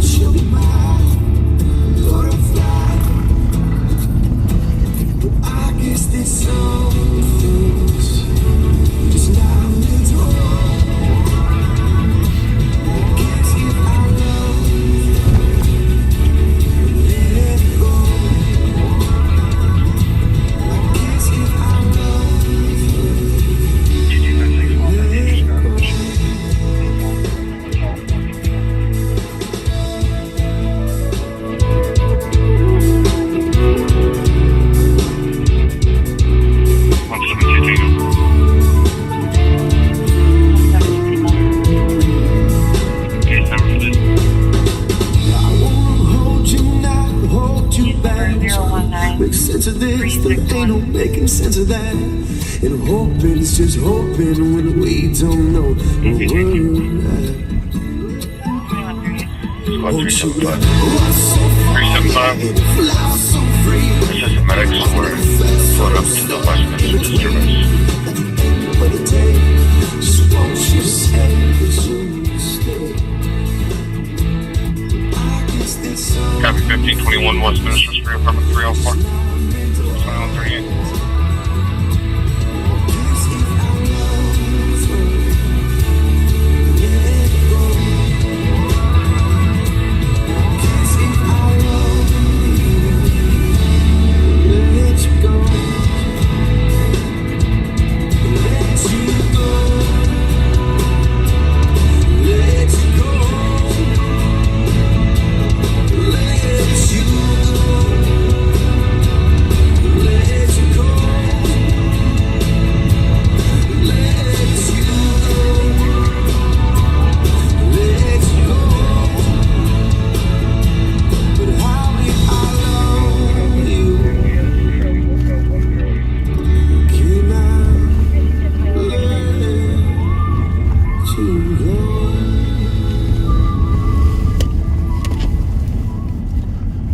she'll be mine. Butterfly. But I guess there's some things just not meant to hold. I guess if I love you, let it go. I guess if I love you, let it go. Make sense of this, there ain't no making sense of that. And hoping it's just hoping when we don't know where we're at. Won't you go so far and fly so free? Assistant medics were flown up to the Westminster disturbance. At the end of the day, just won't you say that you stay? I guess there's some Copy 1521 Westminster Street, apartment 304. 2138.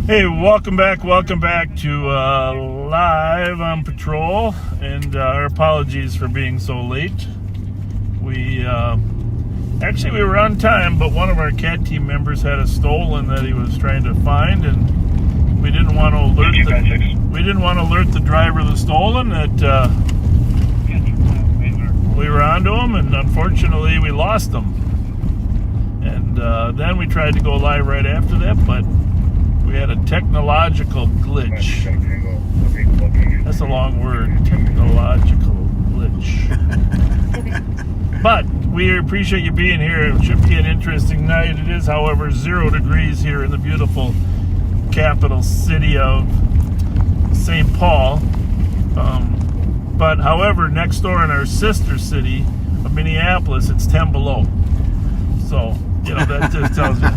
Hey, welcome back to Live on Patrol, and our apologies for being so late. We were on time, but one of our CAT team members had a stolen that he was trying to find, and we didn't want to alert the driver of the stolen that we were onto him, and unfortunately we lost him. And then we tried to go live right after that, but we had a technological glitch. That's a long word, technological glitch. But we appreciate you being here. It should be an interesting night. It is, however, 0 degrees here in the beautiful capital city of St. Paul. But however, next door in our sister city of Minneapolis, it's 10 below. So, you know, that just tells you.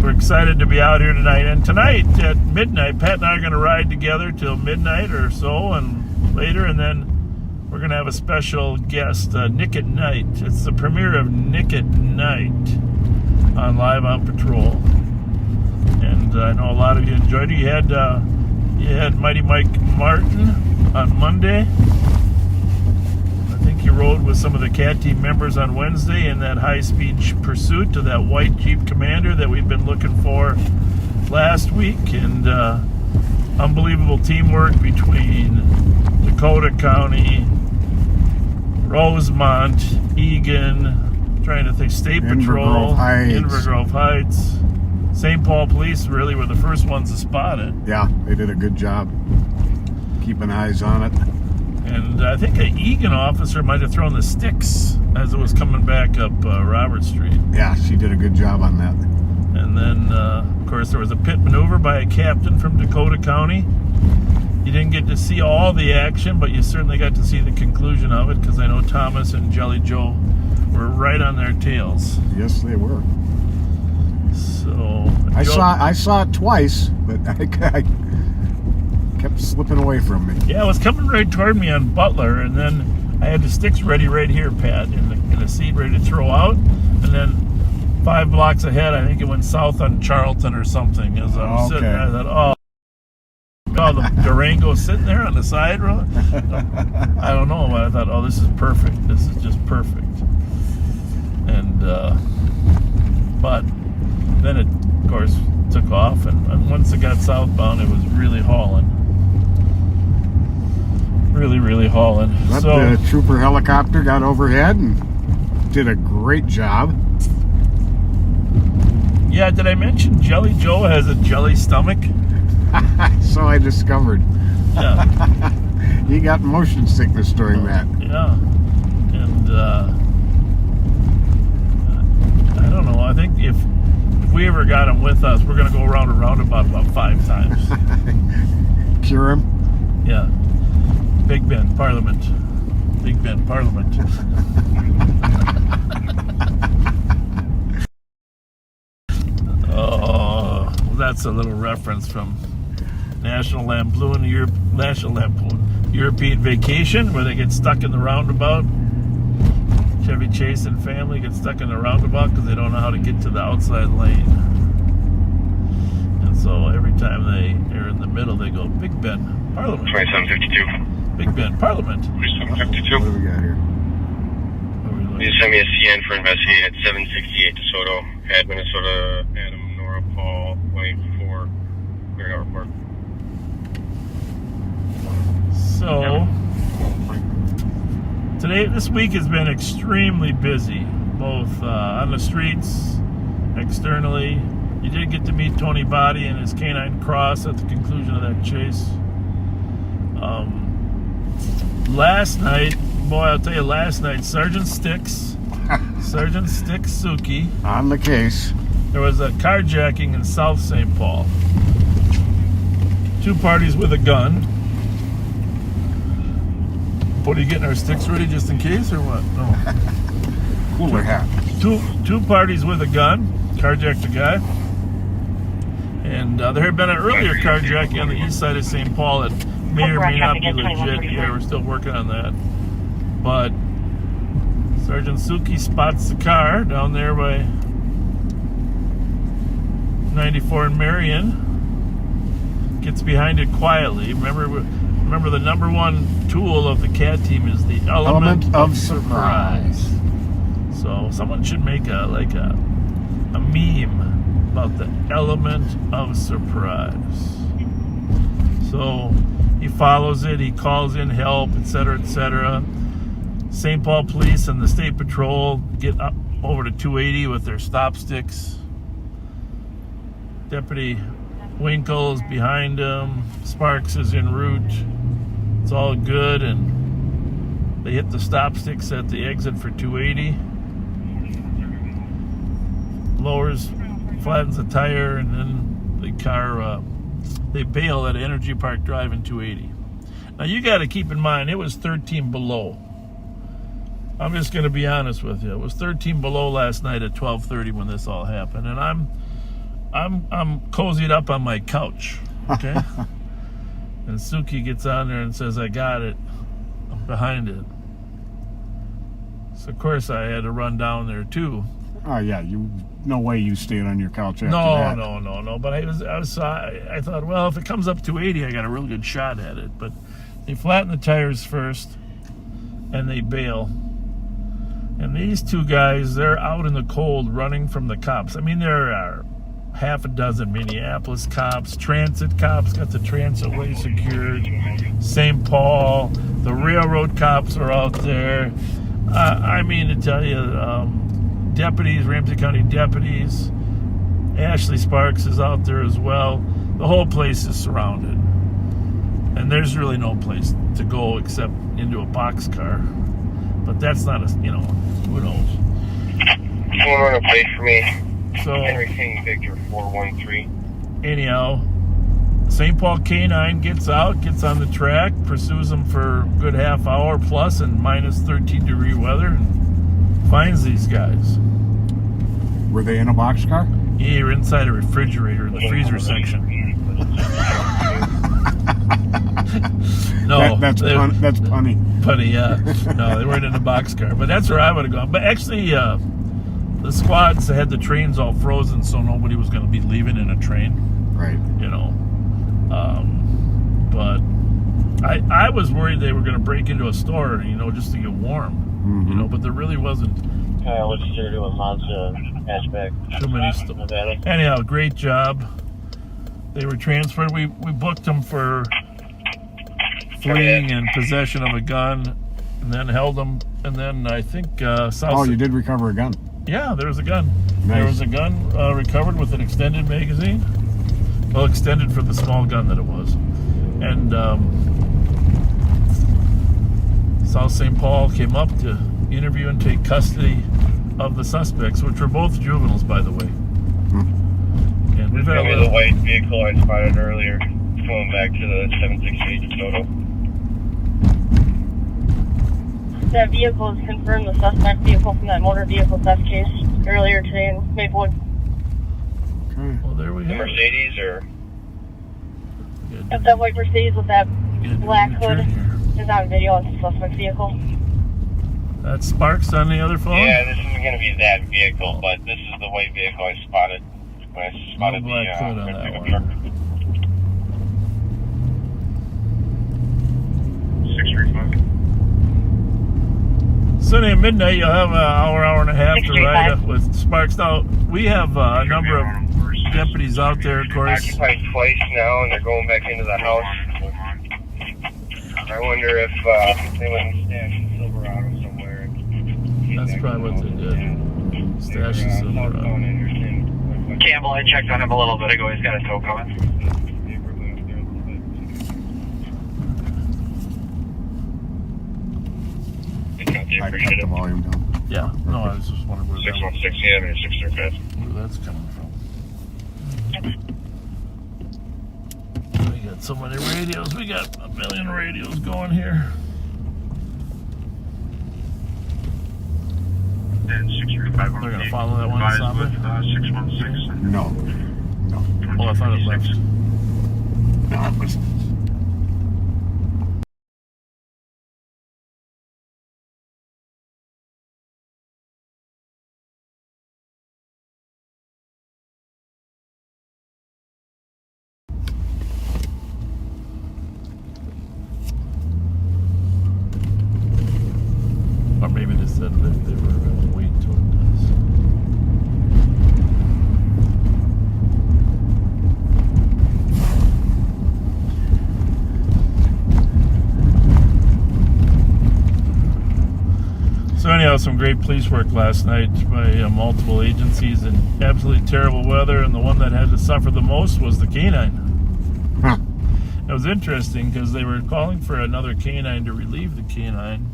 We're excited to be out here tonight, and tonight at midnight Pat and I are going to ride together till midnight or so and later, and then we're going to have a special guest, Nick at Night. It's the premiere of Nick at Night on Live on Patrol, and I know a lot of you enjoyed it. You had Mighty Mike Martin on Monday. He rode with some of the CAT team members on Wednesday in that high-speed pursuit to that white Jeep Commander that we've been looking for last week, and unbelievable teamwork between Dakota County, Rosemont, Egan, trying to think, State Patrol, Inver Grove Heights, St. Paul Police really were the first ones to spot it. Yeah, they did a good job keeping eyes on it. And I think an Egan officer might have thrown the sticks as it was coming back up Robert Street. Yeah, she did a good job on that. And then, of course, there was a pit maneuver by a captain from Dakota County. You didn't get to see all the action, but you certainly got to see the conclusion of it, because I know Thomas and Jelly Joe were right on their tails. Yes, they were. So I saw it twice, but I kept slipping away from me. Yeah, it was coming right toward me on Butler, and then I had the sticks ready right here, Pat, in the seat, ready to throw out. And then 5 blocks ahead, I think it went south on Charlton or something. As I was sitting there, I thought, oh, call them, Durango sitting there on the side road. I don't know, but I thought, oh, this is perfect. This is just perfect. And but then it, of course, took off, and once it got southbound, it was really hauling. Really hauling. But So the trooper helicopter got overhead and did a great job. yeah, did I mention Jelly Joe has a jelly stomach? So I discovered. Yeah. He got motion sickness during that. Yeah. And I don't know. I think if we ever got him with us, we're going to go around a roundabout about 5 times. Cure him. Yeah. Big Bend Parliament. Big Bend Parliament. Oh, that's a little reference from National Lampoon European Vacation, where they get stuck in the roundabout. Chevy Chase and family get stuck in the roundabout because they don't know how to get to the outside lane. And so every time they're in the middle, they go, Big Bend Parliament. 2752. Big Bend Parliament. 2752. What do we got here? You send me a CN for investigate at 768 DeSoto, Had Minnesota, Adam, Nora, Paul, White, 4, cleared out report. So, this week has been extremely busy, both on the streets, externally. You did get to meet Tony Body and his canine cross at the conclusion of that chase. Last night, Sergeant Sticks Suki, On the case. there was a carjacking in South St. Paul. 2 parties with a gun. What, are you getting our sticks ready just in case, or what? No. Cooler hat. Two parties with a gun, carjacked a guy. And there had been an earlier carjacking on the east side of St. Paul that may or may not be legit. Yeah, we're still working on that. But Sergeant Suki spots the car down there by 94 in Marion, gets behind it quietly. Remember the number one tool of the CAT team is the element of surprise. So someone should make a meme about the element of surprise. So he follows it, he calls in help, etc., etc. St. Paul Police and the State Patrol get up over to 280 with their stop sticks. Deputy Winkle's behind him. Sparks is en route. It's all good, and they hit the stop sticks at the exit for 280. Lowers, flattens the tire, and then the car, they bail at Energy Park Drive in 280. Now you got to keep in mind, it was 13 below. I'm just going to be honest with you. It was 13 below last night at 12:30 when this all happened, and I'm cozied up on my couch, okay? And Suki gets on there and says, I got it. I'm behind it. So, of course, I had to run down there, too. Oh, yeah. No way you stayed on your couch after that. No. But I thought, well, if it comes up to 80, I got a real good shot at it. But they flatten the tires first, and they bail. And these 2 guys, they're out in the cold running from the cops. I mean, there are half a dozen Minneapolis cops, transit cops, got the transit way secured, St. Paul, the railroad cops are out there. I mean to tell you, deputies, Ramsey County deputies, Ashley Sparks is out there as well. The whole place is surrounded. And there's really no place to go except into a boxcar. But that's not who knows. Someone run a plate for me. So, Henry King, Victor 413. anyhow, St. Paul K9 gets out, gets on the track, pursues them for a good half hour plus in minus 13-degree weather, and finds these guys. Were they in a boxcar? Yeah, you're inside a refrigerator in the freezer section. No, That's punny. Punny, yeah. No, they weren't in a boxcar, but that's where I would have gone. But actually, the squads had the trains all frozen, so nobody was going to be leaving in a train. Right. I was worried they were going to break into a store, just to get warm, but there really wasn't What's your doing, Mazda hatchback? too many stores. Anyhow, great job. They were transferred. We booked them for fleeing and possession of a gun, and then held them, and then I think South. Oh, you did recover a gun. Yeah, there was a gun. Nice. There was a gun recovered with an extended magazine. Well, extended for the small gun that it was. And South St. Paul came up to interview and take custody of the suspects, which were both juveniles, by the way. And we've had the white vehicle I spotted earlier, going back to the 768 DeSoto. That vehicle is confirmed the suspect vehicle from that motor vehicle theft case earlier today in Maplewood. Okay. Well, there we have it. Mercedes or? If that white Mercedes with that black hood here. is on video, it's a suspect vehicle. That's Sparks on the other phone? Yeah, this isn't going to be that vehicle, but this is the white vehicle I spotted. When I spotted No black hood on that one. truck. 635. Sunday at midnight, you'll have an hour and a half to 635. ride up with Sparks. Now, we have a number of deputies out there, of course. Occupied twice now, and they're going back into the house. I wonder if they went and stashed the Silverado somewhere. That's probably what they did. Stash the Silverado. Campbell, I checked on him a little bit ago. He's got a tow coming. I cut the volume down. Yeah, no, I was just wondering where that, 616 Avenue, 635. where that's coming from. We got so many radios. We got a million radios going here. And 635. They're going to follow that one, stop it? 616. No. Oh, I thought it left. No, it was. Or maybe they said that they were going to wait till it does. So anyhow, some great police work last night by multiple agencies in absolutely terrible weather, and the one that had to suffer the most was the canine. Huh. It was interesting because they were calling for another canine to relieve the canine,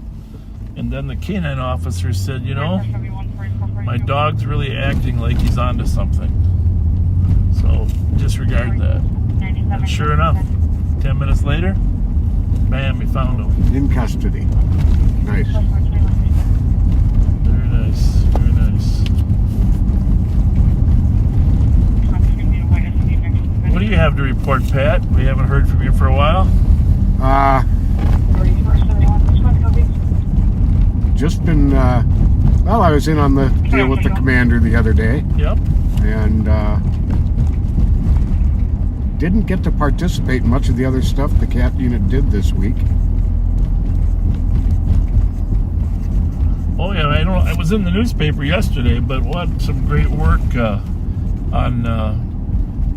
and then the canine officer said, my dog's really acting like he's onto something, so disregard that. And sure enough, 10 minutes later, bam, we found him. In custody. Nice. Very nice, very nice. What do you have to report, Pat? We haven't heard from you for a while. Just been, well, I was in on the deal with the commander the other day. Yep. And didn't get to participate in much of the other stuff the CAT unit did this week. Oh yeah, I was in the newspaper yesterday, but what some great work on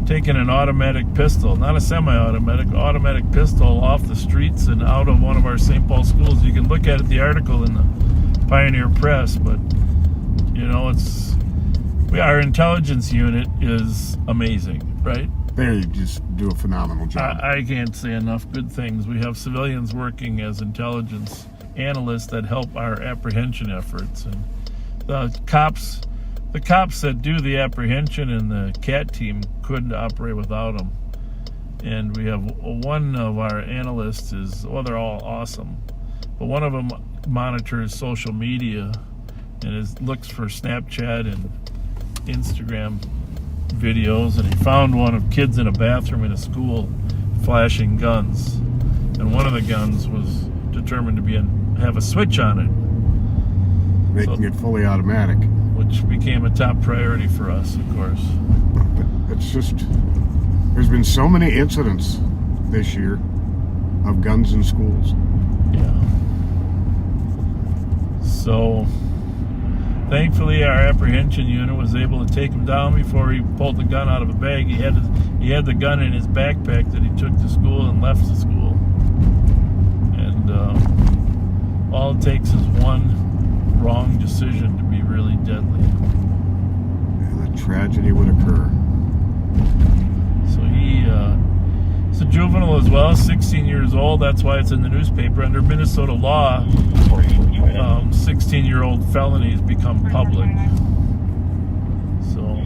taking an automatic pistol, not a semi-automatic, automatic pistol off the streets and out of one of our St. Paul schools. You can look at it, the article in the Pioneer Press, but our intelligence unit is amazing, right? They just do a phenomenal job. I can't say enough good things. We have civilians working as intelligence analysts that help our apprehension efforts, and the cops that do the apprehension and the CAT team couldn't operate without them. And we have one of our analysts they're all awesome, but one of them monitors social media and looks for Snapchat and Instagram videos, and he found one of kids in a bathroom in a school flashing guns, and one of the guns was determined to have a switch on it, Making it fully automatic. which became a top priority for us, of course. It's just, there's been so many incidents this year of guns in schools. Yeah. So, thankfully, our apprehension unit was able to take him down before he pulled the gun out of a bag. He had the gun in his backpack that he took to school and left the school. And all it takes is one wrong decision to be really deadly. And a tragedy would occur. So he's a juvenile as well, 16 years old. That's why it's in the newspaper. Under Minnesota law, 16-year-old felonies become public. So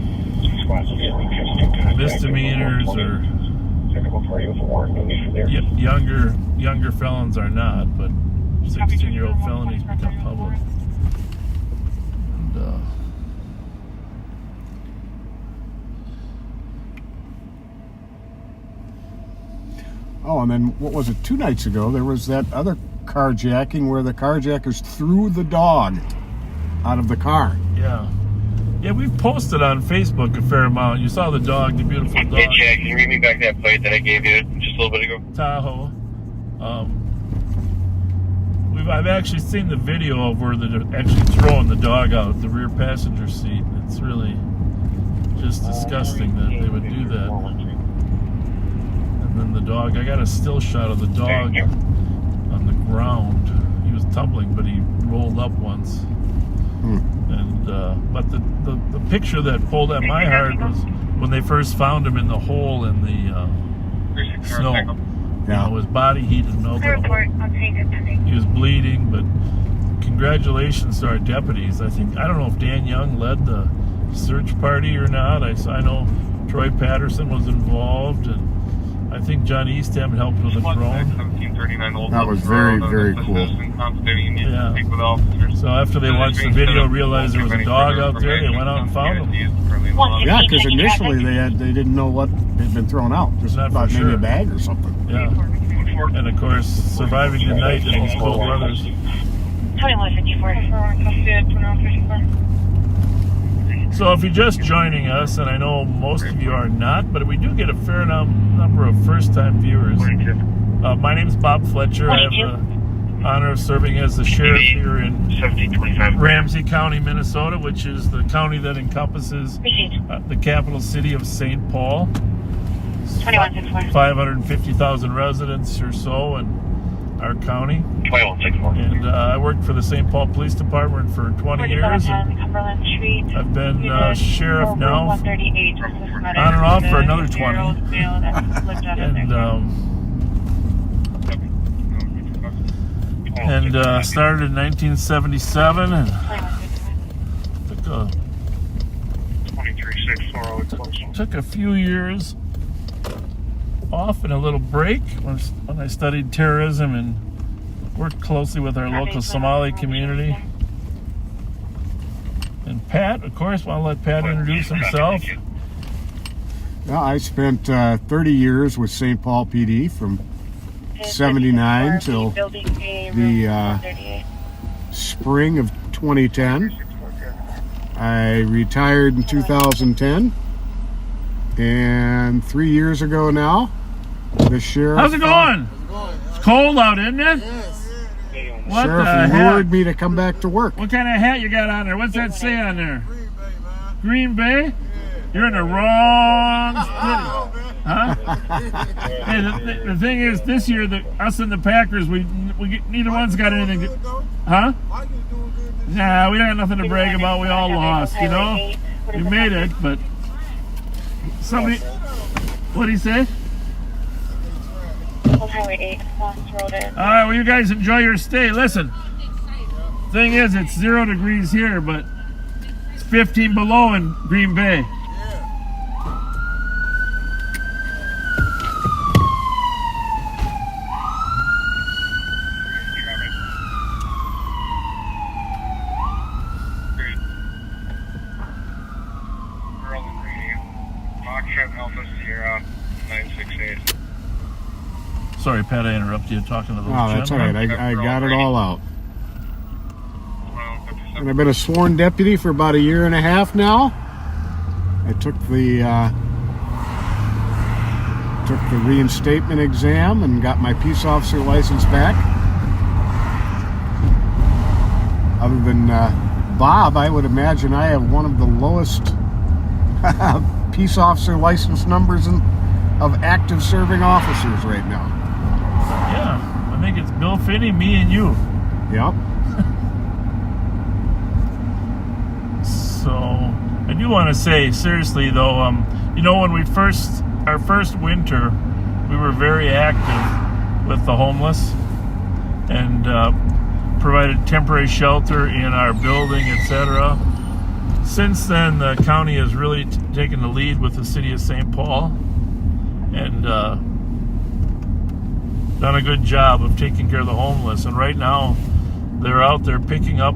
misdemeanors or younger felons are not, but 16-year-old felonies become public. And oh, and then what was it? 2 nights ago, there was that other carjacking where the carjackers threw the dog out of the car. yeah, we've posted on Facebook a fair amount. You saw the dog, the beautiful dog. Hey, Jack, can you read me back that plate that I gave you just a little bit ago? Tahoe. I've actually seen the video of where they're actually throwing the dog out the rear passenger seat. It's really just disgusting that they would do that. And then the dog, I got a still shot of the dog on the ground. He was tumbling, but he rolled up once. And but the picture that pulled at my heart was when they first found him in the hole in the snow. Yeah. You know, his body heated melted. He was bleeding, but congratulations to our deputies. I don't know if Dan Young led the search party or not. I know Troy Patterson was involved, and I think John Eastham helped with the drone. That was very, very cool. Yeah. So after they watched the video, realized there was a dog out there, they went out and found him. Yeah, because initially they didn't know what had been thrown out. Just Not for thought maybe sure. a bag or something. Yeah. And of course, surviving the night in these cold weathers. 2154. So if you're just joining us, and I know most of you are not, but we do get a fair number of first-time viewers. My name's Bob Fletcher. I have the honor of serving as the sheriff here in Ramsey County, Minnesota, which is the county that encompasses the capital city of St. Paul. 550,000 residents or so in our county. 2164. And I worked for the St. Paul Police Department for 20 years. And I've been sheriff now on and off for another 20. And started in 1977 and took a few years off and a little break when I studied terrorism and worked closely with our local Somali community. And Pat, of course, want to let Pat introduce himself. Well, I spent 30 years with St. Paul PD from 79 till the spring of 2010. I retired in 2010, and 3 years ago now, the sheriff. How's it going? It's cold out, isn't it? What Sheriff the lured heck? me to come back to work. What kind of hat you got on there? What's that say on there? Green Bay? You're in the wrong city. Huh? Hey, the thing is, this year, us and the Packers, we neither one's got anything to, huh? Nah, we don't have nothing to brag about. We all lost, you know? We made it, but somebody, what'd he say? Highway 8, Lost Road in. All right, well, you guys enjoy your stay. Listen, thing is, it's 0 degrees here, but it's 15 below in Green Bay. Sorry, Pat, I interrupted you talking to those Oh, that's all right. gentlemen. I got it all out. And I've been a sworn deputy for about 1.5 years now. I took the took the reinstatement exam and got my peace officer license back. Other than Bob, I would imagine I have one of the lowest peace officer license numbers of active serving officers right now. Yeah, I think it's Bill Finney, me, and you. Yep. So I do want to say, seriously though, when our first winter, we were very active with the homeless and provided temporary shelter in our building, etc. Since then, the county has really taken the lead with the city of St. Paul and done a good job of taking care of the homeless. And right now, they're out there picking up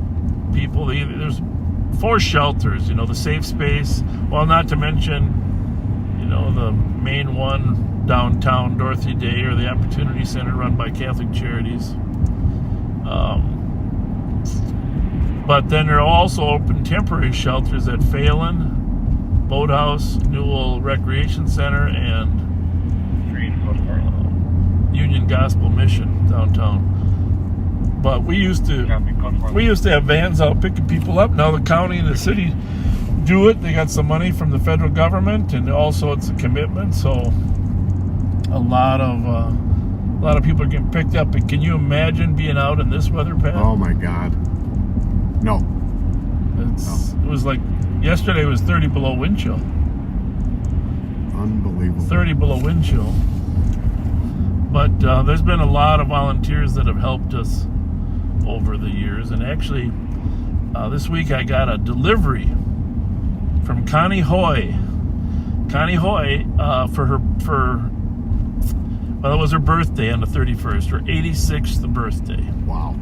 people. There's 4 shelters, the Safe Space, well, not to mention, the main one downtown, Dorothy Day, or the Opportunity Center run by Catholic Charities. But then there are also open temporary shelters at Phelan, Boathouse, Newell Recreation Center, and Union Gospel Mission downtown. But we used to have vans out picking people up. Now the county and the city do it. They got some money from the federal government, and also it's a commitment. So a lot of people are getting picked up. And can you imagine being out in this weather pattern? Oh my God. No. It was like yesterday was 30 below wind chill. Unbelievable. 30 below wind chill. But there's been a lot of volunteers that have helped us over the years. And actually, this week I got a delivery from Connie Hoy. Connie Hoy, well, it was her birthday on the 31st, her 86th birthday. Wow.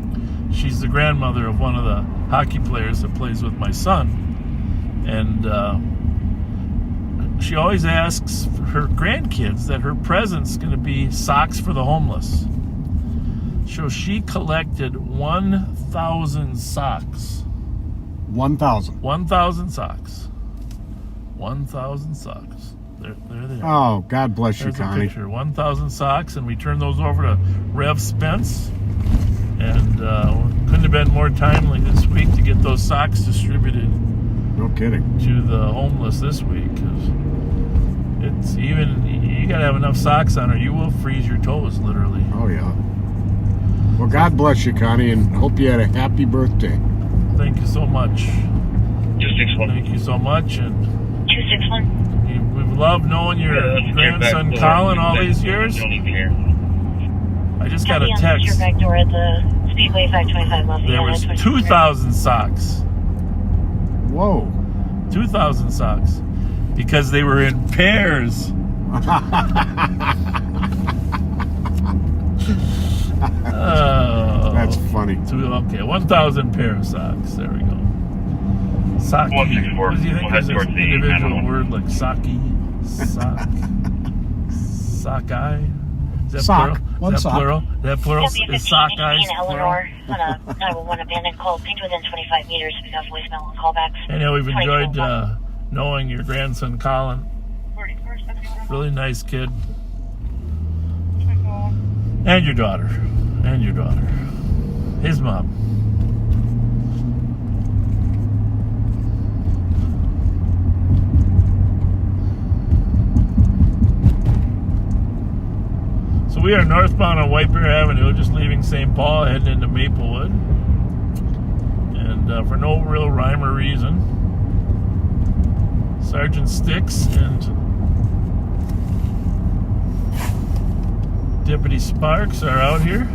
She's the grandmother of one of the hockey players that plays with my son. And she always asks her grandkids that her present's going to be socks for the homeless. So she collected 1,000 socks. 1,000. 1,000 socks. 1,000 socks. There they are. Oh, God bless you, There's Connie. a picture. 1,000 socks, and we turned those over to Rev Spence. And couldn't have been more timely this week to get those socks distributed. No kidding. To the homeless this week, because it's you gotta have enough socks on, or you will freeze your toes, literally. Oh yeah. Well, God bless you, Connie, and hope you had a happy birthday. Thank you so much. 261. Thank you so much, and 261. we've loved knowing your grandson Colin all these years. I just got a text. Your back door at the Speedway 525 Lafayette. There was 2,000 socks. Whoa. 2,000 socks. Because they were in pairs. Oh. That's funny. Okay, 1,000 pair of socks. There we go. Saki. 164. What do you think We'll is head an towards the individual 911. word like saki? Sock. Sockeye? Is that Sock. plural? One Is that sock. plural? Is that plural? Is sockeye in Eleanor on a 911 abandoned call. Pinged within 25 meters. We got voicemail and callbacks. Anyhow, we've 20 enjoyed minutes. knowing your grandson Colin. Really nice kid. And your daughter. And your daughter. His mom. So we are northbound on White Bear Avenue, just leaving St. Paul, heading into Maplewood. And for no real rhyme or reason, Sergeant Sticks and Deputy Sparks are out here.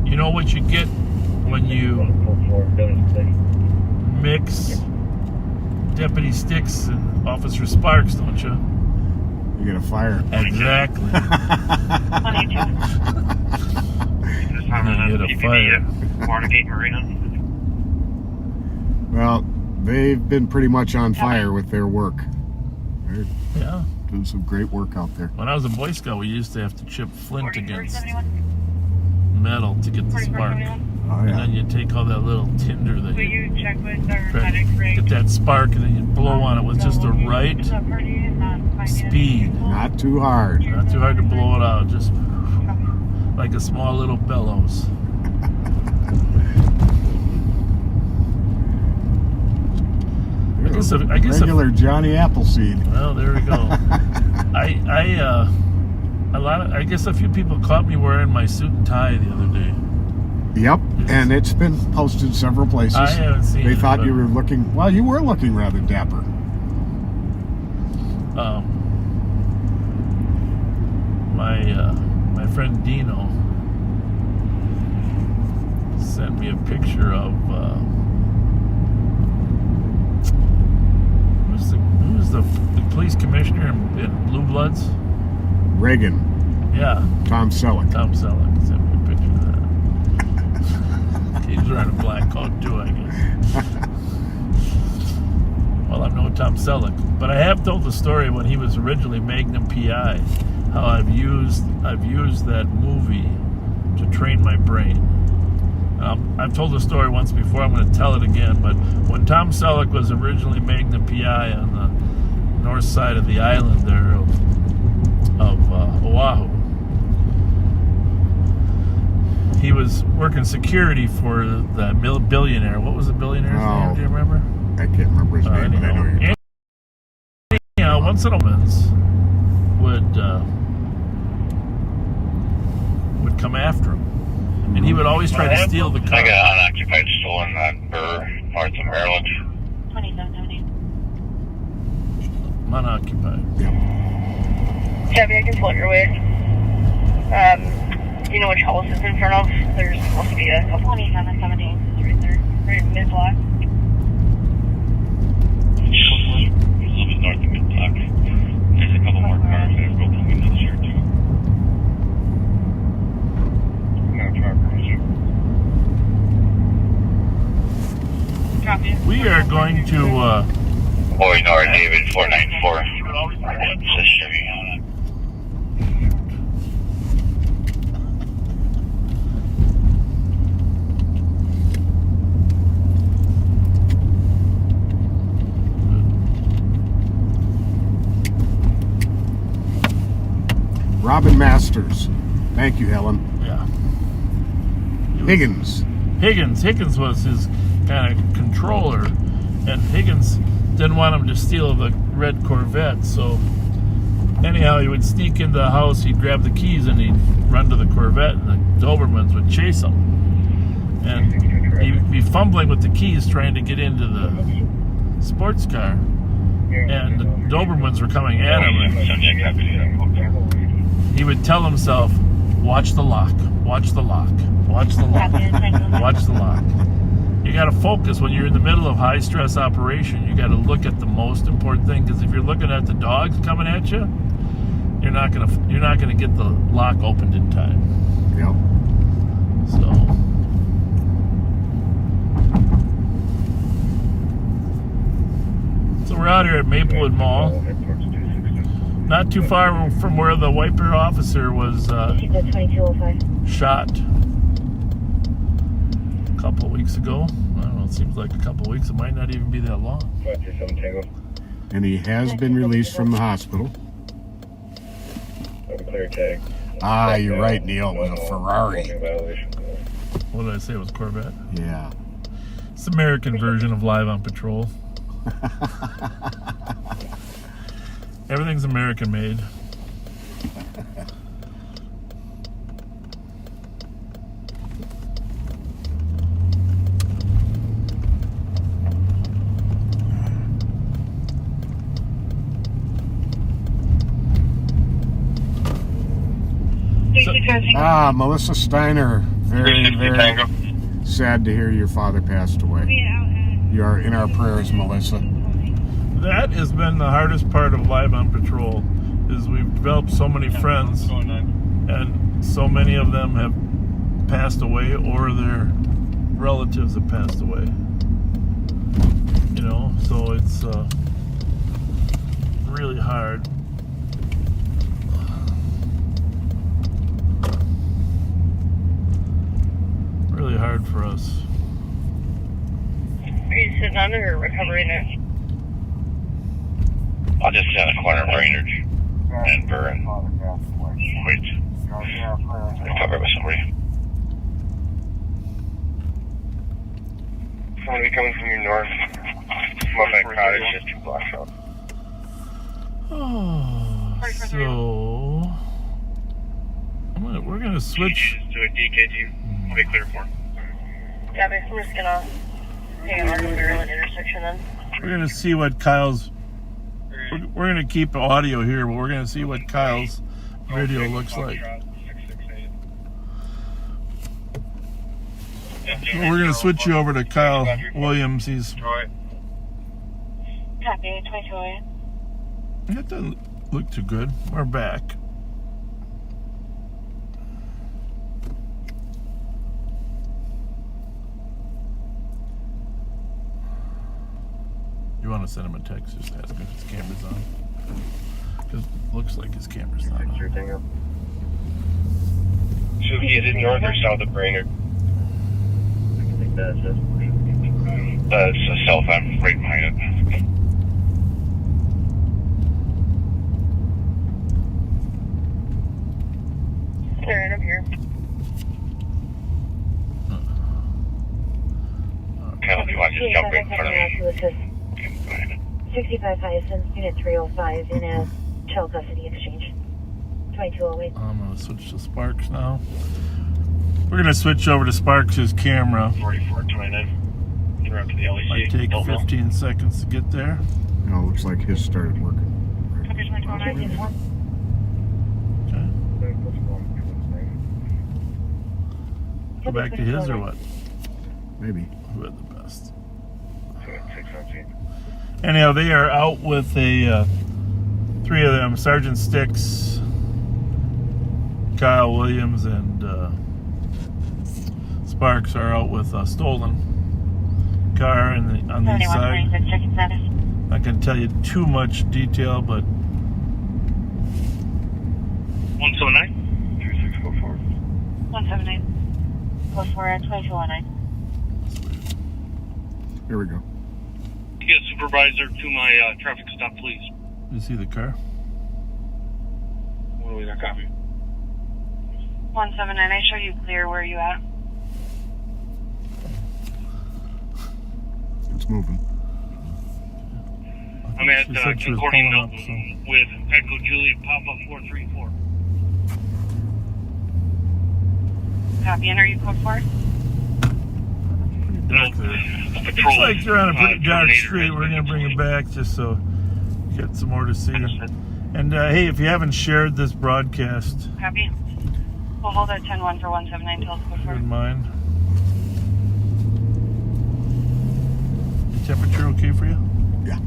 You know what you get when you mix Deputy Sticks and Officer Sparks, don't you? You get a fire. Exactly. You get a fire. Watergate Marina. Well, they've been pretty much on fire with their work. They're Yeah. doing some great work out there. When I was a Boy Scout, we used to have to chip flint against metal to get the spark. Oh, And yeah. then you take all that little tinder that Will you you check with our try medic to rig? get that spark, and then you blow on it with just the right speed. Not too hard. Not too hard to blow it out. Just like a small little bellows. I guess regular Johnny Appleseed. Well, there we go. I guess a few people caught me wearing my suit and tie the other day. Yep, and it's been posted several places. I haven't seen it. They thought you were looking, well, you were looking rather dapper. My friend Dino sent me a picture of who's the police commissioner in Blue Bloods? Reagan. Yeah. Tom Selleck. Tom Selleck sent me a picture of that. He's wearing a black coat too, I guess. Well, I'm no Tom Selleck, but I have told the story when he was originally Magnum PI, how I've used that movie to train my brain. I've told the story once before. I'm going to tell it again. But when Tom Selleck was originally Magnum PI on the north side of the island there of Oahu, he was working security for the billionaire. What was the billionaire's name? Do you remember? I can't remember his name, but I know you're anyhow, once in a while would come after him. And he would always try to steal the car. I got unoccupied stolen on Burr, north of Maryland. 2770. Unoccupied. Yep. Chevy, I can float your way. Do you know which house it's in front of? There's supposed to be a 2770. It's right there. Right mid-block. A little bit north of mid-block. There's a couple more cars that have broken windows here, too. We are going to Boy, North David 494. It's a Chevy on it. Robin Masters. Thank you, Helen. yeah. Higgins. Higgins was his kind of controller, and Higgins didn't want him to steal the red Corvette, so anyhow he would sneak into the house, he'd grab the keys and he'd run to the Corvette, and the Dobermans would chase him, and he'd be fumbling with the keys trying to get into the sports car, and the Dobermans were coming at him, and he would tell himself, watch the lock, watch the lock, watch the lock, watch the lock. You got to focus when you're in the middle of high stress operation. You got to look at the most important thing, because if you're looking at the dogs coming at you, you're not gonna get the lock opened in time. Yep. So we're out here at Maplewood Mall, not too far from where the wiper officer was shot a couple of weeks ago. I don't know, it seems like a couple of weeks. It might not even be that long. And he has been released from the hospital. Ah, you're right, Neil. It was a Ferrari. What did I say? It was Corvette? Yeah. It's the American version of Live on Patrol. Everything's American made. Melissa Steiner. Very, very sad to hear your father passed away. You are in our prayers, Melissa. That has been the hardest part of Live on Patrol, is we've developed so many friends, and so many of them have passed away, or their relatives have passed away. You know, so it's really hard. Really hard for us. Are you sitting on it or recovering it? I'll just sit on the corner of Brainerd and Burr and wait. I'll cover with somebody. Somebody coming from your north. Mudback Cottage, just 2 blocks out. Oh, so we're gonna switch. To a DKT. I'll be clear for. Yeah, but I'm just gonna hang on to the Maryland intersection then. We're gonna see what Kyle's. We're gonna keep audio here, but we're gonna see what Kyle's video looks like. We're gonna switch you over to Kyle Williams. He's. Copy, 2208. That doesn't look too good. We're back. You want to send him a text, just ask him if his camera's on. Because it looks like his camera's not on. So he is north or south of Brainerd? I think that's it. It's south. I'm right behind it. Alright, I'm here. Kyle, if you want to just jump right in front of me. 65 Hyacinth, Unit 305 in a child custody exchange. 2208. I'm going to switch to Sparks now. We're going to switch over to Sparks' camera. 4429. You're up to the LEC. Might take 15 seconds to get there. No, it looks like his started working. Copy, 2209. Okay. Go back to his or what? Maybe. Who had the best? Anyhow, they are out with a 3 of them, Sergeant Sticks, Kyle Williams, and Sparks are out with a stolen car on the east side. I can tell you too much detail, but 179? 3644. 179. Close for 2209. Here we go. Get a supervisor to my traffic stop, please. you see the car? What do we got? Copy. 179, I show you clear. Where are you at? It's moving. I'm at She said she was Concordia pulling up, Milton with Echo Juliet Papa 434. Copy, and are you code 4? Dark there. Looks like you're on a pretty dark street. We're going to bring it back just so you get some more to see. And hey, if you haven't shared this broadcast, Copy. We'll hold at 10-1 for 179 till it's code 4. wouldn't mind. Temperature okay for you? Yeah.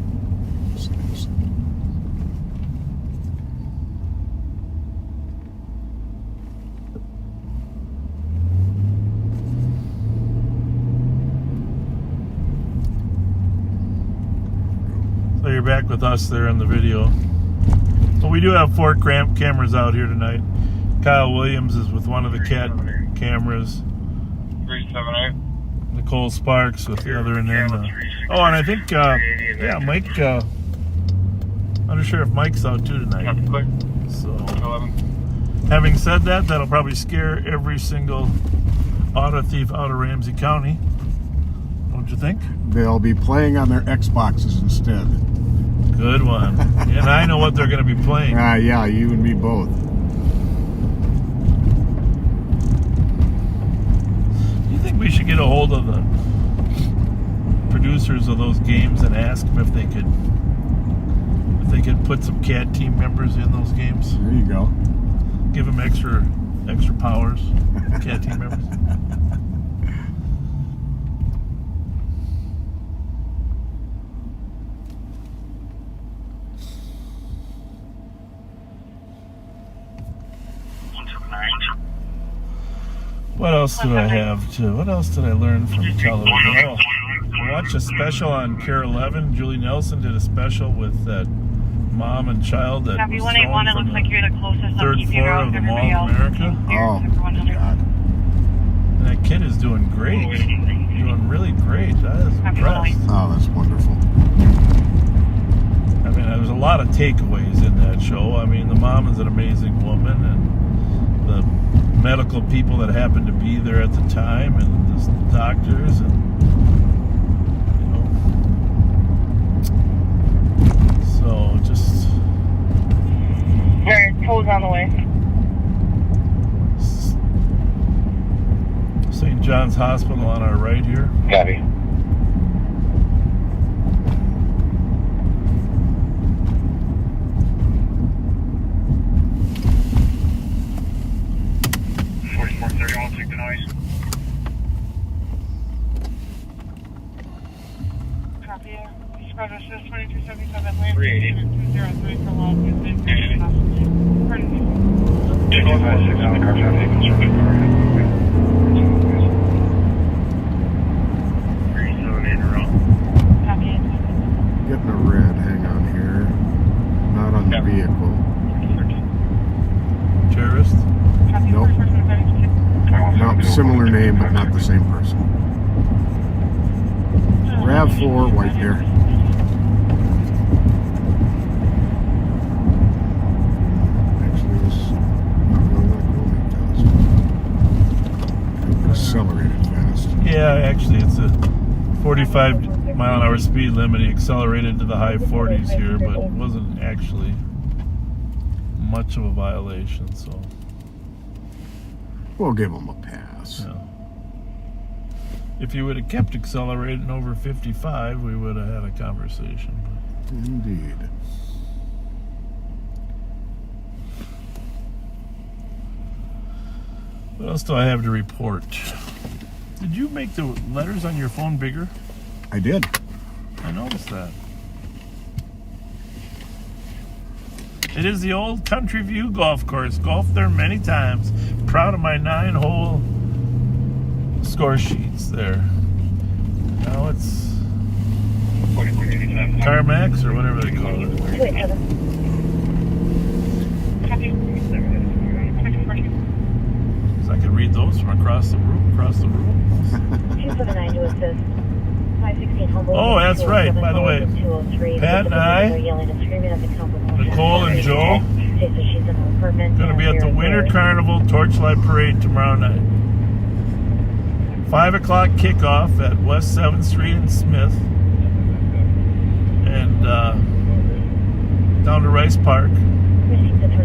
Yes, it is. So you're back with us there in the video. But we do have 4 cameras out here tonight. Kyle Williams is with one of the cat cameras. 378. Nicole Sparks with the other, and then oh, and I think yeah, Mike. Not sure if Mike's out too tonight. So, having said that, that'll probably scare every single auto thief out of Ramsey County. Don't you think? They'll be playing on their Xboxes instead. Good one. And I know what they're going to be playing. Yeah, you and me both. Do you think we should get a hold of the producers of those games and ask them if they could put some CAT team members in those games? There you go. Give them extra powers, CAT team members. What else do I have to? What else did I learn from television? Oh, I watched a special on Care 11. Julie Nelson did a special with that mom and child that Copy, was 181, it thrown looks like you're the closest. from the 3rd floor of the Mall of America. Oh, God. And that kid is doing great. Doing really great. I was impressed. Oh, that's wonderful. I mean, there's a lot of takeaways in that show. I mean, the mom is an amazing woman, and the medical people that happened to be there at the time, and the doctors, and so just. Alright, tow's on the way. St. John's Hospital on our right here. Copy. Copy. Squadron 2277 land 203 for long movement. Pardon me. 256 on the car traffic. Getting a red. Hang on here. Not on the vehicle. Terrorist? Nope. Nope. Similar name, but not the same person. RAV4, white there. Actually, this is not really like rolling fast. Accelerated fast. Yeah, actually, it's a 45 mile an hour speed limit. He accelerated to the high 40s here, but it wasn't actually much of a violation, so. We'll give him a pass. Yeah. If you would have kept accelerating over 55, we would have had a conversation. Indeed. What else do I have to report? Did you make the letters on your phone bigger? I did. I noticed that. It is the old Country View golf course. Golfed there many times. Proud of my 9-hole score sheets there. Now it's Tarmax or whatever they call it. So I could read those from across the room. 279 to assist. 516 Humboldt. Oh, that's right. By the way, Pat and I, Nicole and Joe, going to be at the Winter Carnival Torchlight Parade tomorrow night. 5 o'clock kickoff at West 7th Street in Smith, and down to Rice Park.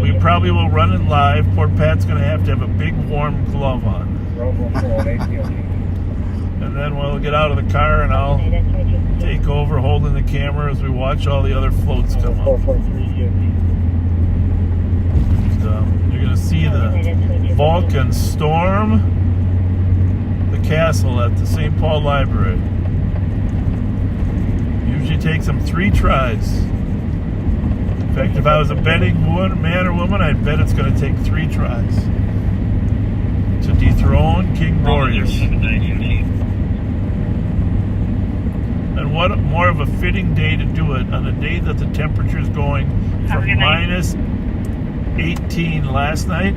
We probably will run it live. Poor Pat's going to have a big warm glove on. And then we'll get out of the car and I'll take over holding the camera as we watch all the other floats come up. And, you're going to see the Vulcan storm the castle at the St. Paul Library. Usually takes them 3 tries. In fact, if I was a betting man or woman, I'd bet it's going to take 3 tries to dethrone King Boreas. And what more of a fitting day to do it on a day that the temperature is going from minus 18 last night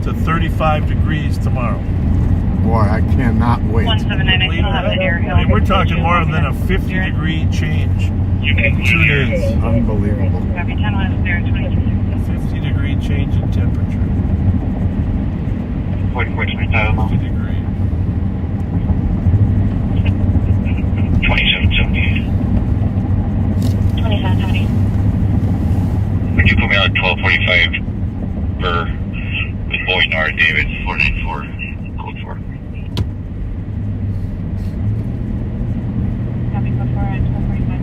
to 35 degrees tomorrow. Boy, I cannot wait. 179 I mean, we're talking more than a 50-degree change in 2 days. Unbelievable. 50-degree change in temperature. 50 degree. 2770. 2770. Would you put me on 1245 for the Boyd R. David 494 code 4? Copy, code 4 at 1245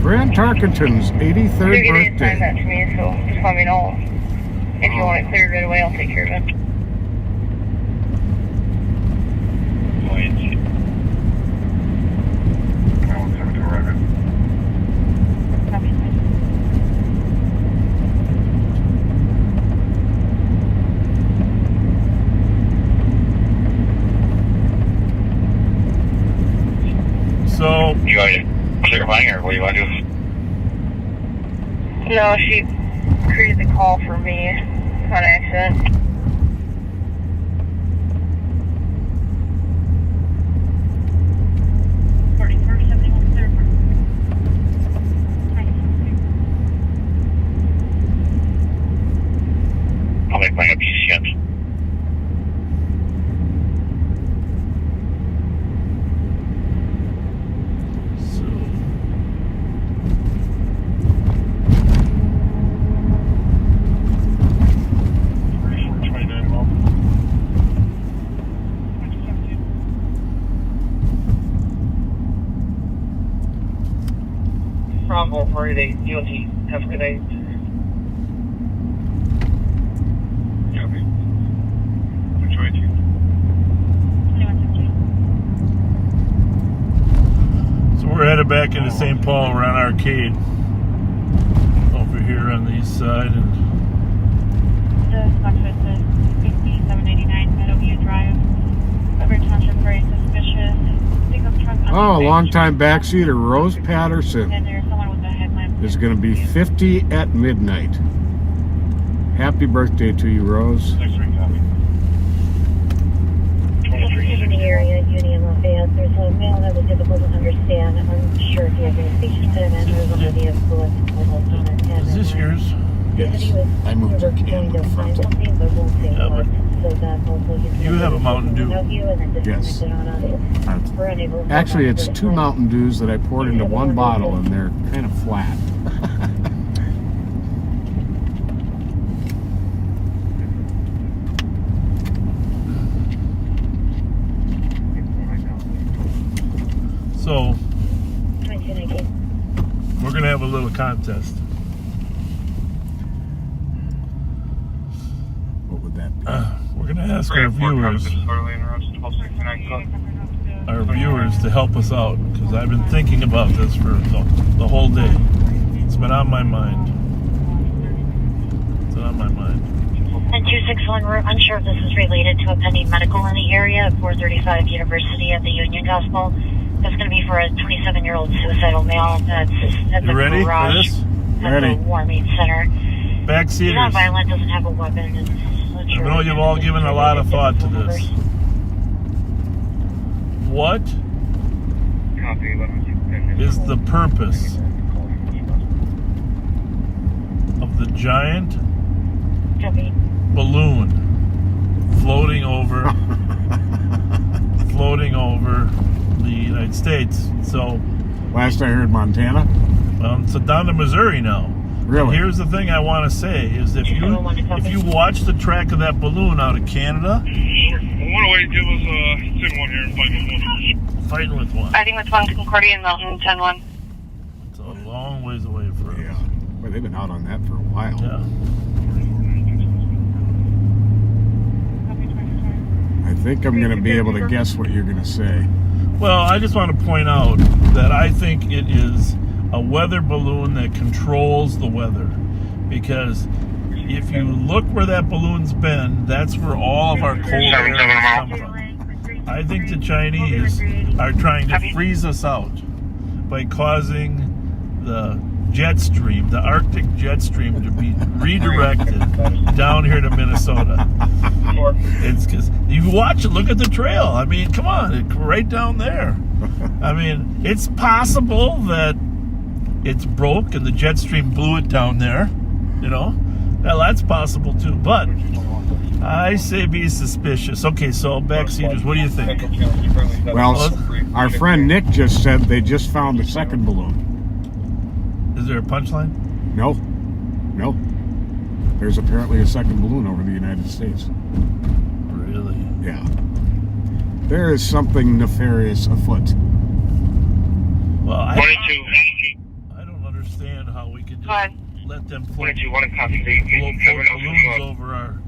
Grant Tarkenton's 83rd You're going to birthday. assign that to me, so just let me know. If you want it cleared right away, I'll take care of it. Copy. So, You want to clear mine or what do you want to do? No, she created the call for me on accident. Bravo for today, DOT. Have a good night. Copy. Enjoy it. So we're headed back into St. Paul. We're on Arcade over here on the east side, and The Fletcher says 5789 Meadowview Drive. Weber Township, very suspicious. Pickup truck. Oh, long-time backseater Rose Patterson And there's someone with a headlamp. is going to be 50 at midnight. Happy birthday to you, Rose. Next week, copy. In the area, Union Lafayette, there's a male that was difficult to understand. I'm sure if he has any speech impediment or one of the influence. is this yours? Yes. I moved your can going to find something, but won't say Yeah, what. So that also You have a Mountain Dew. Yes. We're unable to Actually, it's 2 Mountain Dews that I poured into 1 bottle, and they're kind of flat. So 2219. we're gonna have a little contest. What would that be? We're gonna ask our viewers to help us out, because I've been thinking about this for the whole day. It's been on my mind. It's been on my mind. And 261, we're unsure if this is related to a pending medical in the area at 435 University at the Union Gospel. That's going to be for a 27-year-old suicidal male that's at the You ready for garage this? at Ready. the War Meat Center. He's not Backseaters. violent, doesn't have a weapon. And I know you've all given a lot of thought to this. What Copy. is the purpose of the giant Copy. balloon floating over the United States? So, Last I heard, Montana. it's down to Missouri now. Really? Here's the thing I want to say is if you watch the track of that balloon out of Canada, fighting with one. Fighting with one Concordia and Mountain 10-1. It's a long ways away for us. Yeah. Well, they've been out on that for a while. Yeah. I think I'm going to be able to guess what you're going to say. Well, I just want to point out that I think it is a weather balloon that controls the weather, because if you look where that balloon's been, that's where all of our cold air has come from. I think the Chinese are trying to freeze us out by causing the jet stream, the Arctic jet stream, to be redirected down here to Minnesota. It's because you watch it, look at the trail. I mean, come on, it's right down there. I mean, it's possible that it's broke and the jet stream blew it down there. You know, well, that's possible too. But I say be suspicious. Okay, so backseaters, what do you think? Well, our friend Nick just said they just found the second balloon. Is there a punchline? No. There's apparently a second balloon over the United States. Really? Yeah. There is something nefarious afoot. Well, I don't understand how we can just let them float balloons over our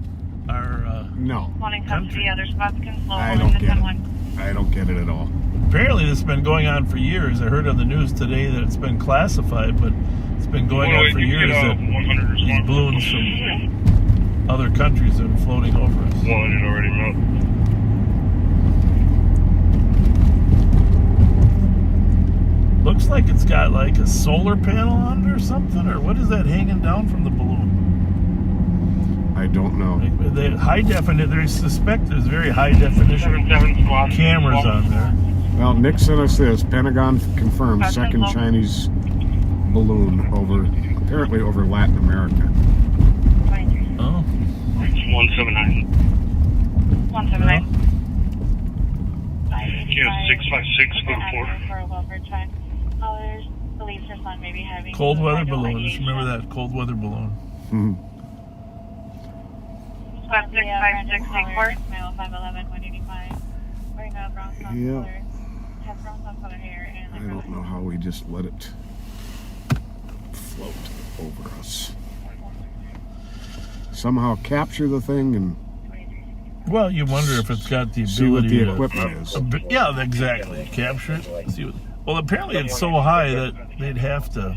No. Wanting to come to the other spots can slow I in don't the get it. 10-1. I don't get it at all. Apparently this has been going on for years. I heard on the news today that it's been classified, but it's been going on for years that these balloons from other countries are floating over us. One it already wrote. Looks like it's got like a solar panel on it or something, or what is that hanging down from the balloon? I don't know. They suspect there's very high definition cameras on there. Well, Nick sent us this. Pentagon confirmed second Chinese balloon apparently over Latin America. Oh. 179. 179. Yeah, 656 for 4. Police or son may be having Cold weather balloon. Just remember that cold weather balloon. Mm-hmm. 5656 Male 511 185. Wearing a brown soft color. Has brown soft color hair and I don't know how we just let it float over us. Somehow capture the thing and Well, you wonder if it's got the see what ability the to... equipment is. Yeah, exactly. Capture it. See what, well, apparently it's so high that they'd have to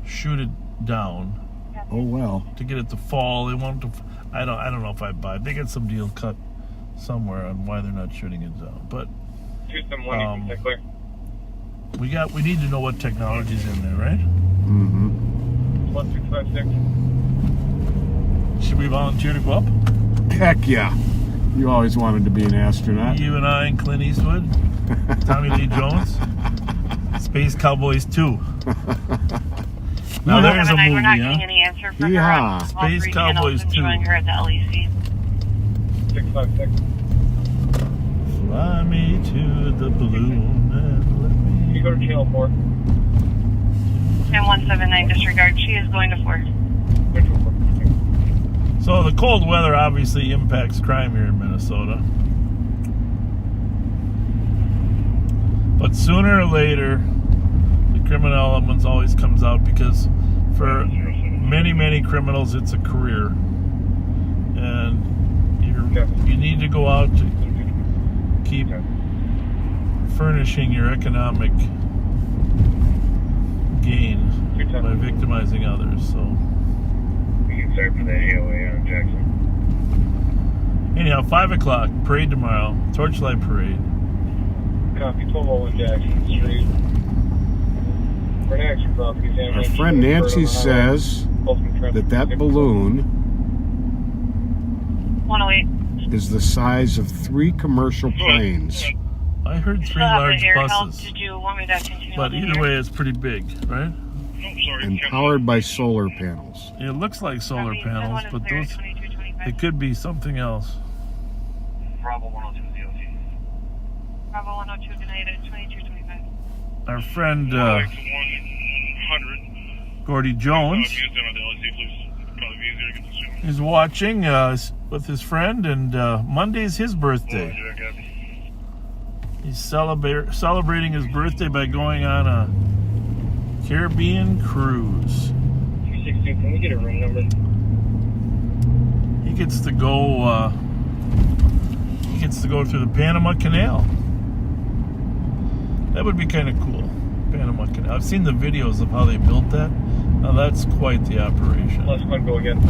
shoot it down Oh well. to get it to fall. They want it to. I don't know if I buy it. They get some deal cut somewhere on why they're not shooting it down. But 271, is that clear? we need to know what technology's in there, right? Mm-hmm. 1656. Should we volunteer to go up? Heck yeah. You always wanted to be an astronaut. You and I and Clint Eastwood, Tommy Lee Jones, Space Cowboys 2. Now there's a movie, We're not huh? getting any answer from Yeehaw. her on all Space three Cowboys channels. 2. I'm her at the LEC. 656. Fly me to the balloon and let Can me... you go to channel 4? And 179 disregard. She is going to 4. So the cold weather obviously impacts crime here in Minnesota. But sooner or later, the criminal element always comes out because for many, many criminals, it's a career. And you need to go out to keep furnishing your economic gain by victimizing others. So We can start for the AOA on Jackson. anyhow, 5 o'clock, parade tomorrow, torchlight parade. Copy 1201 Jackson Street. For an action property Our examination. friend Nancy says that balloon 108. is the size of 3 commercial planes. I heard 3 Still have large the air help. buses, Did you want me to continue? but on either here? way, it's pretty big, right? And powered by solar panels. It looks like solar Copy. panels, 10-1 is but clear, those 2225. it could be something else. Bravo 102 ZOT. Bravo 102, good night at 2225. Our friend 100. Gordy Jones is watching with his friend, and Monday's his birthday. He's celebrating his birthday by going on a Caribbean cruise. 362, can we get a room number? He gets to go. He gets to go through the Panama Canal. That would be kind of cool. Panama Canal. I've seen the videos of how they built that. Now that's quite the operation. Let's go again.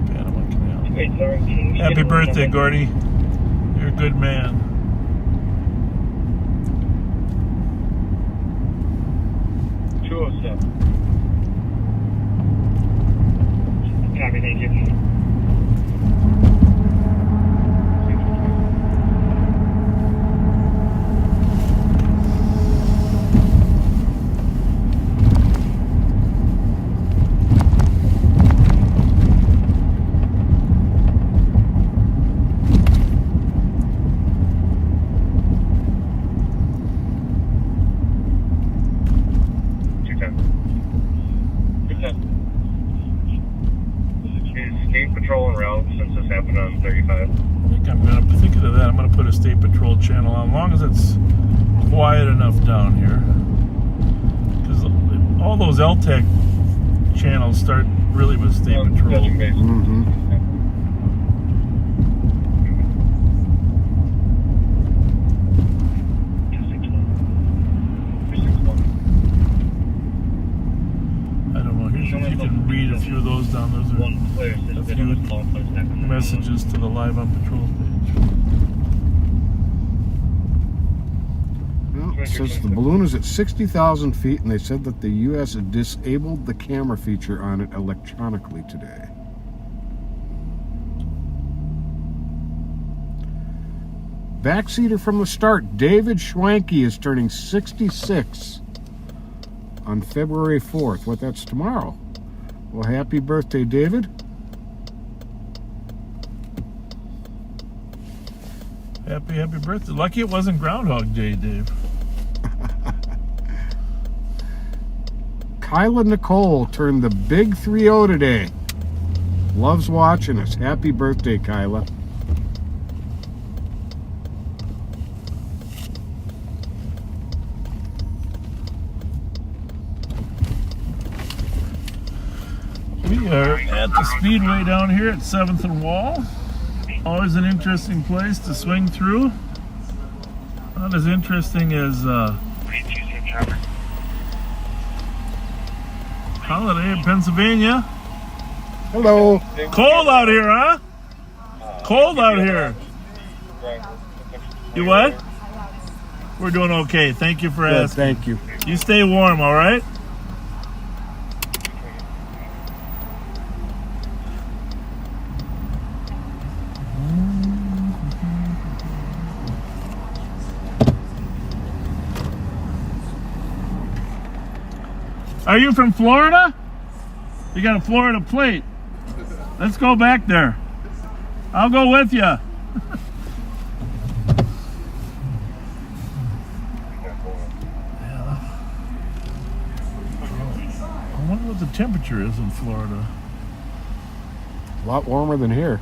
Panama Canal. Wait, sorry. Can we Happy get a room birthday, number? Gordy. You're a good man. 207. Copy, thank you. Escape patrol en route since this happened on 35. I think I'm gonna thinking of that. I'm gonna put a State Patrol channel on, as long as it's quiet enough down here. Because all those LTAC channels start really with State Patrol. Touching base. Mm-hmm. I don't know. Here's, you can read a few of those down. Those are a few messages to the Live on Patrol page. Well, it says the balloon is at 60,000 feet, and they said that the U.S. had disabled the camera feature on it electronically today. Backseater from the start, David Schwanke is turning 66 on February 4th. What, that's tomorrow. Well, happy birthday, David. Happy birthday. Lucky it wasn't Groundhog Day, Dave. Kyla Nicole turned the big 3-0 today. Loves watching us. Happy birthday, Kyla. We are at the speedway down here at 7th and Wall. Always an interesting place to swing through. Not as interesting as Holiday in Pennsylvania. Hello. Cold out here, huh? Cold out here. You what? We're doing okay. Thank you for Good, asking. thank you. You stay warm, all right? Are you from Florida? You got a Florida plate. Let's go back there. I'll go with you. I wonder what the temperature is in Florida. A lot warmer than here.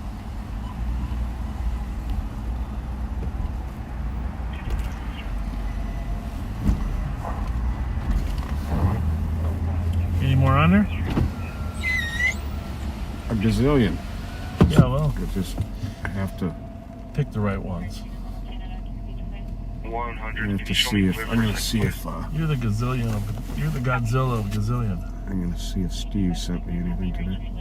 Any more on there? A gazillion. Yeah, well, You just have to. pick the right ones. 100. I'm gonna see if You're the gazillion of, you're the Godzilla of gazillion. I'm gonna see if Steve sent me anything today.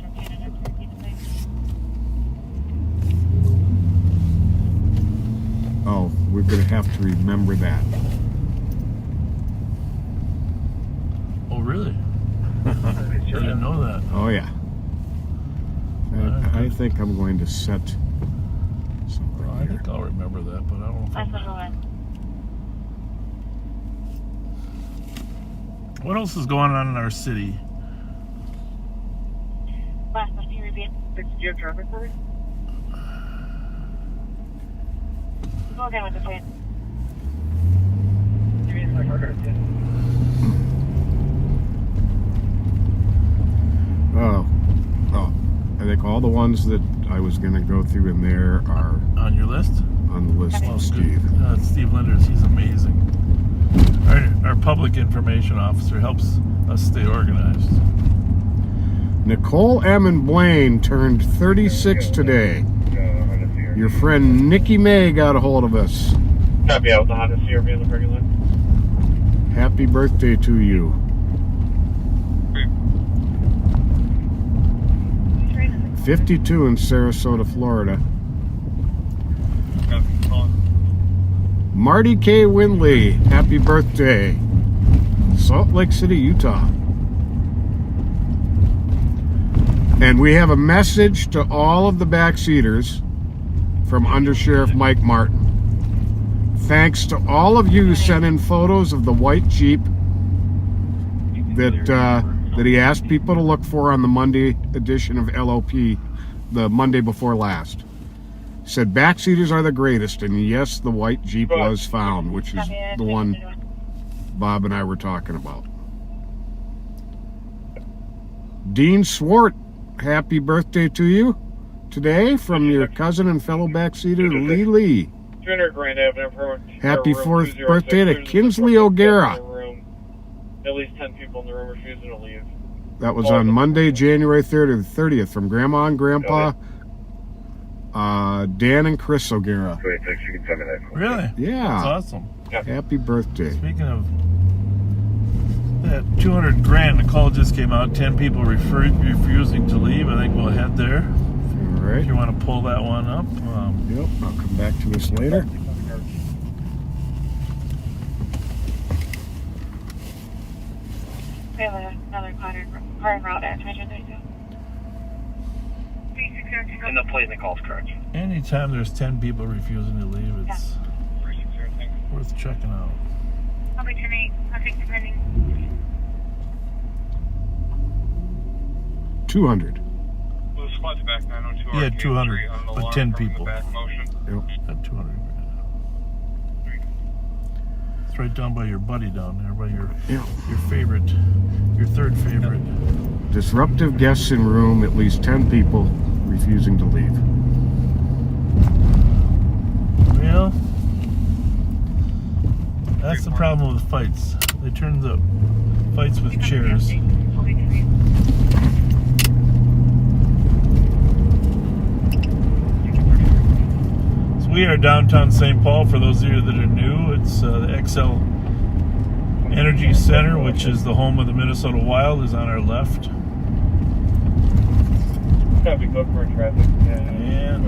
Oh, we're gonna have to remember that. Oh, really? I didn't know that. Oh yeah. I think I'm going to set something Well, I here. think I'll remember that, but I don't know if That's I'm... the one. What else is going on in our city? Last one, can you repeat? Do you have traffic for me? Go again with the plate. Give me a second. Oh, I think all the ones that I was going to go through in there are On your list? on the list Oh, of Steve. good. Steve Linders, he's amazing. Our public information officer helps us stay organized. Nicole M. and Blaine turned 36 today. Your friend Nikki May got a hold of us. Copy out the Honda CRV in the parking lot. Happy birthday to you. 52 in Sarasota, Florida. Marty K. Windley, happy birthday. Salt Lake City, Utah. And we have a message to all of the backseaters from Undersheriff Mike Martin. Thanks to all of you who sent in photos of the white Jeep that he asked people to look for on the Monday edition of LOP, the Monday before last. Said backseaters are the greatest, and yes, the white Jeep was found, which is the one Bob and I were talking about. Dean Swart, happy birthday to you today from your cousin and fellow backseater Lee Lee. 300 Grand Avenue. Happy 4th birthday to Kinsley O'Gara. At least 10 people in the room refusing to leave. That was on Monday, January 3rd or the 30th from Grandma and Grandpa, Dan and Chris O'Gara. Really? Yeah. That's awesome. Happy birthday. Speaking of that 200 grand, the call just came out, 10 people refusing to leave. I think we'll head there. All right. If you want to pull that one up. Yep, I'll come back to this later. We have another car en route at 332. And the plate in the call's correct. Anytime there's 10 people refusing to leave, it's worth checking out. Public tonight, traffic depending. 200. Well, the squad's back 902. Yeah, 200 with 10 people. Yep. At 200. It's right down by your buddy down there, by your favorite, your third favorite. Disruptive guests in room, at least 10 people refusing to leave. Well, that's the problem with fights. They turn the fights with chairs. We are downtown St. Paul. For those of you that are new, it's the XL Energy Center, which is the home of the Minnesota Wild, is on our left. Copy, go for traffic. And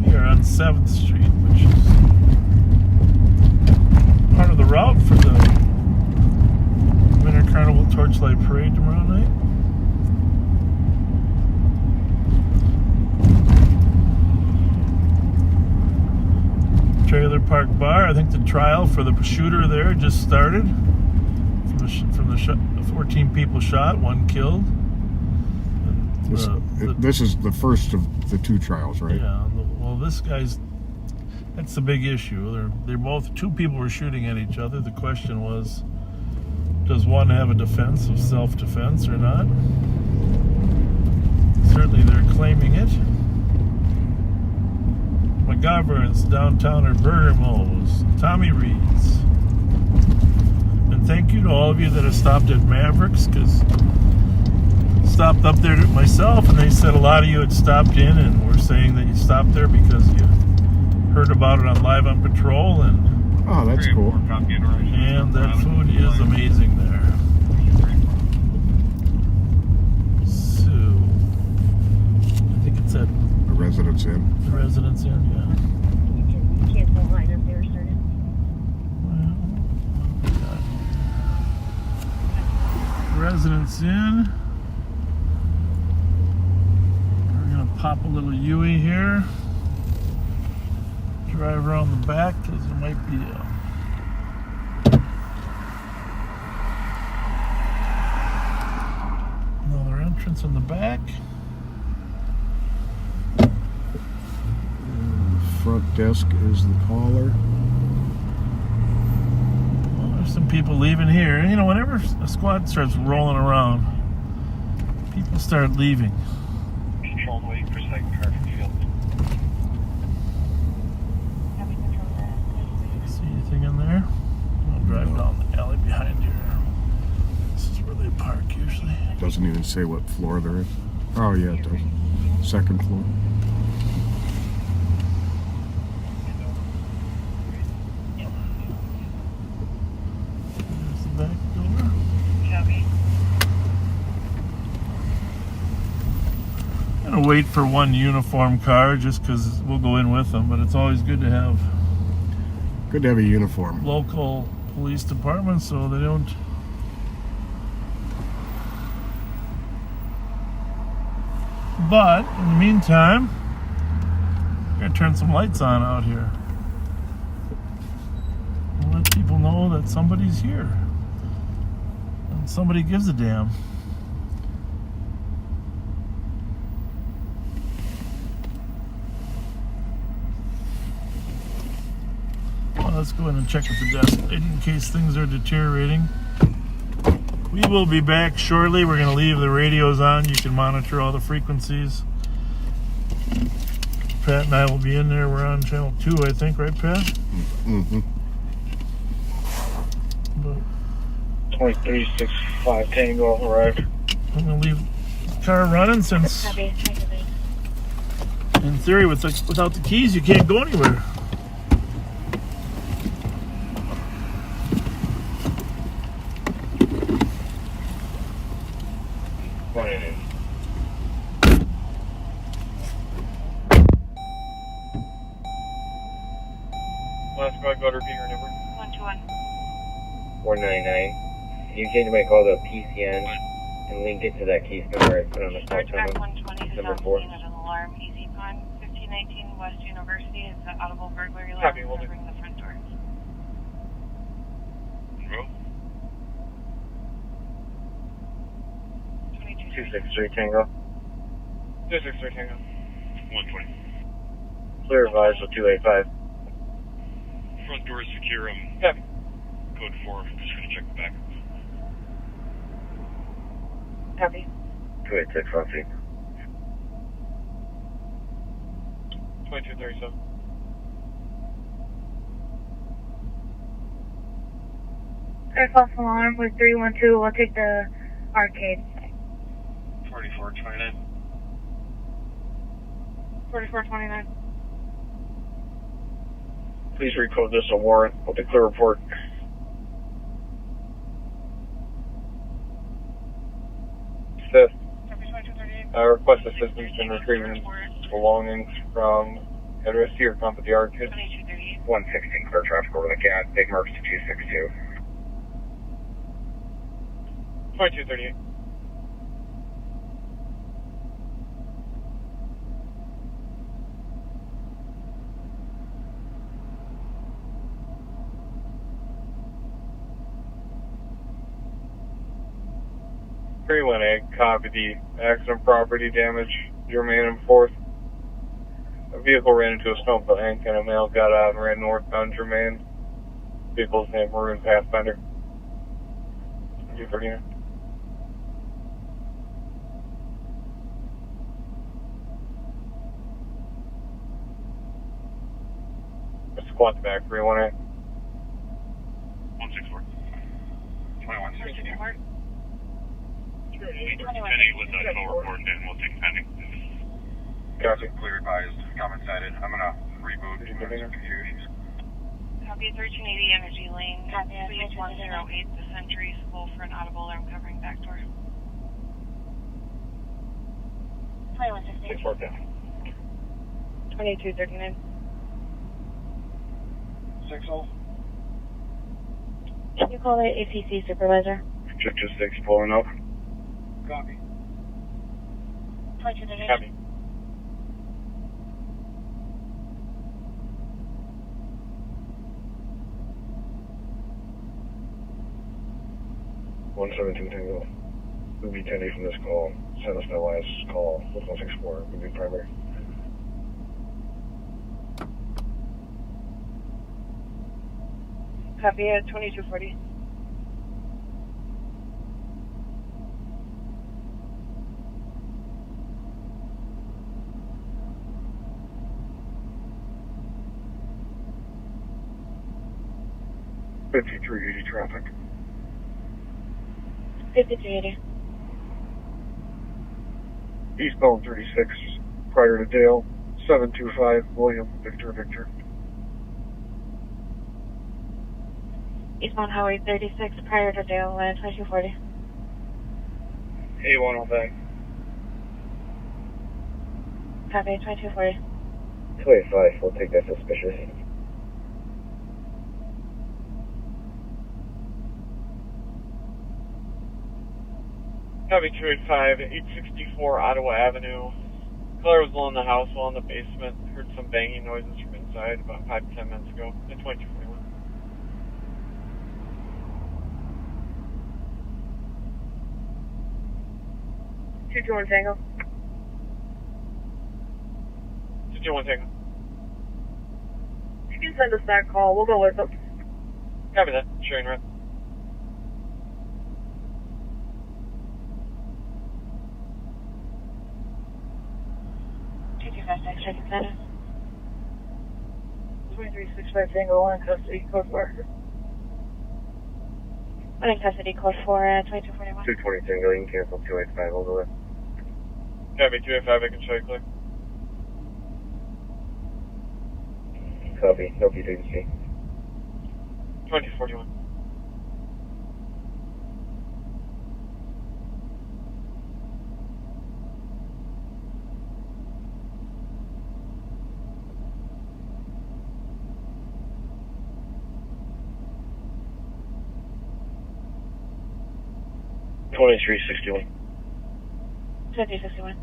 we are on 7th Street, which is part of the route for the Winter Carnival Torchlight Parade tomorrow night. Trailer Park Bar. I think the trial for the shooter there just started. From the 14 people shot, 1 killed. This is the first of the 2 trials, right? Yeah. Well, this guy's. That's the big issue. They're both. 2 people were shooting at each other. The question was, does one have a defense of self-defense or not? Certainly, they're claiming it. McGovern's, Downtowner, Bergamo's, Tommy Reed's. And thank you to all of you that have stopped at Mavericks, because stopped up there myself, and they said a lot of you had stopped in and were saying that you stopped there because you heard about it on Live on Patrol, and oh, that's cool. And that food is amazing there. So I think it's at The Residence Inn. the Residence Inn, yeah. Cancel line up there started. Residence Inn. We're gonna pop a little Yui here. Drive around the back because there might be another entrance in the back. Front desk is the caller. Well, there's some people leaving here. You know, whenever a squad starts rolling around, people start leaving. Controlled waiting for second car from field. See anything in there? I'll drive down the alley behind here. This is where they park usually. Doesn't even say what floor they're in. Oh, yeah, it does. 2nd floor. There's the back door. I'm gonna wait for one uniform car just because we'll go in with them, but it's always good to have Good to have a uniform. local police departments so they don't. But in the meantime, we're gonna turn some lights on out here. And let people know that somebody's here. And somebody gives a damn. Well, let's go ahead and check at the desk in case things are deteriorating. We will be back shortly. We're going to leave the radios on. You can monitor all the frequencies. Pat and I will be in there. We're on channel 2, I think, right, Pat? Mm-hmm. But 2365 Tango arrived. I'm going to leave the car running since, in theory, without the keys, you can't go anywhere. Last squad, go to repeat your number. 121. 499. You change my call to PCN and link it to that case number I put on the call Track channel. 120 is Number on the 4. scene of an alarm. Easy Pond, 1519 West University is the audible burglary alarm Copy, will do. covering the front door. Monroe? 263 Tango. 263 Tango. 120. Clear advisal 285. Front door is secure. Copy. Code 4. I'm just going to check the back. Copy. 286 Ramsey. 2237. Air false alarm with 312. We'll take the arcade. 4429. 4429. Please recode this a warrant. I'll declare report. Fifth, I request assistance in retrieving belongings from address here, come to the Arcade. 116, clear traffic over the gas. Big Mercs to 262. 2238. Copy the accident property damage. Germain and 4th. A vehicle ran into a snowplow bank and a male got out and ran northbound Germain. Vehicle's name Maroon Pathfinder. 239. Squad back 318. 164. 21. 21. With the total report, and we'll take pending. Gotcha. Clear advised, comment cited. I'm gonna reboot. Confused. Copy 1380 Energy Lane. Copy. Please 108 the Century School for an audible alarm covering back door. 2160. 64 down. 2239. 60. Can you call the APC supervisor? 226 pulling up. Copy. 2238. Copy. One 17 Tango. We'll be 10 from this call. Send us the last call with 164. We'll be primary. Copy at 2240. $5380 traffic. 5380. Eastbound 36, prior to Dale. 725 William Victor. Eastbound Highway 36, prior to Dale, 2240. A1 on back. Copy, 2240. 285, we'll take that suspicious. Copy 285, 864 Ottawa Avenue. Color was along the house, while in the basement. Heard some banging noises from inside about 5 to 10 minutes ago. At 2241. Two one Tango. 221 Tango. You can send us that call. We'll go with them. Copy that. Sharing rep. Check status. 2365 Tango, 1 in custody, code 4. 1 in custody, code 4, 2241. 220 Tango, you can cancel 285 over with. Copy 285, I can show you clear. Copy, no PWC. 2041. $2361. 2361.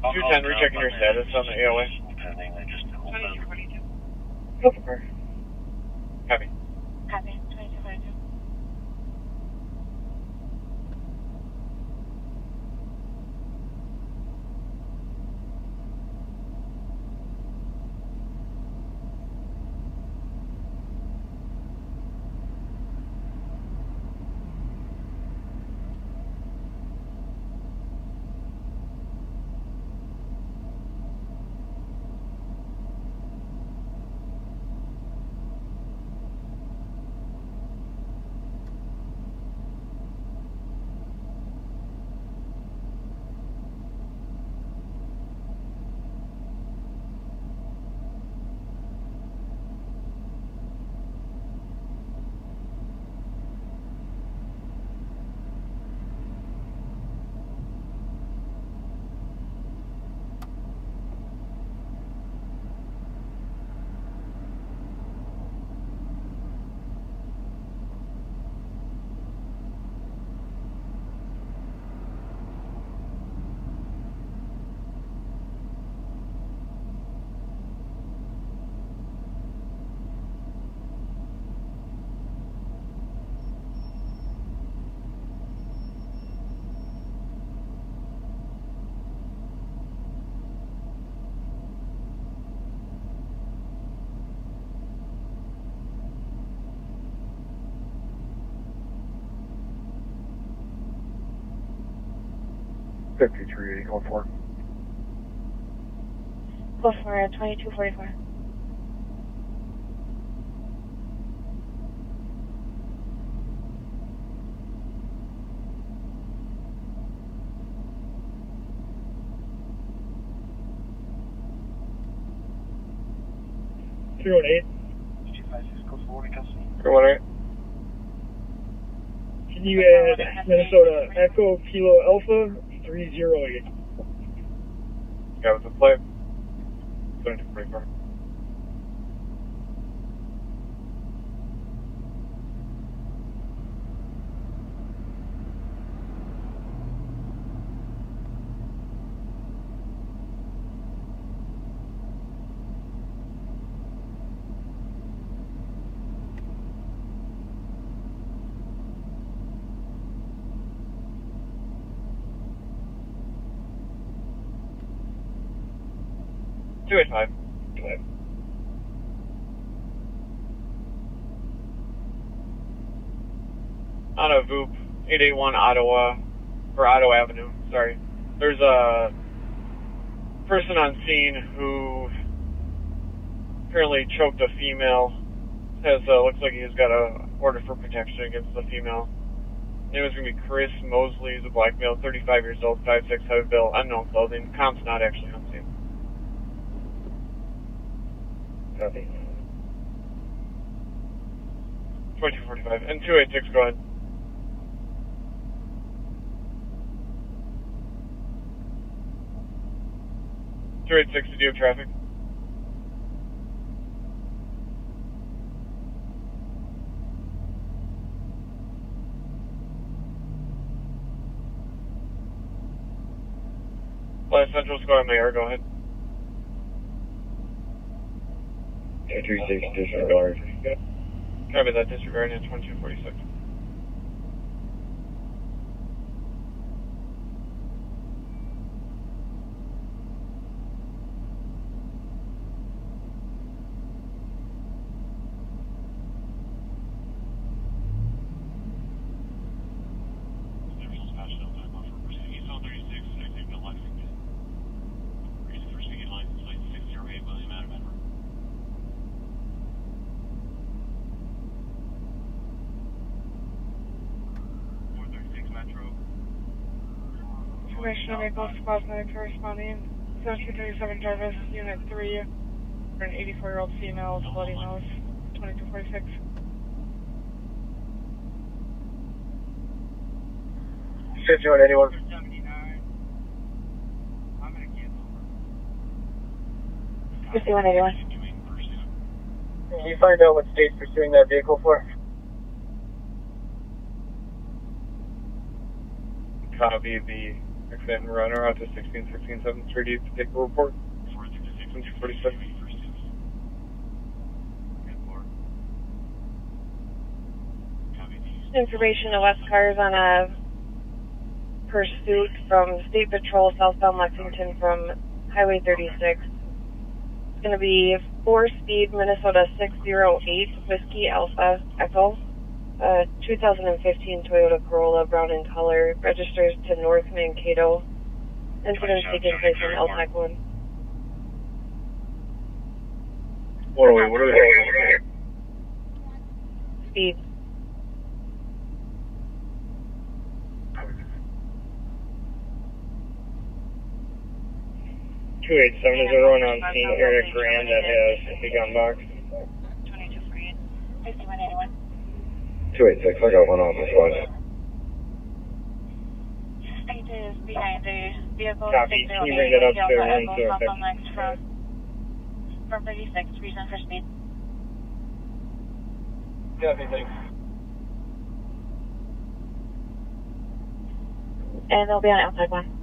210, rechecking your status on the AOA. 2242. Go for her. Copy. Copy, 2242. 53, going for. Go for 2244. Going right. Can you add Minnesota Echo Kilo Alpha 308? Yeah, with the flight. 2244. Two 85. On a VOOP, 881 Ottawa, or Ottawa Avenue, sorry. There's a person on scene who apparently choked a female. Looks like he's got a order for protection against the female. Name is going to be Chris Mosley. He's a black male, 35 years old, 5'6", heavy built, unknown clothing. Comp's not actually on scene. Copy. 2245. And 286, go ahead. Do you have traffic? Flight Central Squad Mayor, go ahead. 236 disregard. Copy that, disregarding at 2246. Information on April Squad 9 corresponding 1737 Jarvis, Unit 3, for an 84-year-old female with a bloody nose, 2246. Can you find out what state's pursuing that vehicle for? Copy the accident runner out to 1616 7th Street to take a report. 2246. Information of West cars on a pursuit from State Patrol southbound Lexington from Highway 36. It's going to be 4-speed Minnesota 608 Whiskey Alpha Echo. 2015 Toyota Corolla, brown in color, registers to North Mankato. Incident is taking place on LTAC 1. What are we doing? Speed. Two 287 is everyone on scene here at Grand that has a gun box. 2248. 5181. 286, I got one on this one. It is behind the vehicle. Copy. Can you bring that up to everyone so From 36, reason for speed. Copy, thanks. And they'll be on outside 1.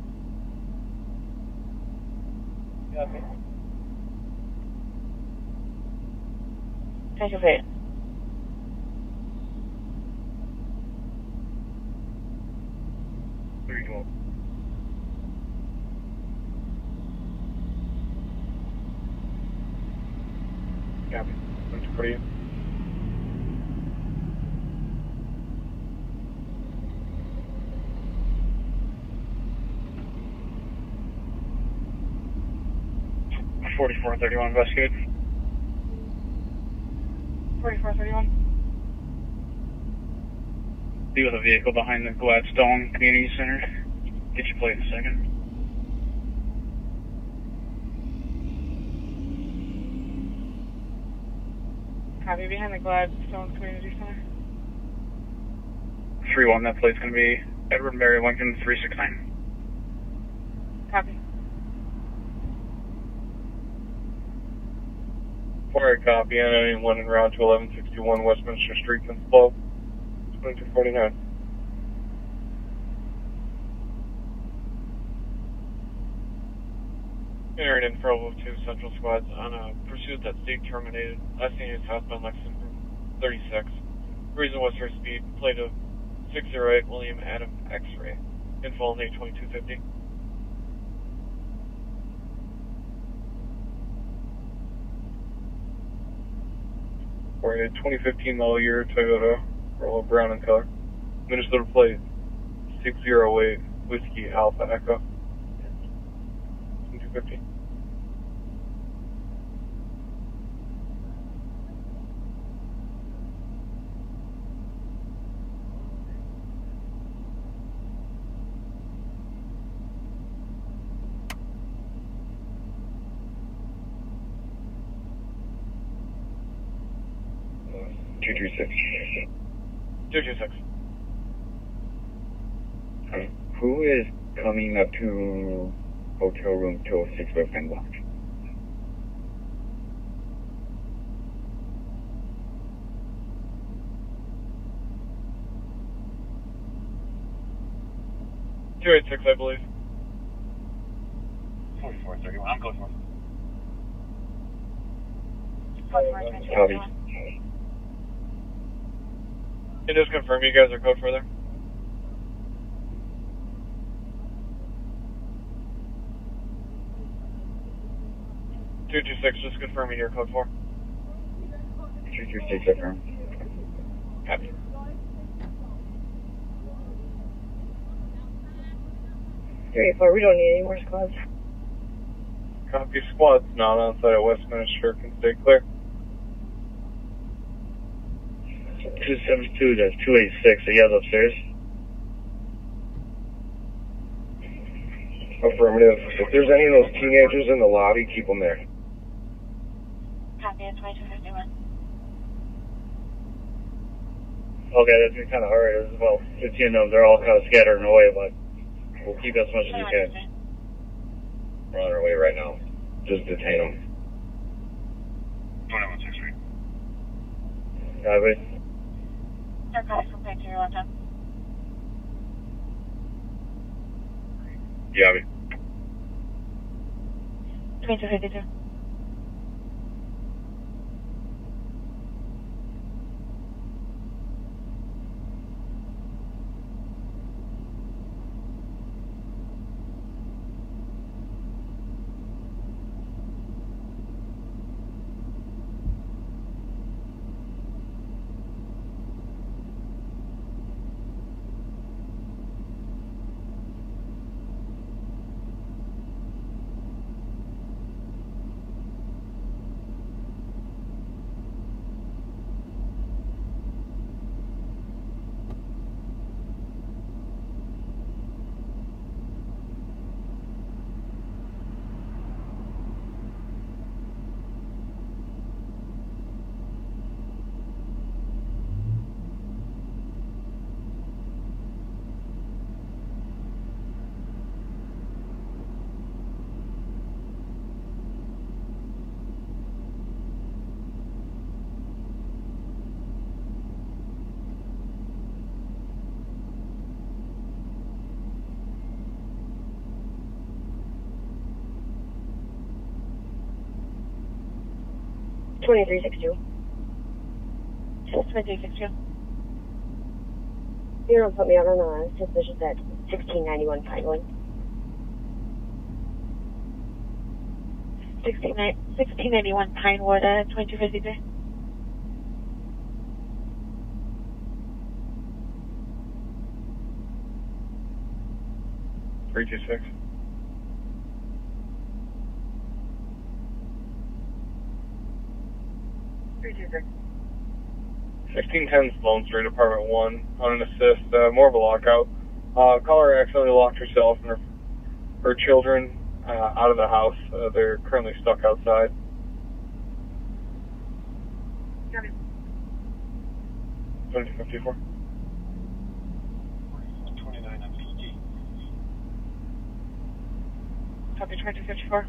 Copy. Thank you, Pete. Copy. What's for you? 4431 investigated. 4431. Be with a vehicle behind the Gladstone Community Center. Get your plate in a second. Copy, behind the Gladstone Community Center. 3-1, that plate's going to be Edward Mary Lincoln 369. Copy. For a copy, and anyone en route to 1161 Westminster Street can flow. 2249. Entering in for over 2 Central Squads on a pursuit that state terminated. Last seen is southbound Lexington 36. Reason was for speed. Plate of 608 William Adam X-ray. Info only 2250. For a 2015 model year Toyota Corolla brown in color. Minnesota plate 608 Whiskey Alpha Echo. 2250. Two three six. 226. Who is coming up to hotel room 206 West Penn Block? .286, I believe. 4431. I'm close one. Copy. And just confirm you guys are code for there. .226, just confirming your code 4. 226 affirm. Copy. Three, 4, we don't need any more squads. Copy, squads not on site at Westminster can stay clear. 272, that's 286. Are you guys upstairs? Affirmative. If there's any of those teenagers in the lobby, keep them there. Copy at 2251. Okay, that's kind of hard as well. 15 of them, they're all kind of scattering away, but we'll keep as much as we can. We're on our way right now. Just detain them. 2163. Copy. They're calling from back to your laptop. Yeah, 2252. $23.62. 2262. You're gonna put me out on a suspicious at 1691 Pinewood. 1691 Pinewood at 2253. 326. 1610 Sloan Street, Apartment 1, on an assist, more of a lockout. Caller accidentally locked herself and her children out of the house. They're currently stuck outside. Got it. 2054. 29 MPD. Copy 2054.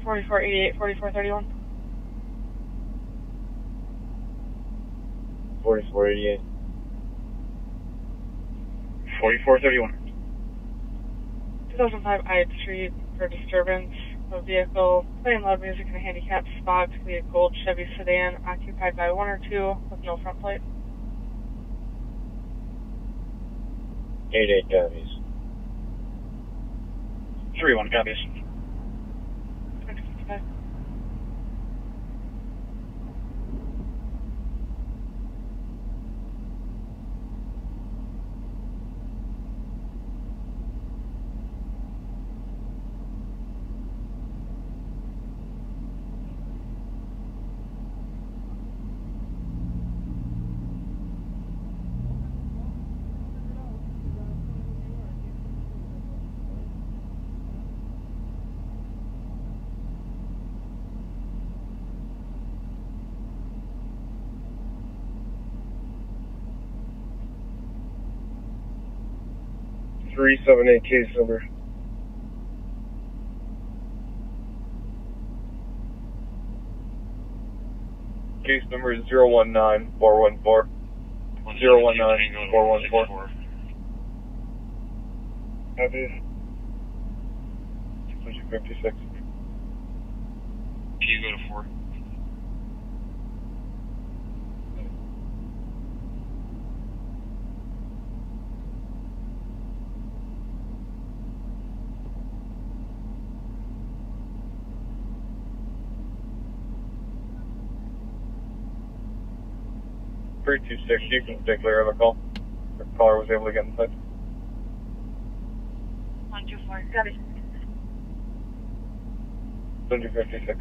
$44.88, $44.31. 4488. 4431. 2005 Ide Street for disturbance. A vehicle playing loud music in a handicapped spot. Could be a gold Chevy sedan occupied by one or two with no front plate. 88 copies. 31 copies. 2055. $378 case number. Case number is 019414. 019414. Copies. 256. Can you go to 4? You can stay clear of the call. The caller was able to get in touch. 124. Got it. 256.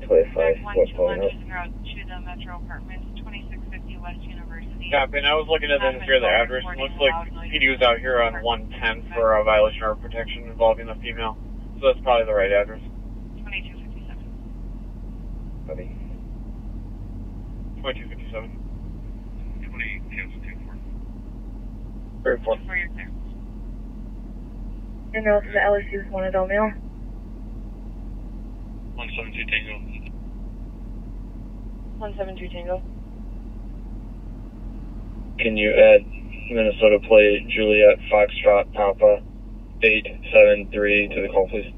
25. What's going on? To the Metro Apartments, 2650 West University. Copy, and I was looking at the address. It looks like PD was out here on 110 for a violation of protection involving a female. So that's probably the right address. 2257. Copy. 2257. 20 cancel 24. Very four. Where you're clear. And now to the LSU's wanted all mail. 172 Tango. 172 Tango. Can you add Minnesota plate Juliet Foxtrot Papa 873 to the call, please?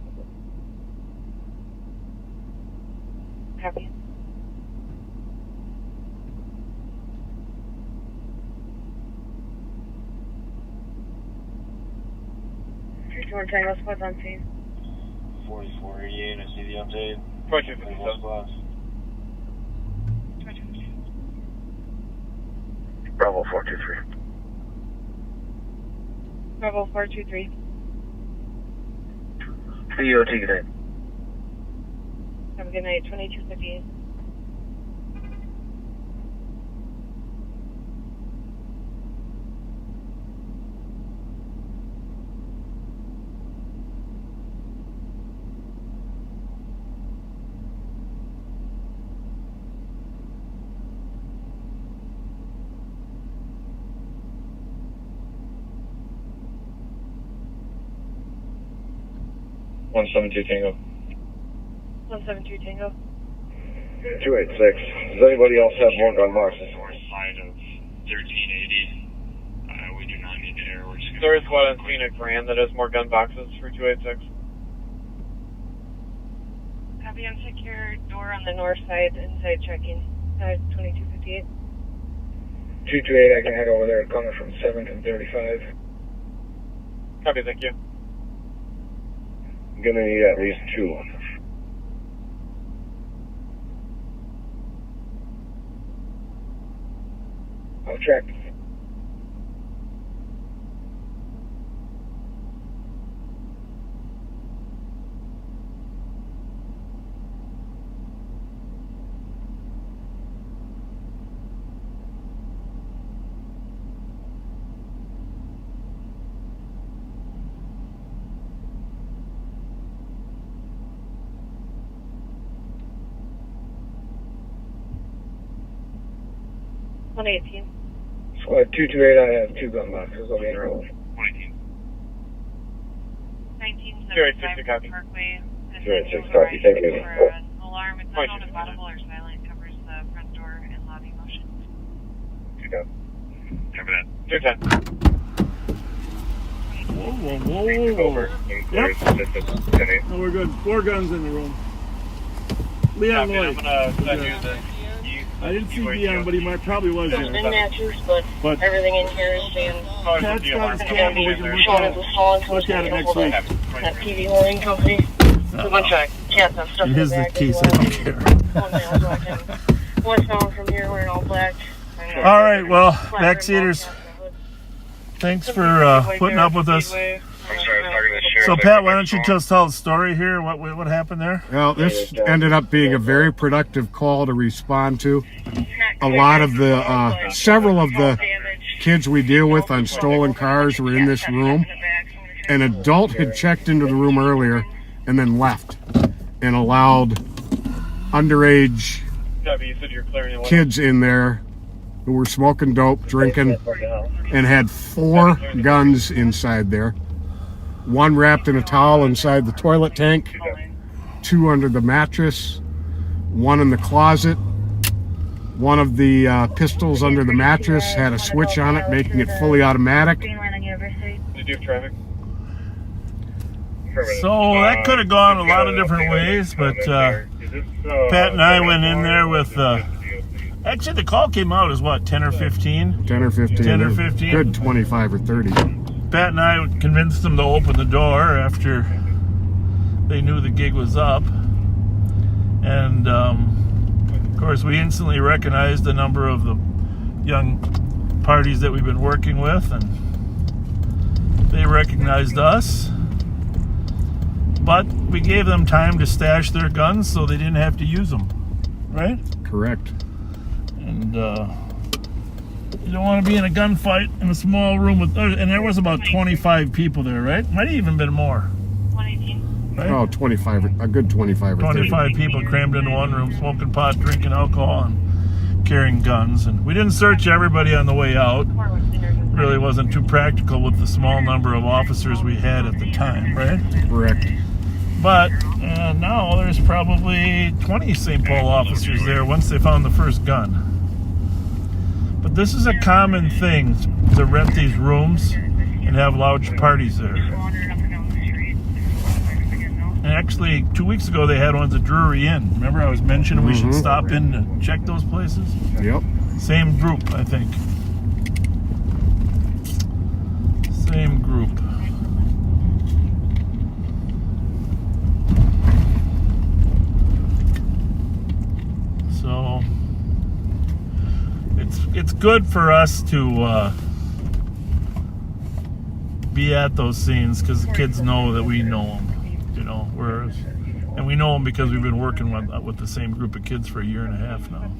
Copy. George Tango spots on scene. 4488, I see the update. 2257. Bravo 423. Bravo 423. COT, good night. Have a good night. 2258. One 172 Tango. 172 Tango. 286. Does anybody else have more gun boxes? North side of 1380. We do not need to air. We're just There is one on scene at Grand that has more gun boxes for 286. Copy, unsecured door on the north side, inside checking. 2258. 228, I can head over there, coming from 7th and 35. Copy, thank you. I'm gonna need at least 2. I'll track. 118. Squad 228, I have 2 gun boxes. I'll be in a row. 118. 1975 copy. Parkway. 286 copy, thank you. For an alarm, it's not 0.2. audible or silent, covers the front door and lobby motion. Cover that. 210. Whoa, whoa, whoa, whoa. Over. Yep. 10-8. No, we're good. 4 guns in the room. Leon Copy, I'm Lloyd. gonna send you the I didn't see Leon, but he probably was There's been there. matches, but But everything in here is saying Pat's got his camera. We can Sean is installing, so look it's at it going to next hold week. that TV loading company. There's a bunch of cats and stuff In his the back case, as I well. don't care. Thumbnails, so I can westbound from here wearing all black. All right, well, backseaters, thanks for putting up with us. I'm sorry, I was talking to the sheriff. So, Pat, why don't you just tell the story here? What happened there? Well, this ended up being a very productive call to respond to. A lot of the, several of the kids we deal with on stolen cars were in this room. An adult had checked into the room earlier and then left and allowed underage Copy, you said you're clearing the way. kids in there who were smoking dope, drinking, and had 4 guns inside there. 1 wrapped in a towel inside the toilet tank, 2 under the mattress, 1 in the closet. One of the pistols under the mattress had a switch on it, making it fully automatic. Did you have traffic? So that could have gone a lot of different ways, but Pat and I went in there with, actually the call came out as what, 10 or 15? 10 or 15. 10 or 15. Good 25 or 30. Pat and I convinced them to open the door after they knew the gig was up. And, of course, we instantly recognized the number of the young parties that we've been working with, and they recognized us. But we gave them time to stash their guns so they didn't have to use them, right? Correct. And you don't want to be in a gunfight in a small room with, and there was about 25 people there, right? Might have even been more. 118. Right? Oh, 25, a good 25 or 30. 25 people crammed into one room, smoking pot, drinking alcohol, and carrying guns. And we didn't search everybody on the way out. Really wasn't too practical with the small number of officers we had at the time, right? Correct. But now there's probably 20 St. Paul officers there once they found the first gun. But this is a common thing to rent these rooms and have large parties there. And actually, 2 weeks ago they had ones at Drury Inn. Remember I was mentioning we should stop in and check those places? Yep. Same group, I think. Same group. So it's good for us to be at those scenes because the kids know that we know them, you know. And we know them because we've been working with the same group of kids for 1.5 years now.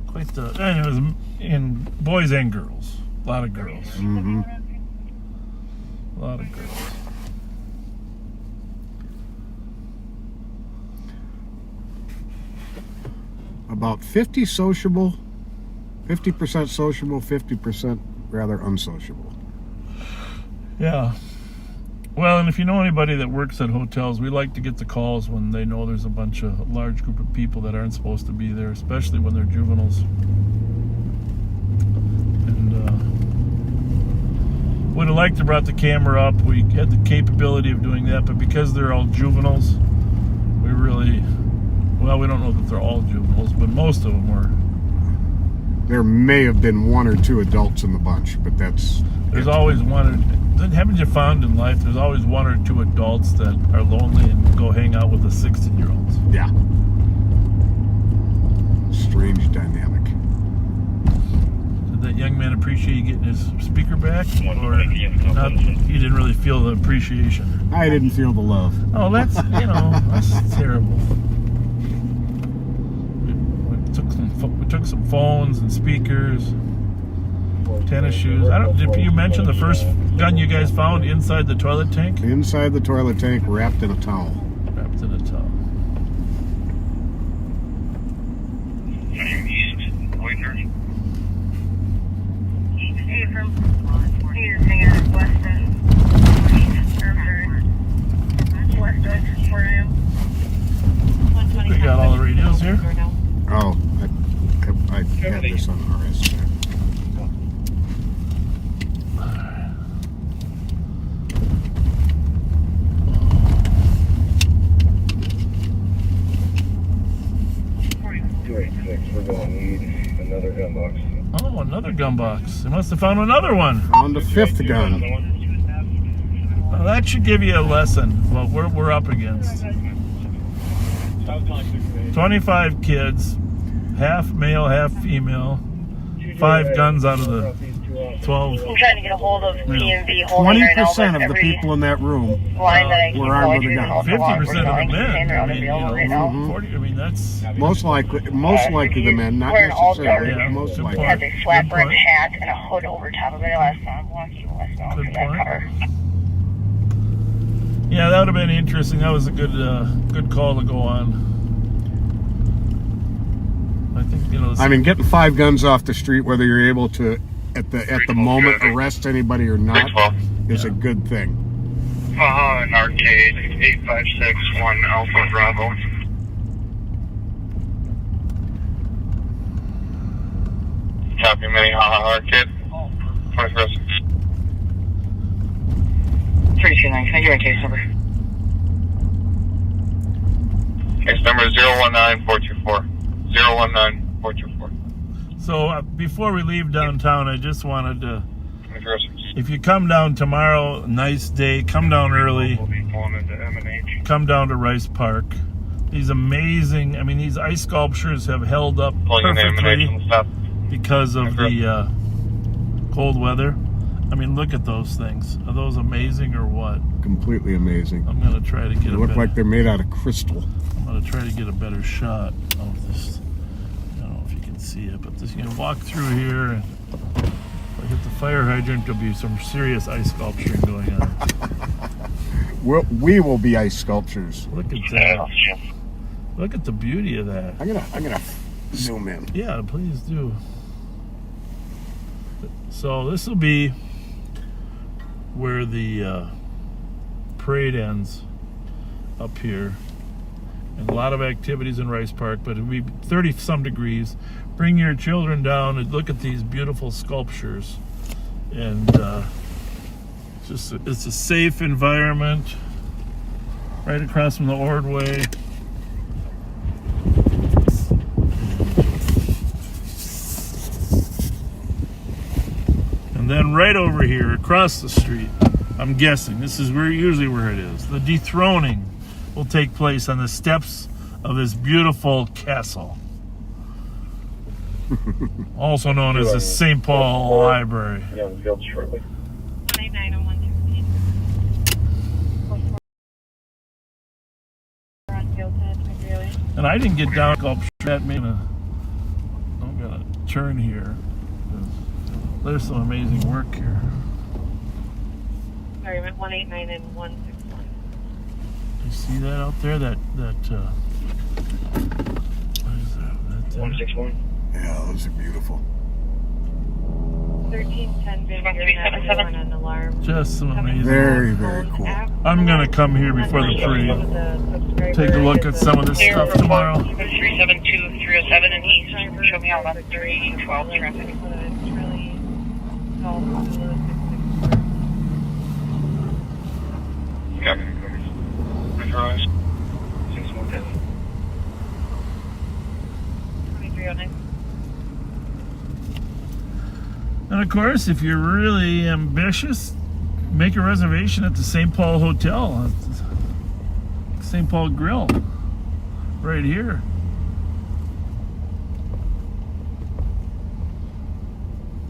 Quite the, and it was in boys and girls, a lot of girls. Mm-hmm. A lot of girls. About 50 sociable, 50% sociable, 50% rather unsociable. Yeah. Well, and if you know anybody that works at hotels, we like to get the calls when they know there's a large group of people that aren't supposed to be there, especially when they're juveniles. And would have liked to brought the camera up. We had the capability of doing that, but because they're all juveniles, we really, well, we don't know that they're all juveniles, but most of them were. There may have been 1 or 2 adults in the bunch, but that's... There's always haven't you found in life, there's always 1 or 2 adults that are lonely and go hang out with the 16-year-olds. Yeah. Strange dynamic. Did that young man appreciate you getting his speaker back? Or not, he didn't really feel the appreciation? I didn't feel the love. Oh, that's, that's terrible. We took some phones and speakers, tennis shoes. Did you mention the first gun you guys found inside the toilet tank? Inside the toilet tank, wrapped in a towel. Wrapped in a towel. East, Whitener. Hey, from here, Weston. Weston, where I am. We got all the radios here. Oh, I had this on RS. We're going to need another gun box. Oh, another gun box. They must have found another one. Found the fifth gun. Well, that should give you a lesson what we're up against. 25 kids, half male, half female, 5 guns out of the 12. I'm trying to get a hold of PMV holding right now. 20% of the people in that room line that I keep were armed with a going gun. to. 50% of the men. I mean, right now. 40, I mean, that's Most likely the men, not Wearing all necessarily, dark. most Good likely. point. Has a flat Good brim point. hat and a hood over top of it. Last time, walking west Good for that point. cover. yeah, that would have been interesting. That was a good call to go on. I think I mean, getting 5 guns off the street, whether you're able to at the moment arrest anybody or not, is a good thing. An arcade, 8561 Alpha Bravo. Copy, mini arcade. 21st. 329. Can I get my case number? Case number 019424. 019424. So before we leave downtown, I just wanted to, 21st. if you come down tomorrow, nice day, come down early, We'll be pulling into M&H. come down to Rice Park. These amazing, I mean, these ice sculptures have held up Pulling into M&H perfectly on the stop. because of the cold weather. I mean, look at those things. Are those amazing or what? Completely amazing. I'm going to try to They get a look better, like they're made out of crystal. I'm going to try to get a better shot of this. I don't know if you can see it, but this, you can walk through here and if I hit the fire hydrant, there'll be some serious ice sculpturing going on. We will be ice sculptures. Look at that. Look at the beauty of that. I'm gonna zoom in. Yeah, please do. So this will be where the parade ends up here. And a lot of activities in Rice Park, but it'll be 30 some degrees. Bring your children down and look at these beautiful sculptures. And it's a safe environment right across from the Ordway. And then right over here across the street, I'm guessing this is usually where it is. The dethroning will take place on the steps of this beautiful castle, also known as the St. Paul Library. Yeah, on the field shortly. 189 and 116. We're on field 10, And I didn't get down sculpture. That made I'm gonna turn here. There's some amazing work here. Sorry, I meant 189 and 161. You see that out there? What is that? 161. Yeah, those are beautiful. 1310 Van Buren on an alarm. Just some amazing. Very, very cool. I'm gonna come here before the parade. Take a look at some of this stuff tomorrow. 372-307 and east. Show me how about 312 traffic. Copy. Rise. 6110. 2309. And of course, if you're really ambitious, make a reservation at the St. Paul Hotel, St. Paul Grill, right here.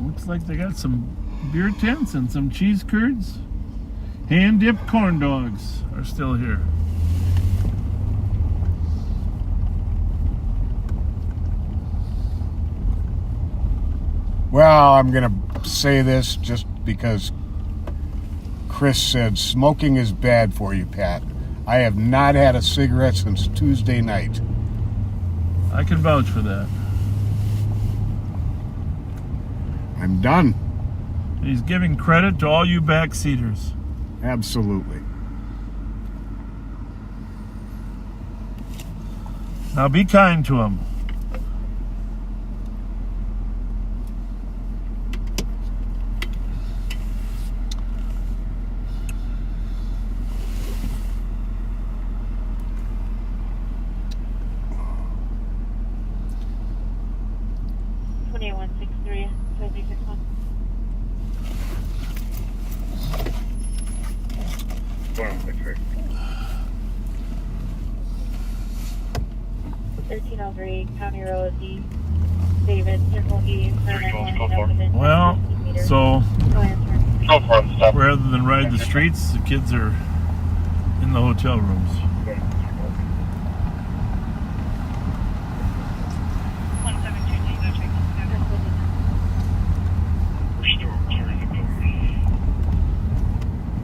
Looks like they got some beer tents and some cheese curds. Hand-dipped corn dogs are still here. Well, I'm gonna say this just because Chris said, smoking is bad for you, Pat. I have not had a cigarette since Tuesday night. I can vouch for that. I'm done. He's giving credit to all you backseaters. Absolutely. Now be kind to him. County Road D. David, Circle E. Well, so Go for it, stop. rather than ride the streets, the kids are in the hotel rooms.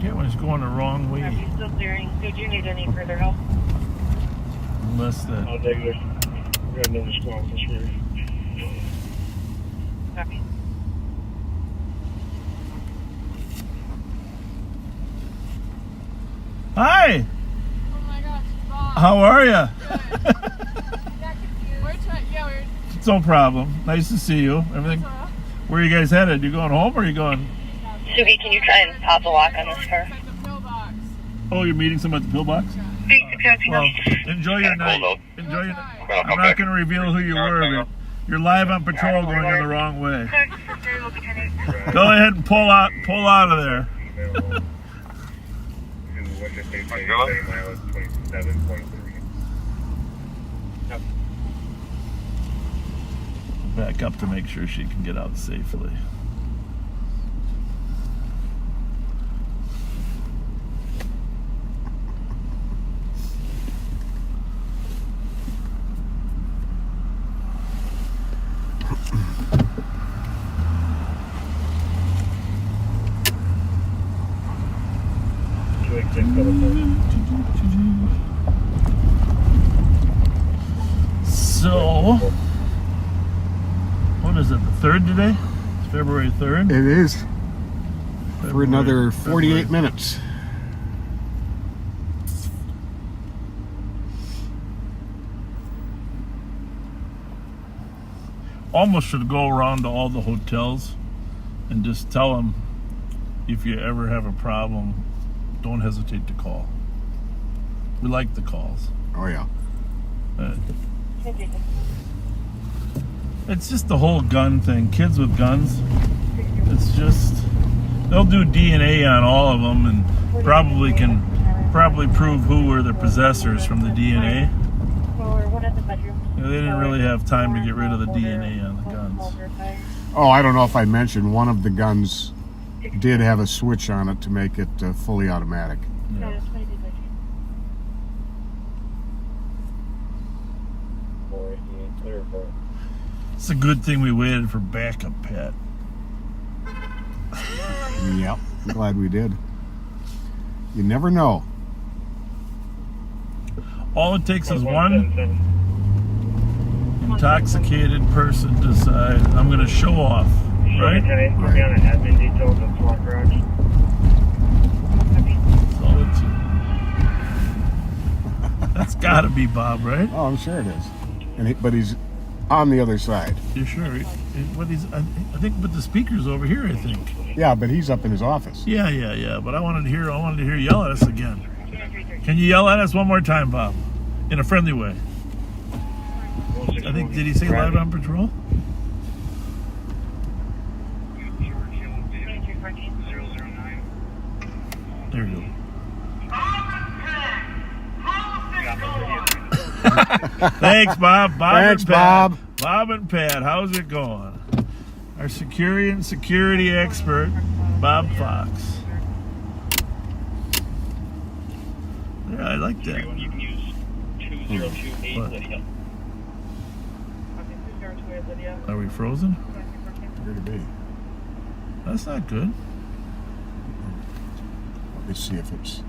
Yeah, when it's going the wrong way. Copy, still clearing. Did you need any further help? Unless that. I'll take it. We got another squad this year. Copy. Hi! Oh my gosh, Bob. How are you? We're It's no problem. Nice to see you. Everything. Where are you guys headed? You going home or are you going? Sugi, can you try and pop the lock on this car? Oh, you're meeting someone at the pillbox? Well, enjoy your night. Enjoy your night. I'm not going to reveal who you were, but you're live on patrol going in the wrong way. Go ahead and pull out of there. Back up to make sure she can get out safely. So, what is it, the 3rd today? It's February 3rd? It is. For another 48 minutes. Almost should go around to all the hotels and just tell them if you ever have a problem, don't hesitate to call. We like the calls. Oh, yeah. It's just the whole gun thing. Kids with guns. It's just, they'll do DNA on all of them and probably prove who were the possessors from the DNA. You know, they didn't really have time to get rid of the DNA on the guns. Oh, I don't know if I mentioned, one of the guns did have a switch on it to make it fully automatic. Yeah. It's a good thing we waited for backup, Pat. Yep, I'm glad we did. You never know. All it takes is one intoxicated person to decide, I'm going to show off, right? We'll be on an admin detail at the Swan Garage. That's got to be Bob, right? Oh, I'm sure it is. But he's on the other side. You sure? I think, but the speaker's over here, I think. Yeah, but he's up in his office. Yeah. But I wanted to hear you yell at us again. Can you yell at us one more time, Bob? In a friendly way. I think, did he say live on patrol? There you go. Thanks, Bob. Thanks, Bob. Bob and Pat, how's it going? Our security expert, Bob Fox. Yeah, I like that. You can use 2028 Lydia. Are we frozen? Appear to be. That's not good. Let me see if it's...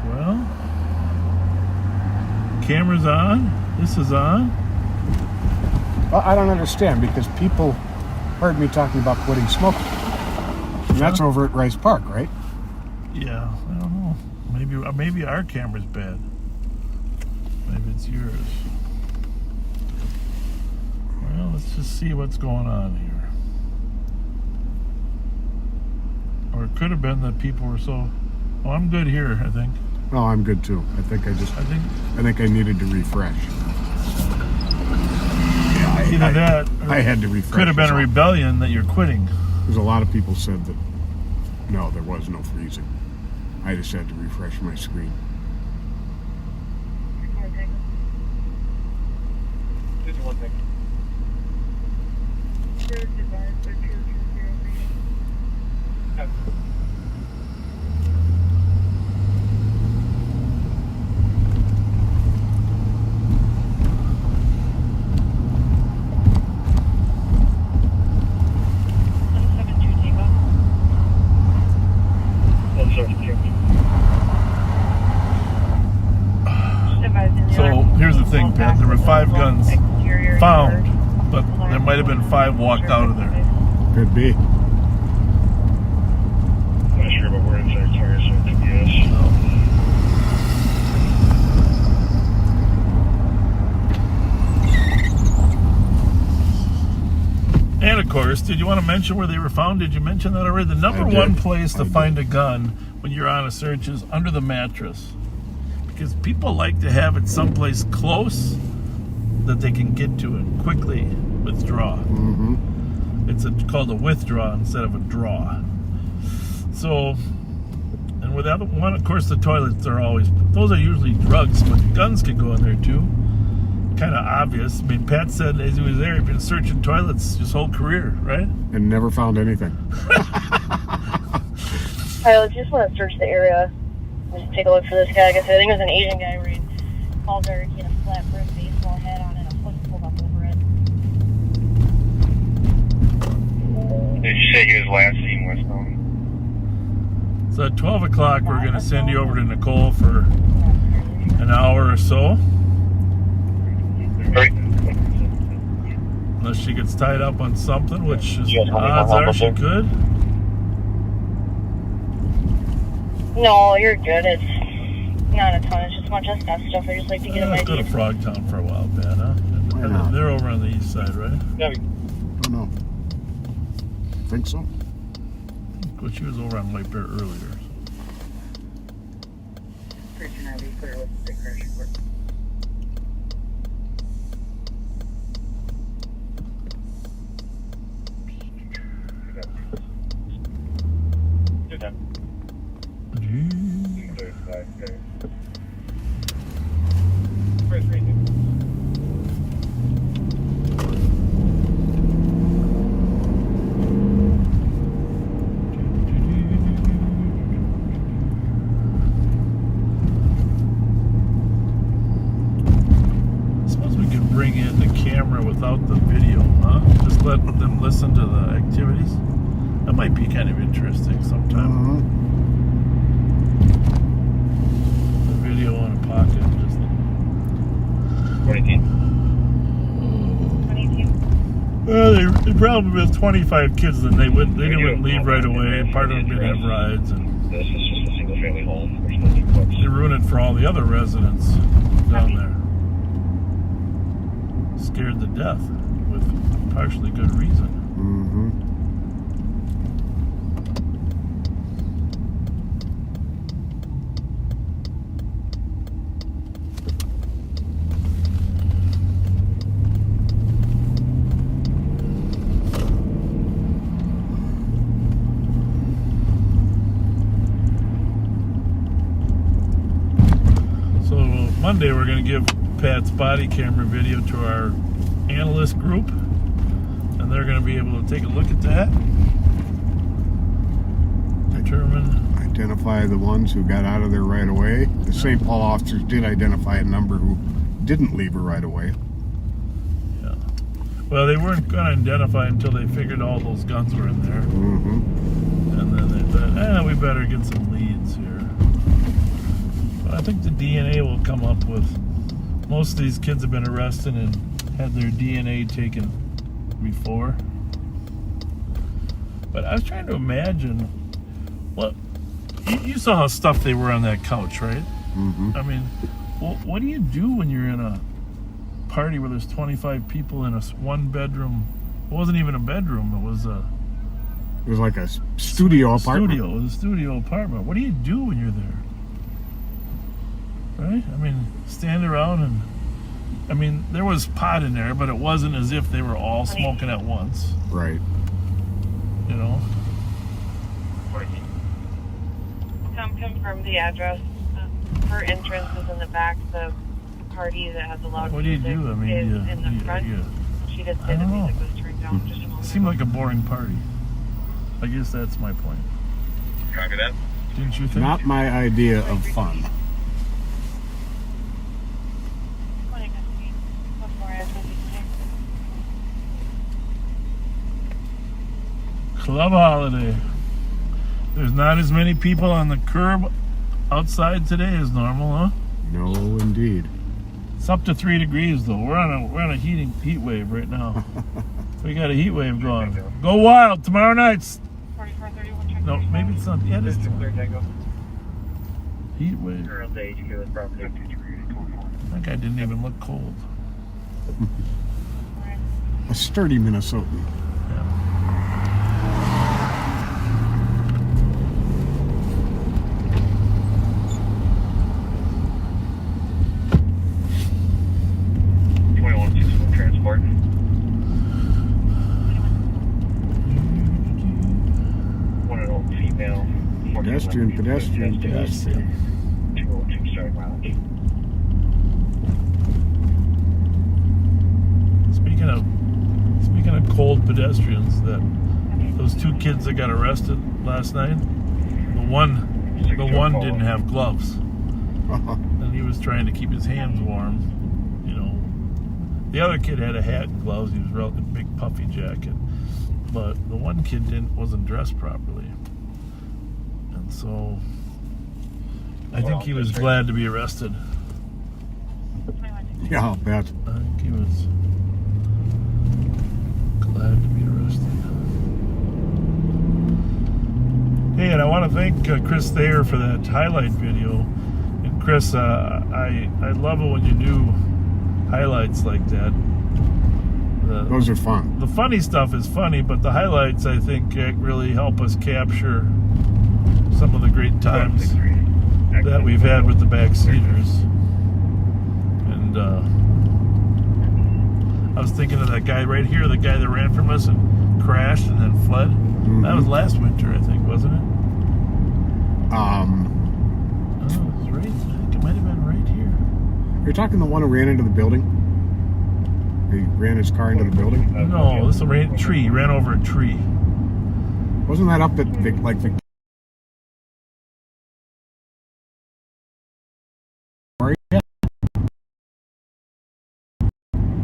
Well, camera's on. This is on. Well, I don't understand because people heard me talking about quitting smoking. And that's over at Rice Park, right? Yeah, I don't know. Maybe our camera's bad. Maybe it's yours. Well, let's just see what's going on here. Or it could have been that people were so... Oh, I'm good here, I think. No, I'm good too. I think I needed to refresh. Either that, I had to refresh. Could have been a rebellion that you're quitting. Because a lot of people said that no, there was no freezing. I just had to refresh my screen. Just one thing. So here's the thing, Pat. There were 5 guns found, but there might have been 5 walked out of there. Could be. I'm not sure, but we're inside tire, so it could be us. And of course, did you want to mention where they were found? Did you mention that already? The number one place to find a gun when you're on a search is under the mattress. Because people like to have it someplace close that they can get to and quickly withdraw. Mm-hmm. It's called a withdraw instead of a draw. So, and with that one, of course, the toilets are always, those are usually drugs, but guns can go in there too. Kind of obvious. I mean, Pat said as he was there, he'd been searching toilets his whole career, right? And never found anything. Pilot, just want to search the area. Just take a look for this guy. Like I said, I think it was an Asian guy where he called there. He had a flat brim baseball hat on and a hood pulled up over it. Did you say he was last seen westbound? So at 12 o'clock, we're going to send you over to Nicole for an hour or so. Right. Unless she gets tied up on something, which is odds are she could. No, you're good. It's not a ton. It's just a bunch of stuff. I just like to get an Let's go idea. to Frogtown for a while, Pat, huh? Why not? They're over on the east side, right? Yeah, Oh, no. Think so? But she was over on White Bear earlier. do that. Where's Reagan? Suppose we could bring in the camera without the video, huh? Just let them listen to the activities. That might be kind of interesting sometime. Uh-huh. The video in a pocket. Just 2018. well, the problem with 25 kids, then they didn't leave right away. Part of them didn't have rides, and This is just a single family home. There's no duplex. they ruined it for all the other residents down there. Scared to death with partially good reason. Mm-hmm. So Monday we're going to give Pat's body camera video to our analyst group, and they're going to be able to take a look at that, determine. Identify the ones who got out of there right away. The St. Paul officers did identify a number who didn't leave her right away. Yeah. Well, they weren't going to identify until they figured all those guns were in there. Mm-hmm. And then they thought, we better get some leads here. But I think the DNA will come up with... Most of these kids have been arrested and had their DNA taken before. But I was trying to imagine what... You saw how stuffed they were on that couch, right? Mm-hmm. I mean, what do you do when you're in a party where there's 25 people in a one bedroom? It wasn't even a bedroom. It was like a studio apartment. It was a studio apartment. What do you do when you're there? Right? I mean, stand around and... I mean, there was pot in there, but it wasn't as if they were all smoking at once. Right. You know? Tom confirmed the address. Her entrance is in the back. The party that has a loud What do you music do? I mean, is in the front. She did say the music was turned down just a moment It seemed like a boring party. I guess that's my point. Copy that. Didn't you think? Not my idea of fun. Club holiday. There's not as many people on the curb outside today as normal, huh? No, indeed. It's up to 3 degrees though. We're on a heat wave right now. We got a heat wave going. Go wild tomorrow night's. No, maybe it's not. Yeah, it is tomorrow. Heat wave. That guy didn't even look cold. A sturdy Minnesotan. Yeah. Transport. One adult female. Pedestrian. 202 starting mileage. Speaking of cold pedestrians, those 2 kids that got arrested last night, the one didn't have gloves, and he was trying to keep his hands warm. The other kid had a hat and gloves. He was a big puffy jacket, but the one kid wasn't dressed properly, and so I think he was glad to be arrested. Yeah, I'll bet. I think he was glad to be arrested. Hey, and I want to thank Chris Thayer for that highlight video. And Chris, I love it when you do highlights like that. Those are fun. The funny stuff is funny, but the highlights, I think, really help us capture some of the great times that we've had with the backseaters. And I was thinking of that guy right here, the guy that ran from us and crashed and then fled. Mm-hmm. That was last winter, I think, wasn't it? Oh, it was right. I think it might have been right here. You're talking the one who ran into the building? He ran his car into the building? No, this is a tree. He ran over a tree. Wasn't that up at the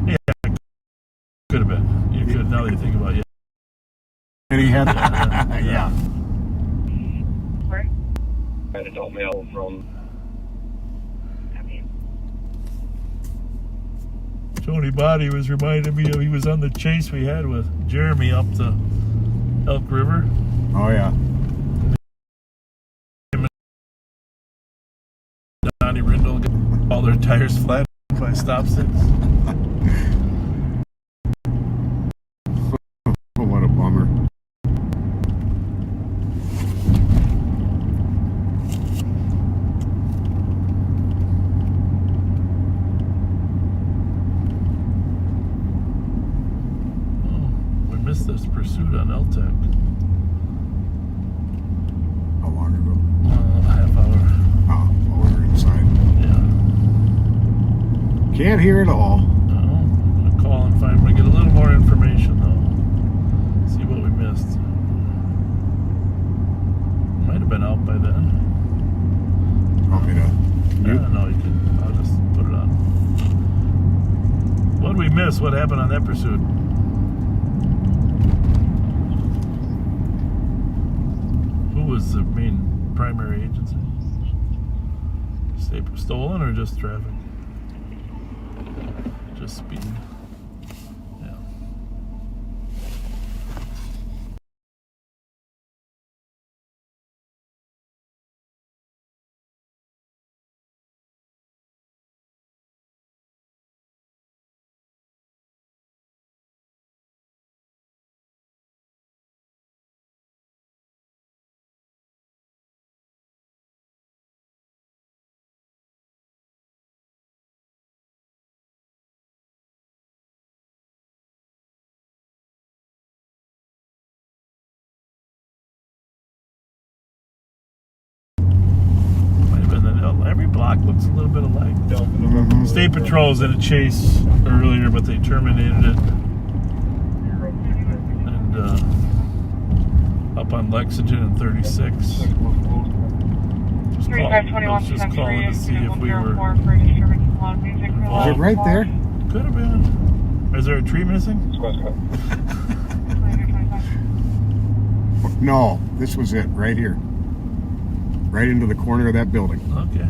Yeah, could have been. You could, now that you think about it. And he had yeah. Where? An adult male from... Tony Body was reminding me of, he was on the chase we had with Jeremy up the Elk River. Oh, yeah. Donnie Rindle got all their tires flat by stop sticks. Oh, what a bummer. This pursuit on LTAC. How long ago? A half hour. Oh, while we were inside. Yeah. Can't hear it all. No, I'm gonna call and find. We're gonna get a little more information though. See what we missed. Might have been out by then. Want me to mute? No, you can. I'll just put it on. What did we miss? What happened on that pursuit? was the main primary agency? Stolen or just traffic? Just speed. Yeah. Every block looks a little bit alike. State Patrol's in a chase earlier, but they terminated it. And up on Lexington and 36. Just calling to see if we were. Is it right there? Could have been. Is there a tree missing? No, this was it, right here. Right into the corner of that building. Okay.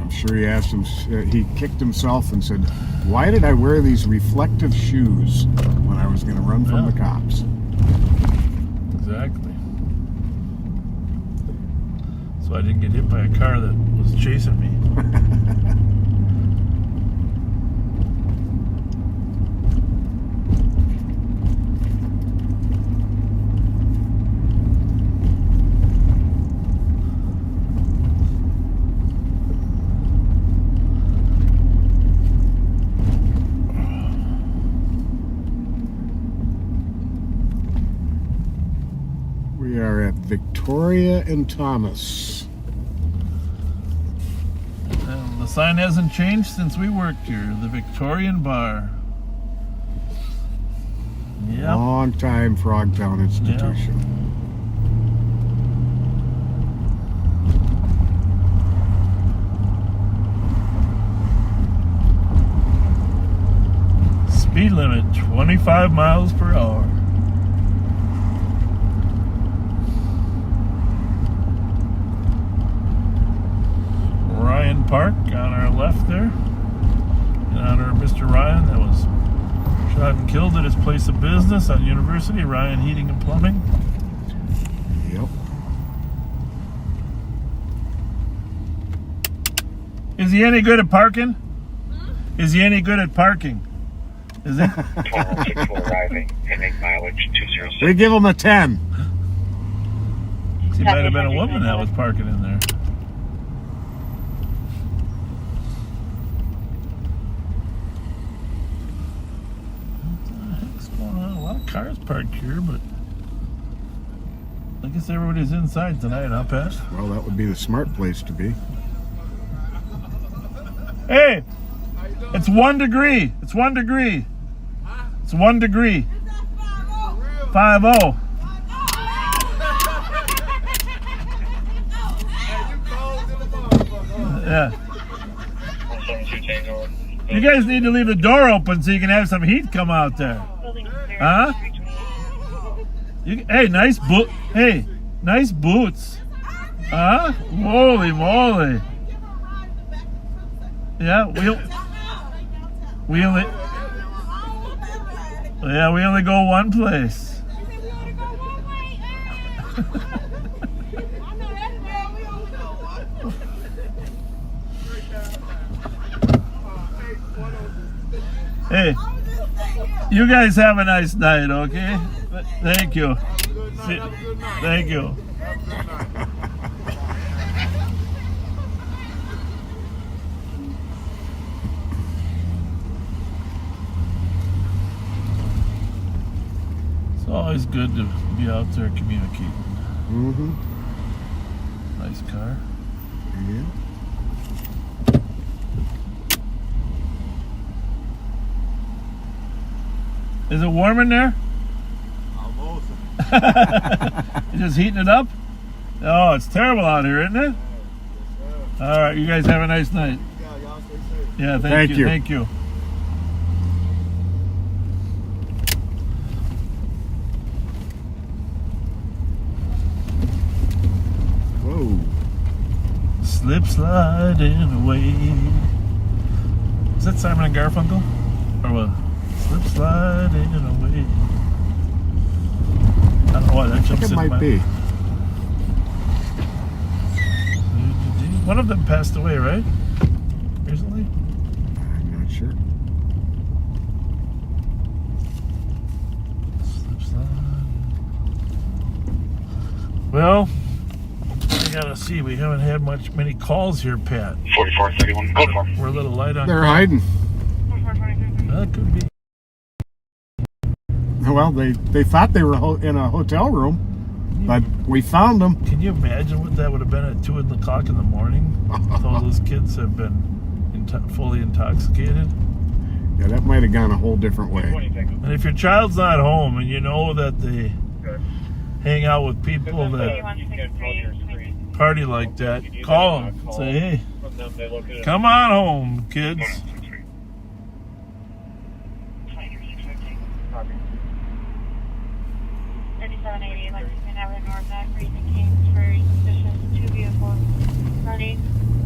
I'm sure he asked him, he kicked himself and said, why did I wear these reflective shoes when I was going to run from the cops? Exactly. So I didn't get hit by a car that was chasing me. We are at Victoria and Thomas. And the sign hasn't changed since we worked here. The Victorian Bar. Yep. Long time Frogtown institution. Yep. Speed limit 25 miles per hour. Ryan Park on our left there, in honor of Mr. Ryan that was shot and killed at his place of business on University, Ryan Heating and Plumbing. Yep. Is he any good at parking? Is he any good at parking? Is he? 1264 arriving, pending mileage 206. We give him a 10. He might have been a woman that was parking in there. Cars parked here, but I guess everybody's inside tonight, huh, Pat? Well, that would be the smart place to be. Hey, it's 1 degree. It's 1 degree. It's 1 degree. 50. Yeah. You guys need to leave the door open so you can have some heat come out there. Huh? Hey, nice boot. Hey, nice boots. Huh? Holy moly! Yeah, we only go one place. Hey. You guys have a nice night, okay? Thank you. Thank you. It's always good to be out there communicating. Mm-hmm. Nice car. Yeah. Is it warm in there? Almost. You just heating it up? Oh, it's terrible out here, isn't it? Yes, sir. All right, you guys have a nice night. Yeah, y'all stay safe. Yeah, thank you. Thank you. slip sliding away. Is that Simon and Garfunkel? Or what? Slip sliding away. I don't know why that I jumps think it in my... might be. One of them passed away, right? Recently? I'm not sure. Slip slide. Well, I gotta see. We haven't had many calls here, Pat. 4431, code 4. We're a little light on. They're hiding. That could be. Well, they thought they were in a hotel room, but we found them. Can you imagine what that would have been at 2 o'clock in the morning? With all those kids have been fully intoxicated. Yeah, that might have gone a whole different way. And if your child's not home and you know that they hang out with people that party like that, call them. Say, hey, come on home, kids. 3780 Lexington Avenue North at Raising Cane's very suspicious. 2 vehicles running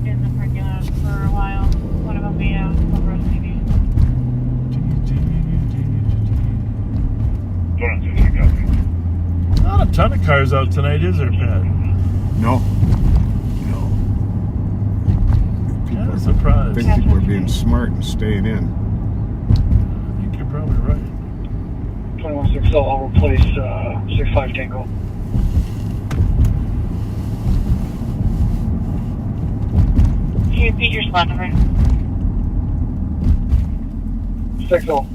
in the parking lot for a while. One of them made a road TV. Not a ton of cars out tonight, is there, Pat? No. Yeah, surprised. I think people are being smart and staying in. I think you're probably right. 2160, I'll replace 65 Tango. Can you repeat your spot number? 60. Alright,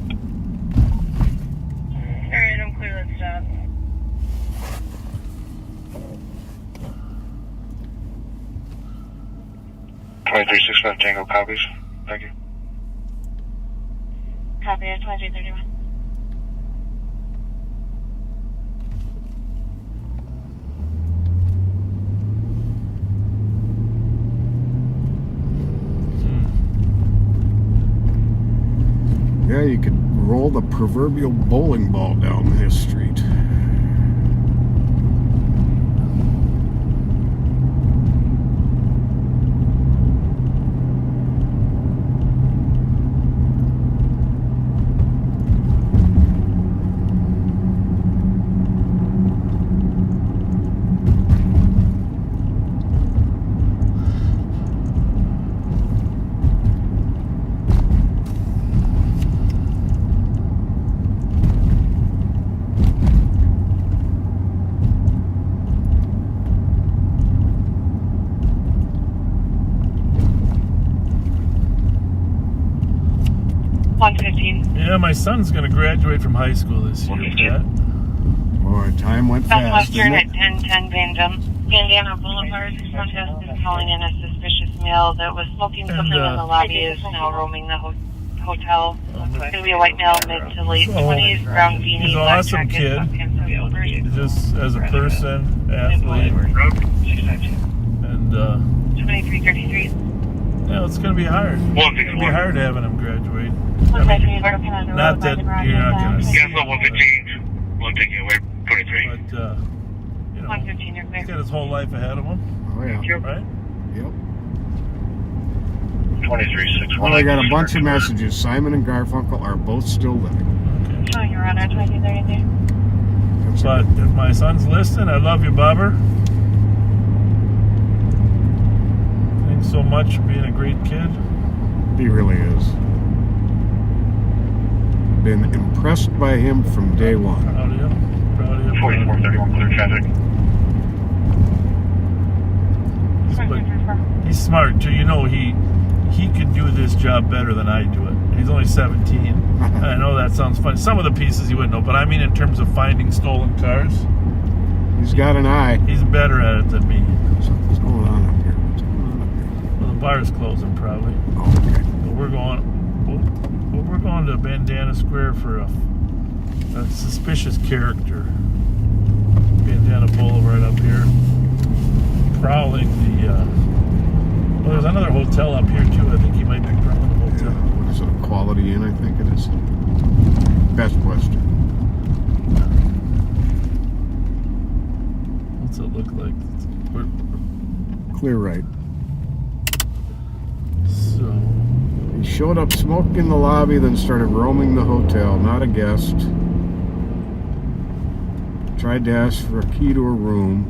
I'm clear, let's stop. 2365 Tango copies. Thank you. Copy at 2331. Yeah, you could roll the proverbial bowling ball down this street. Yeah, my son's going to graduate from high school this year, Pat. Boy, time went fast, Southwestern didn't at it? 1010 Bandana Boulevard. Front desk is calling in a suspicious male that was smoking something in the lobby is now roaming the hotel. It's going to be a white male, mid to late 20s, brown beanie, He's an black awesome jacket, kid. sweatpants, Just as a person, athlete, and 2333. yeah, it's going to be hard. It's going to be hard having him graduate. Not that you're not going to see him, 115. 115, wait, 23. but you know, 115, you're clear. he's got his whole life ahead of him, Oh, yeah. right? Yep. 2361. Well, I got a bunch of messages. Simon and Garfunkel are both still living. Oh, you're on at 2333. That's But if my son's listening, I love you, Bobber. Thanks so much for being a great kid. He really is. Been impressed by him from day one. Proud of you. Proud of you. 4431, clear traffic. But he's smart too. You know, he could do this job better than I do it. He's only 17. And I know that sounds funny. Some of the pieces he wouldn't know, but I mean in terms of finding stolen cars, He's got an eye. he's better at it than me. Something's going on up here. What's going on up here? Well, the bar's closing probably. Oh, okay. But we're going to Bandana Square for a suspicious character. Bandana Boulevard up here, prowling the. Well, there's another hotel up here too. I think he might be prowling the hotel. What is it? A Quality Inn, I think it is. Best Western. What's it look like? Clear right. showed up, smoked in the lobby, then started roaming the hotel. Not a guest. Tried to ask for a key to a room,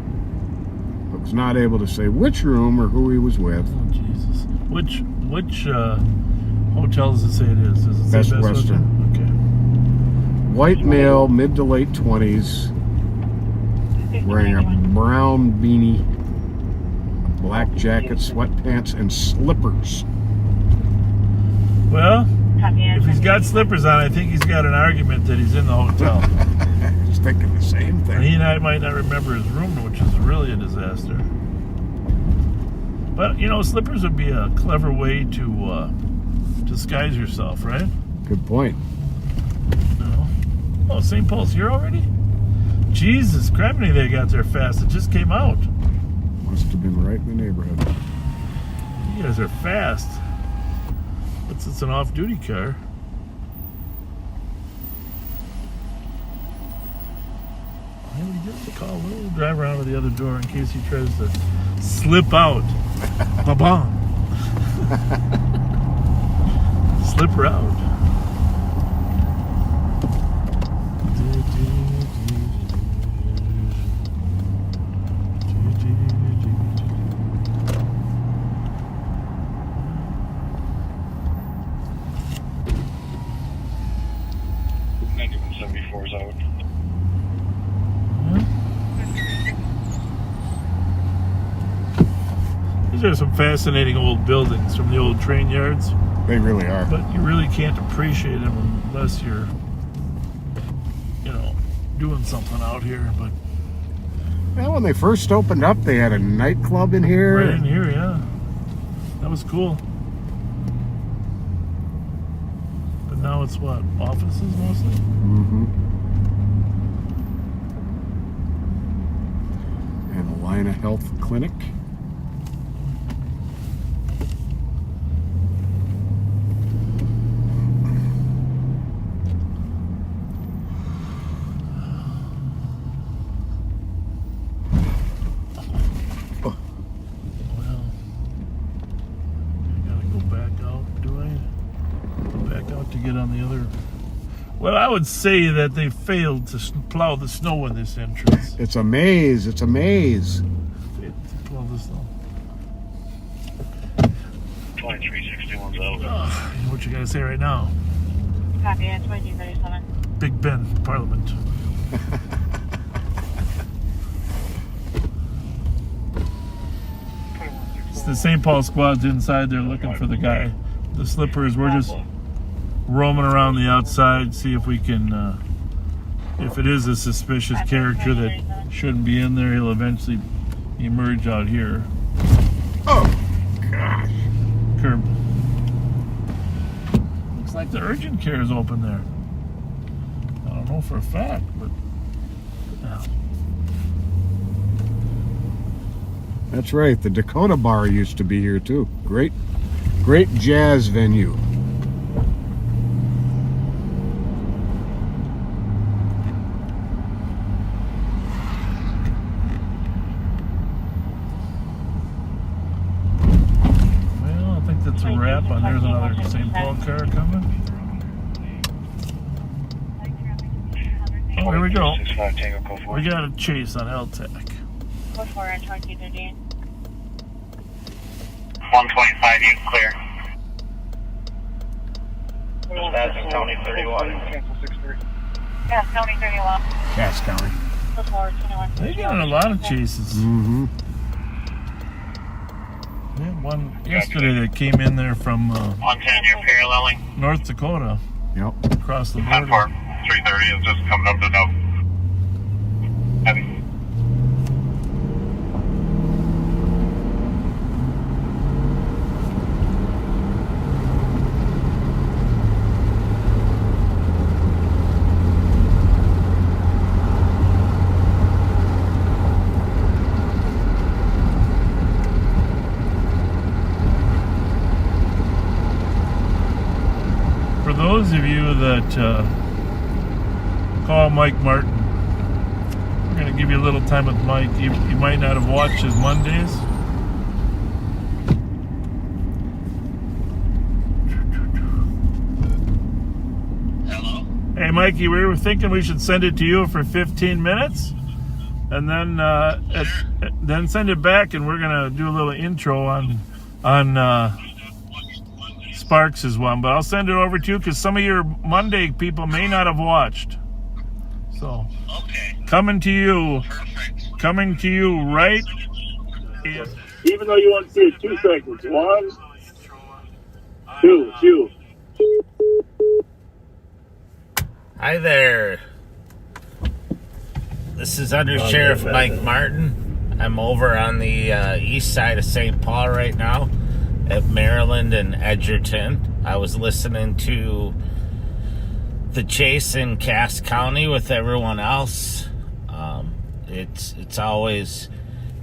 but was not able to say which room or who he was with. Oh, Jesus. Which hotel does it say it is? Does it say Best Western. Okay. White male, mid to late 20s, wearing a brown beanie, a black jacket, sweatpants, and slippers. Well, if he's got slippers on, I think he's got an argument that he's in the hotel. Just thinking the same And thing. he and I might not remember his room, which is really a disaster. But, you know, slippers would be a clever way to disguise yourself, right? Good point. No. Oh, St. Paul's here already? Jesus, criminy, they got there fast. It just came out. Must have been right in the neighborhood. You guys are fast. It's an off-duty car. Maybe we just call Lou, drive around to the other door in case he tries to slip out. Ba-bam. Slip her out. Out. These are some fascinating old buildings from the old train yards. They really are. But you really can't appreciate them unless you're, you know, doing something out here. But well, when they first opened up, they had a nightclub in here. Right in here, yeah. That was cool. But now it's what? Offices mostly? Mm-hmm. And Alina Health Clinic. Well, I would say that they failed to plow the snow in this entrance. It's a maze. It's a maze. Failed to plow the snow. 2361's out. You know what you gotta say right now? Copy, 2237. Big Ben, Parliament. It's the St. Paul squad's inside there looking for the guy. The slippers, we're just roaming around the outside, see if we can, if it is a suspicious character that shouldn't be in there, he'll eventually emerge out here. Oh, gosh. Curb. Looks like the urgent care is open there. I don't know for a fact, but yeah. That's right. The Dakota Bar used to be here too. Great jazz venue. It's a wrap on. There's another St. Paul car coming. Oh, here we go. We got a chase on LTAC. 125, you clear. That's in County 31. Yeah, County 31. Cass County. They got a lot of chases. Mm-hmm. We had one yesterday that came in there from 110, you're paralleling. North Dakota. Yep. Across the Not border. far. 330 is just coming up to no. Heavy. For those of you that call Mike Martin, we're going to give you a little time with Mike. You might not have watched his Mondays. Hey, Mikey, we were thinking we should send it to you for 15 minutes, and then send it back, and we're gonna do a little intro on Sparks' one. But I'll send it over to you because some of your Monday people may not have watched. So, coming to you right. Even though you want to see it 2 seconds. 1, 2, cue. Hi there. This is Under Sheriff Mike Martin. I'm over on the east side of St. Paul right now at Maryland and Edgerton. I was listening to the chase in Cass County with everyone else. It's always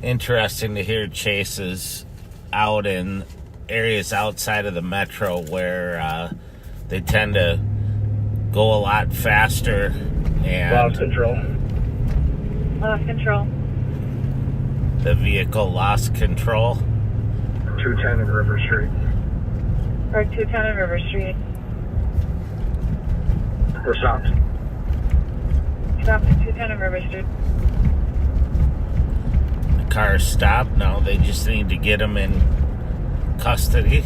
interesting to hear chases out in areas outside of the metro where they tend to go a lot faster and Lost control. The vehicle lost control. 210 in River Street. Or 210 in River Street. We're stopped. Stop at 210 in River Street. The car stopped. No, they just need to get them in custody.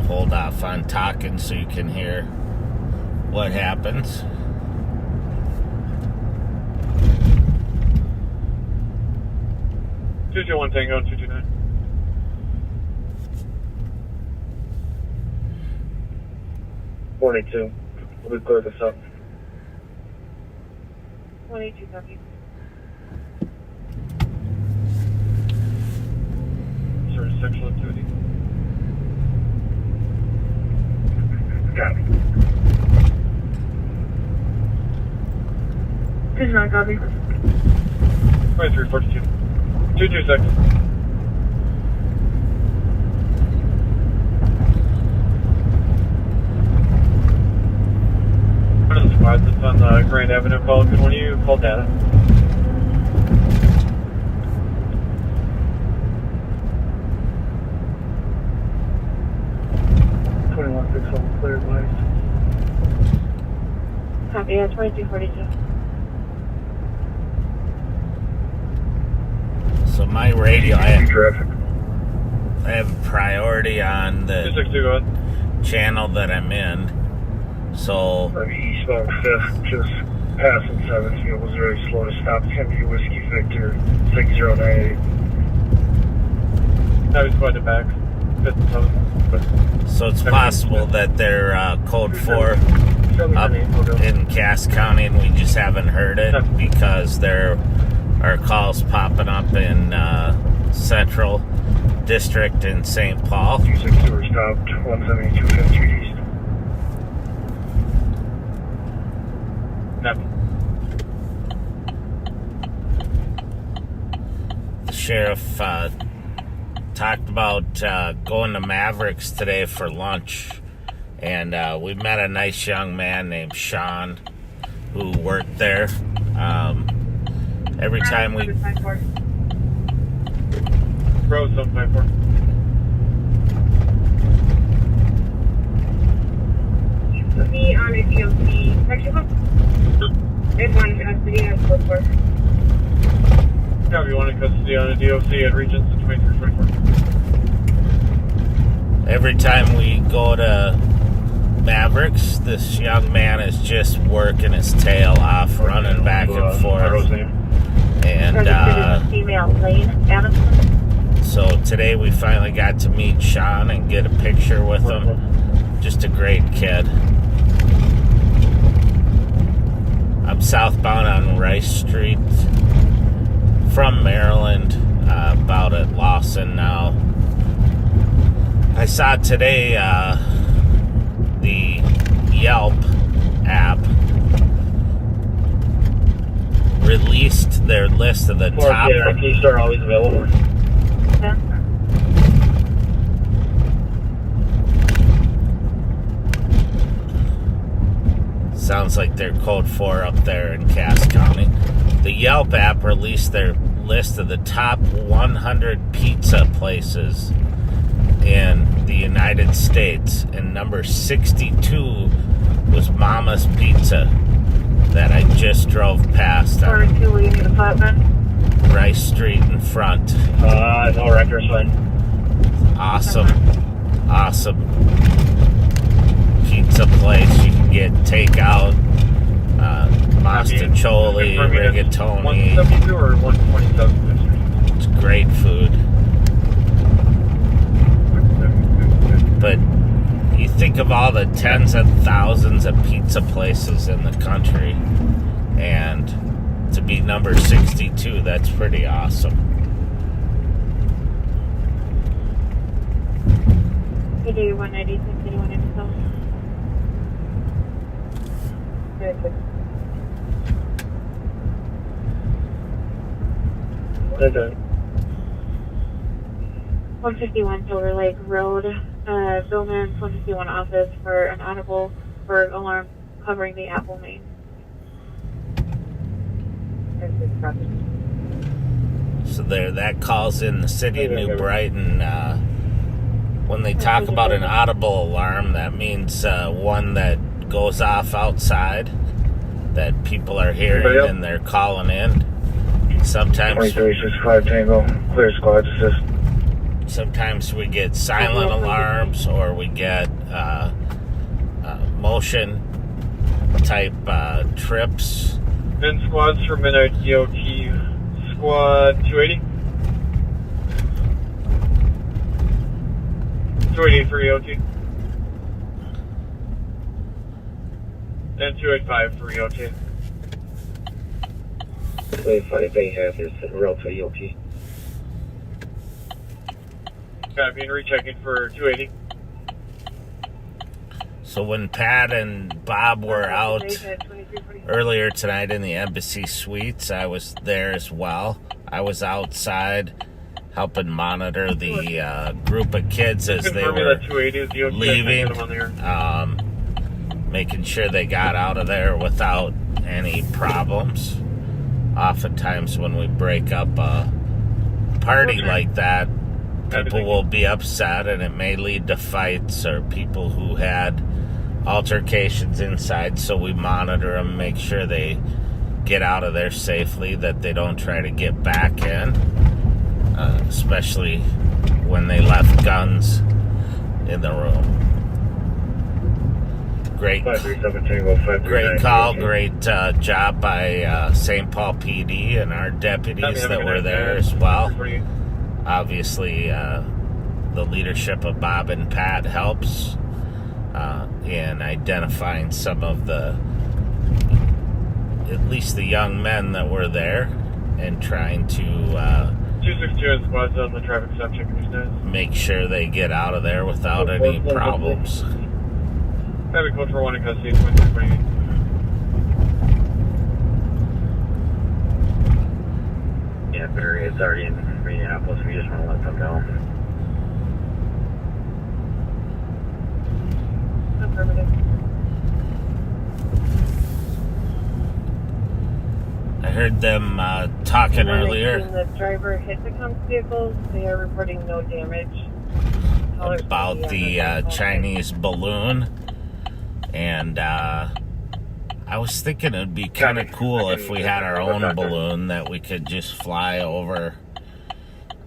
Hold off on talking so you can hear what happens. Two two one Tango 229. Morning 2. We'll clear this up. 22 copy. Sort of sexual activity. Copy. 29 copy. 2342. 226. One of the squads that's on the Grand Avenue call. Could one of you call data? Cleared lights. Copy, yeah, 2242. So my radio, I Traffic. have priority on the 262, go ahead. channel that I'm in. So I'm eastbound 5th, just passing 7th. It was very slow to stop. It's going to be Whiskey Victor 6098. Now he's going to back. 5th and 7th. so it's possible that they're code 4 up in Cass County and we just haven't heard it because there are calls popping up in Central District in St. Paul. 262 were stopped, 172 5th Street East. The sheriff talked about going to Mavericks today for lunch, and we met a nice young man named Sean who worked there. Every time we Road 754. Put me on a DOC. Mexico? There's one in custody at 44. Copy, one in custody on a DOC at Regents 2344. every time we go to Mavericks, this young man is just working his tail off, running back and forth. And female Lane Adamson. So today we finally got to meet Sean and get a picture with him. Just a great kid. I'm southbound on Rice Street from Maryland, about at Lawson now. I saw today the Yelp app released their list of the top. Keys are always available. Sounds like they're code 4 up there in Cass County. The Yelp app released their list of the top 100 pizza places in the United States, and number 62 was Mama's Pizza that I just drove past on Rice Street in front. No records, fine. Awesome pizza place. You can get takeout, mostaccioli, rigatoni. 172 or 127? It's great food. But you think of all the tens of thousands of pizza places in the country, and to be number 62, that's pretty awesome. PD 196, PD 197. Very good. What is it? 151 Silver Lake Road, Billman's 151 office for an audible burg alarm covering the Apple main. So there, that calls in the city of New Brighton. When they talk about an audible alarm, that means one that goes off outside that people are hearing and they're calling in. Sometimes 2365 Tango, clear squad assist. Sometimes we get silent alarms, or we get motion type trips. Men squads for Midnight DOT. Squad 280. 280 for EOT. And 285 for EOT. 285 they have is real to EOT. Copy and rechecking for 280. So when Pat and Bob were out earlier tonight in the Embassy Suites, I was there as well. I was outside helping monitor the group of kids as they were leaving, making sure they got out of there without any problems. Oftentimes when we break up a party like that, people will be upset, and it may lead to fights or people who had altercations inside, so we monitor them, make sure they get out of there safely, that they don't try to get back in, especially when they left guns in the room. Great call, great job by St. Paul PD and our deputies that were there as well. Obviously, the leadership of Bob and Pat helps in identifying some of the, at least the young men that were there, and trying to 262 and squads on the traffic stop checking make sure they get out of there without any problems. Traffic code for 1 in custody, 2328. Yeah, Barry, it's already in Minneapolis. We just want to let them know. Affirmative. I heard them talking earlier When the driver hit the comm's vehicles, they are reporting no damage. about the Chinese balloon, and I was thinking it'd be kind of cool if we had our own balloon that we could just fly over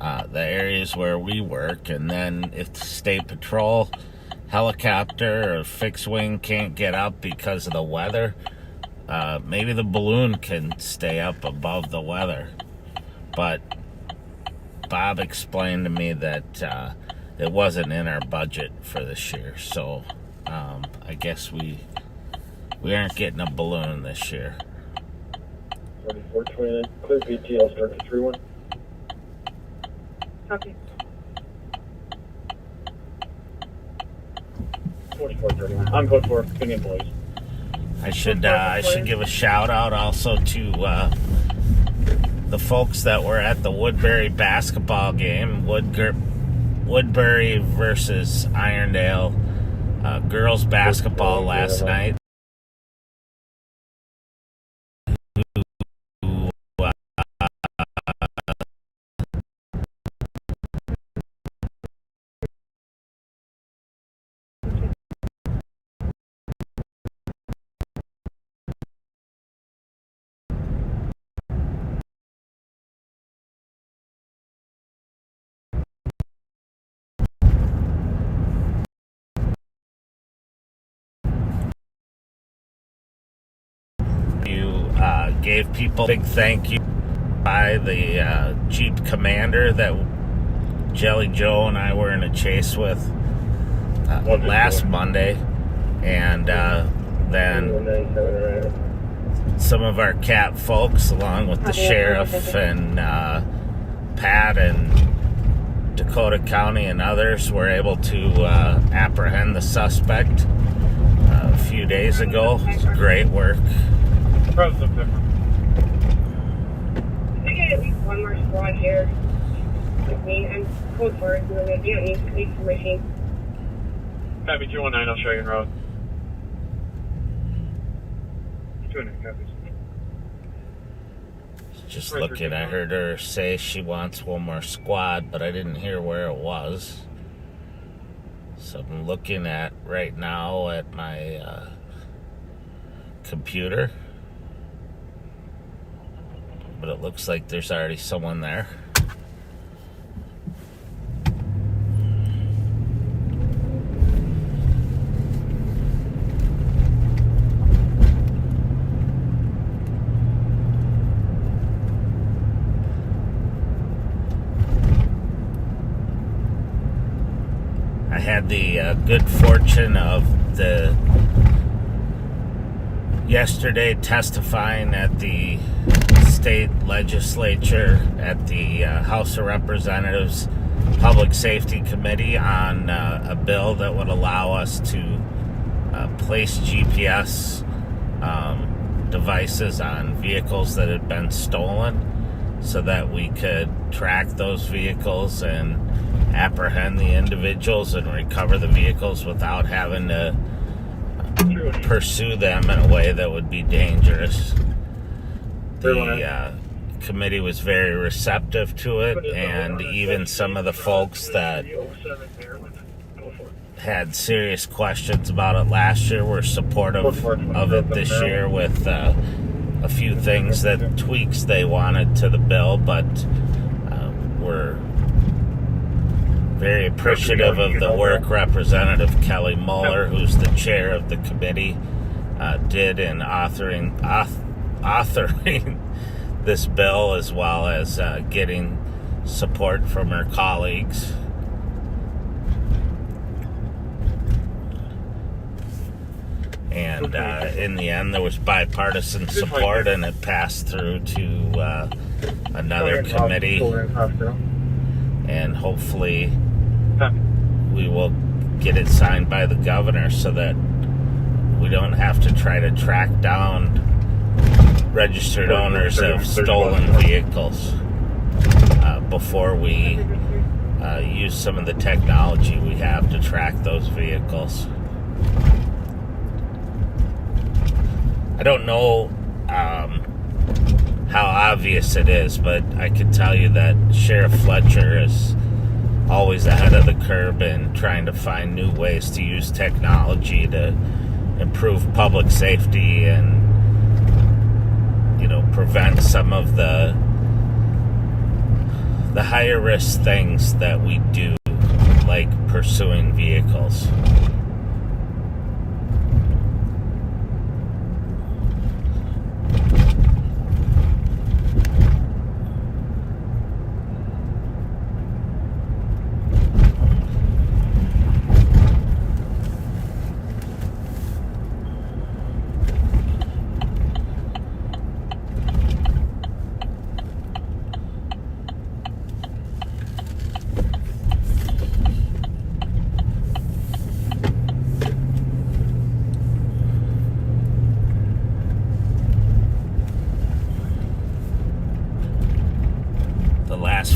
the areas where we work, and then if the state patrol helicopter or fixed wing can't get up because of the weather, maybe the balloon can stay up above the weather. But Bob explained to me that it wasn't in our budget for this year, so I guess we aren't getting a balloon this year. 4429, clear BTL, start to 31. Copy. 4431, I'm code 4, Opinion Police. I should give a shout out also to the folks that were at the Woodbury basketball game, Woodbury versus Irondale girls basketball last night. gave people a big thank you by the Jeep commander that Jelly Joe and I were in a chase with last Monday. And then some of our CAT folks, along with the sheriff and Pat and Dakota County and others, were able to apprehend the suspect a few days ago. It's great work. I got at least one more squad here with me. I'm code for it. We're going to be on East Creek for machine. Copy 219, I'll show you en route. 219 copies. Just looking, I heard her say she wants one more squad, but I didn't hear where it was. So I'm looking at right now at my computer. But it looks like there's already someone there. I had the good fortune of yesterday testifying at the state legislature at the House of Representatives Public Safety Committee on a bill that would allow us to place GPS devices on vehicles that had been stolen so that we could track those vehicles and apprehend the individuals and recover the vehicles without having to pursue them in a way that would be dangerous. The committee was very receptive to it, and even some of the folks that had serious questions about it last year were supportive of it this year with a few things tweaks they wanted to the bill, but we're very appreciative of the work Representative Kelly Muller, who's the chair of the committee, did in authoring this bill, as well as getting support from her colleagues. And in the end, there was bipartisan support, and it passed through to another committee. And hopefully we will get it signed by the governor so that we don't have to try to track down registered owners of stolen vehicles before we use some of the technology we have to track those vehicles. I don't know how obvious it is, but I can tell you that Sheriff Fletcher is always ahead of the curve in trying to find new ways to use technology to improve public safety and, prevent some of the higher risk things that we do, like pursuing vehicles.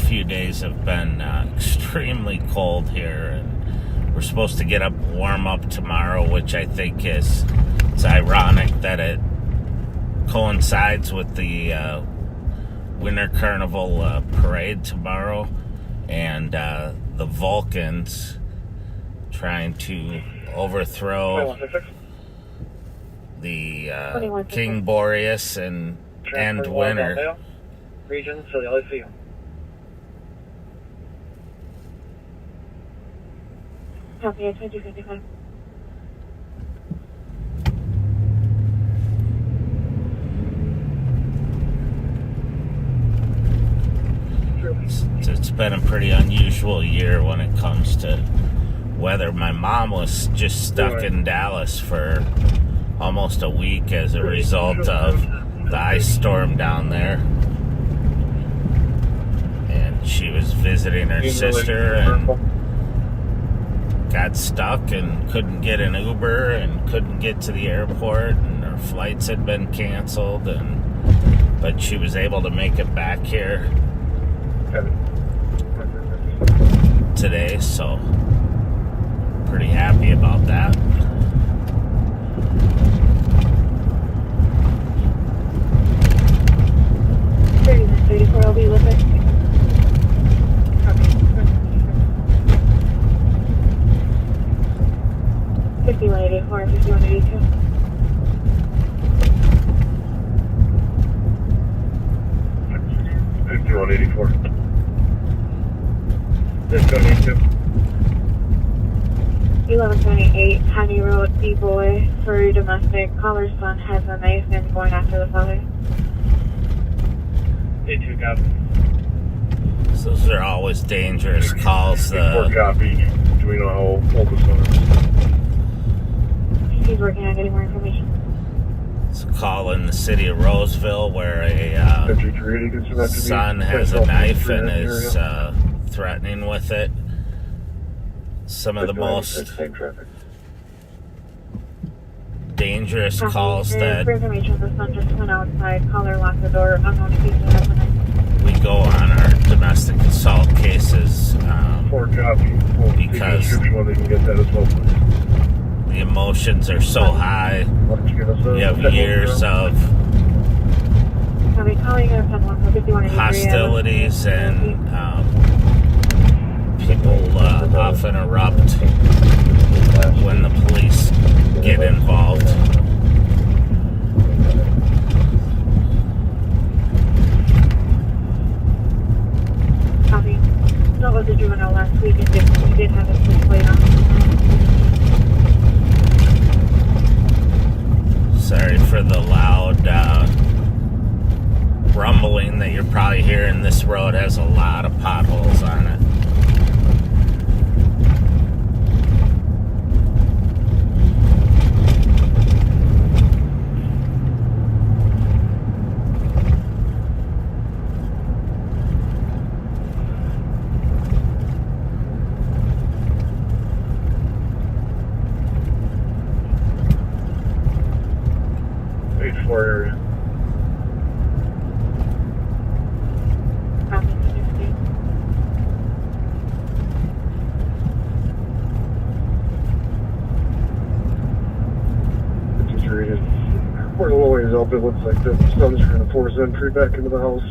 Few days have been extremely cold here, and we're supposed to get warm up tomorrow, which I think it's ironic that it coincides with the Winter Carnival parade tomorrow, and the Vulcans trying to overthrow the King Boreas and end winter. Region, so the LCU. Copy, 2255. been a pretty unusual year when it comes to weather. My mom was just stuck in Dallas for almost a week as a result of the ice storm down there. And she was visiting her sister and got stuck and couldn't get an Uber and couldn't get to the airport, and her flights had been canceled, but she was able to make it back here today, so pretty happy about that. I'll be with it. 5184, 5182. $5182. 1128 Honey Road, D-Boy, Furry Domestic. Caller's son has a knife and going after the father. 82 copy. So those are always dangerous calls. 4 copy. Do we know how old the son is? He's working on getting more information. It's a call in the city of Roseville where a son has a knife and is threatening with it. Some of the most dangerous calls that For information, the son just went outside. Caller locked the door. Unknown if he has a knife. we go on our domestic assault cases because the emotions are so high. You have years of hostilities and people often erupt when the police get involved. Copy. That was a juvenile last week and we did have a switchblade on. Sorry for the loud rumbling that you're probably hearing. This road has a lot of potholes on it. Area. Just read it. We're a little ways up. It looks like the sun's trying to force entry back into the house.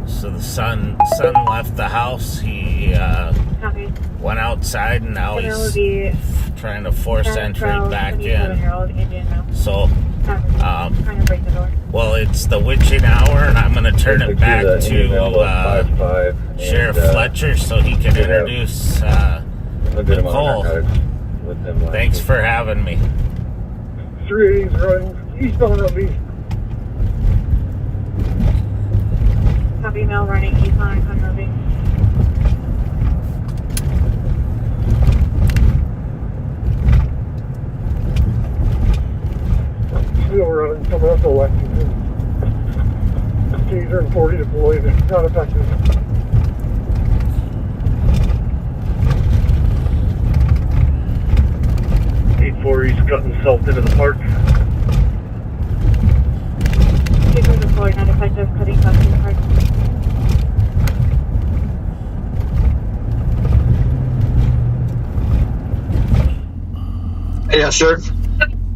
So the son left the house. He went outside and now he's trying to force entry back in. So, well, it's the witching hour, and I'm going to turn it back to Sheriff Fletcher so he can introduce Nicole. Thanks for having me. 380's running eastbound on me. Copy, mail running eastbound on Ramsey. Still running, coming up to Lexington. Taser and 40 deployed, not effective. 8-4, he's cutting himself into the park. Taser deployed, not effective, cutting himself into the park. Yeah, sure.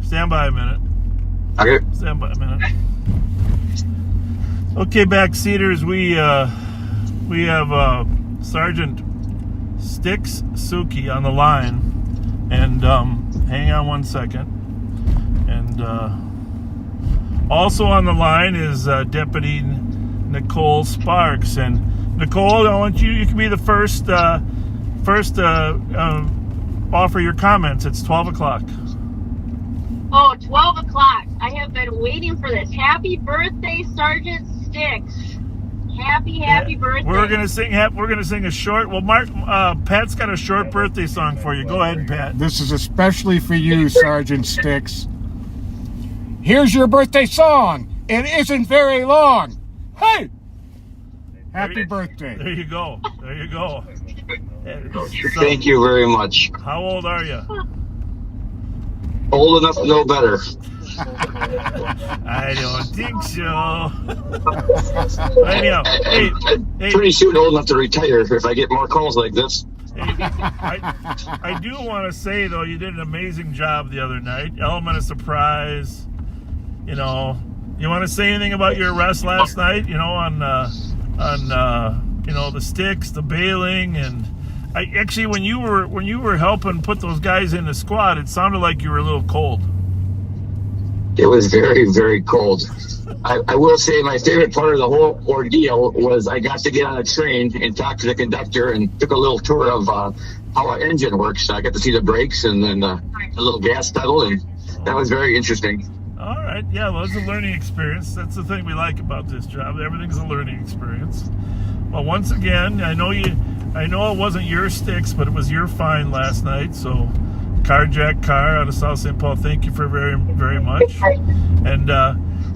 Stand by a minute. Okay. Stand by a minute. Okay, backseaters, we have Sergeant Styx Suki on the line, and hang on one second. And also on the line is Deputy Nicole Sparks. And Nicole, I want you can be the first offer your comments. It's 12 o'clock. Oh, 12 o'clock. I have been waiting for this. Happy birthday, Sergeant Sticks. Happy birthday. We're gonna sing a short. Well, Pat's got a short birthday song for you. Go ahead, Pat. This is especially for you, Sergeant Sticks. Here's your birthday song. It isn't very long. Hey! Happy birthday. There you go. Thank you very much. How old are you? Old enough to know better. I don't think so. Anyhow, hey. Pretty soon old enough to retire if I get more calls like this. I do want to say, though, you did an amazing job the other night. Element of surprise. You know, you want to say anything about your arrest last night? You know, on the sticks, the bailing, and actually when you were helping put those guys in the squad, it sounded like you were a little cold. It was very, very cold. I will say my favorite part of the whole ordeal was I got to get on a train and talk to the conductor and took a little tour of how an engine works. I got to see the brakes and then a little gas pedal, and that was very interesting. All right, yeah, well, it's a learning experience. That's the thing we like about this job. Everything's a learning experience. Well, once again, I know it wasn't your sticks, but it was your fine last night. So, Carjack Car out of South St. Paul, thank you for very, very much. And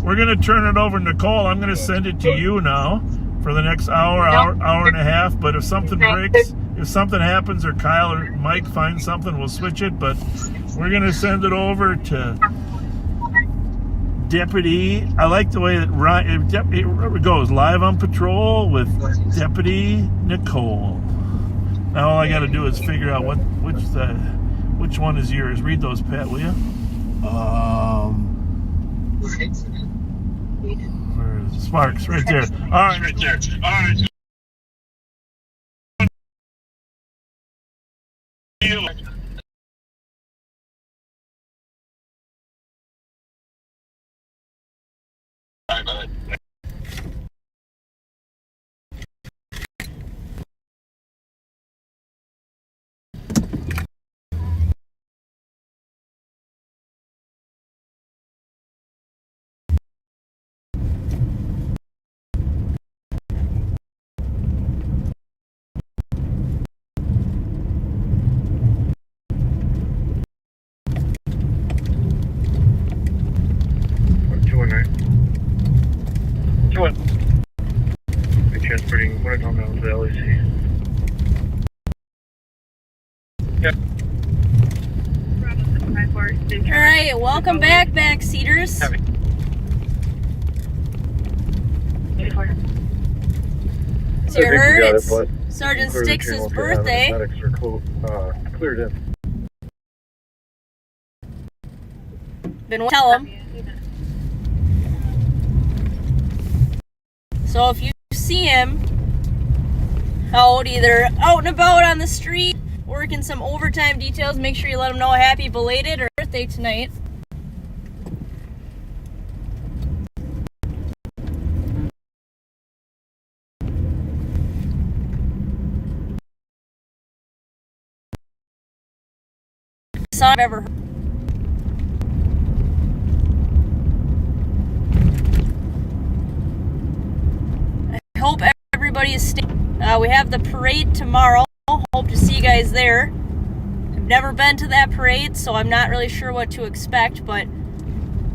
we're going to turn it over to Nicole. I'm going to send it to you now for the next hour and a half. But if something breaks, if something happens, or Kyle or Mike finds something, we'll switch it. But we're going to send it over to Deputy. I like the way that it goes. Live on patrol with Deputy Nicole. Now all I got to do is figure out which one is yours. Read those, Pat, will you? Where is it? Sparks, right there. All right. Transporting what I don't know the LEC. Yep. All right, welcome back, backseaters. So you heard it's Sergeant Sticks' birthday. Cleared in. Been tell him. So if you see him out either out and about on the street, working some overtime details, make sure you let him know happy belated or birthday tonight. Song I've ever heard. I hope everybody is staying. We have the parade tomorrow. Hope to see you guys there. I've never been to that parade, so I'm not really sure what to expect, but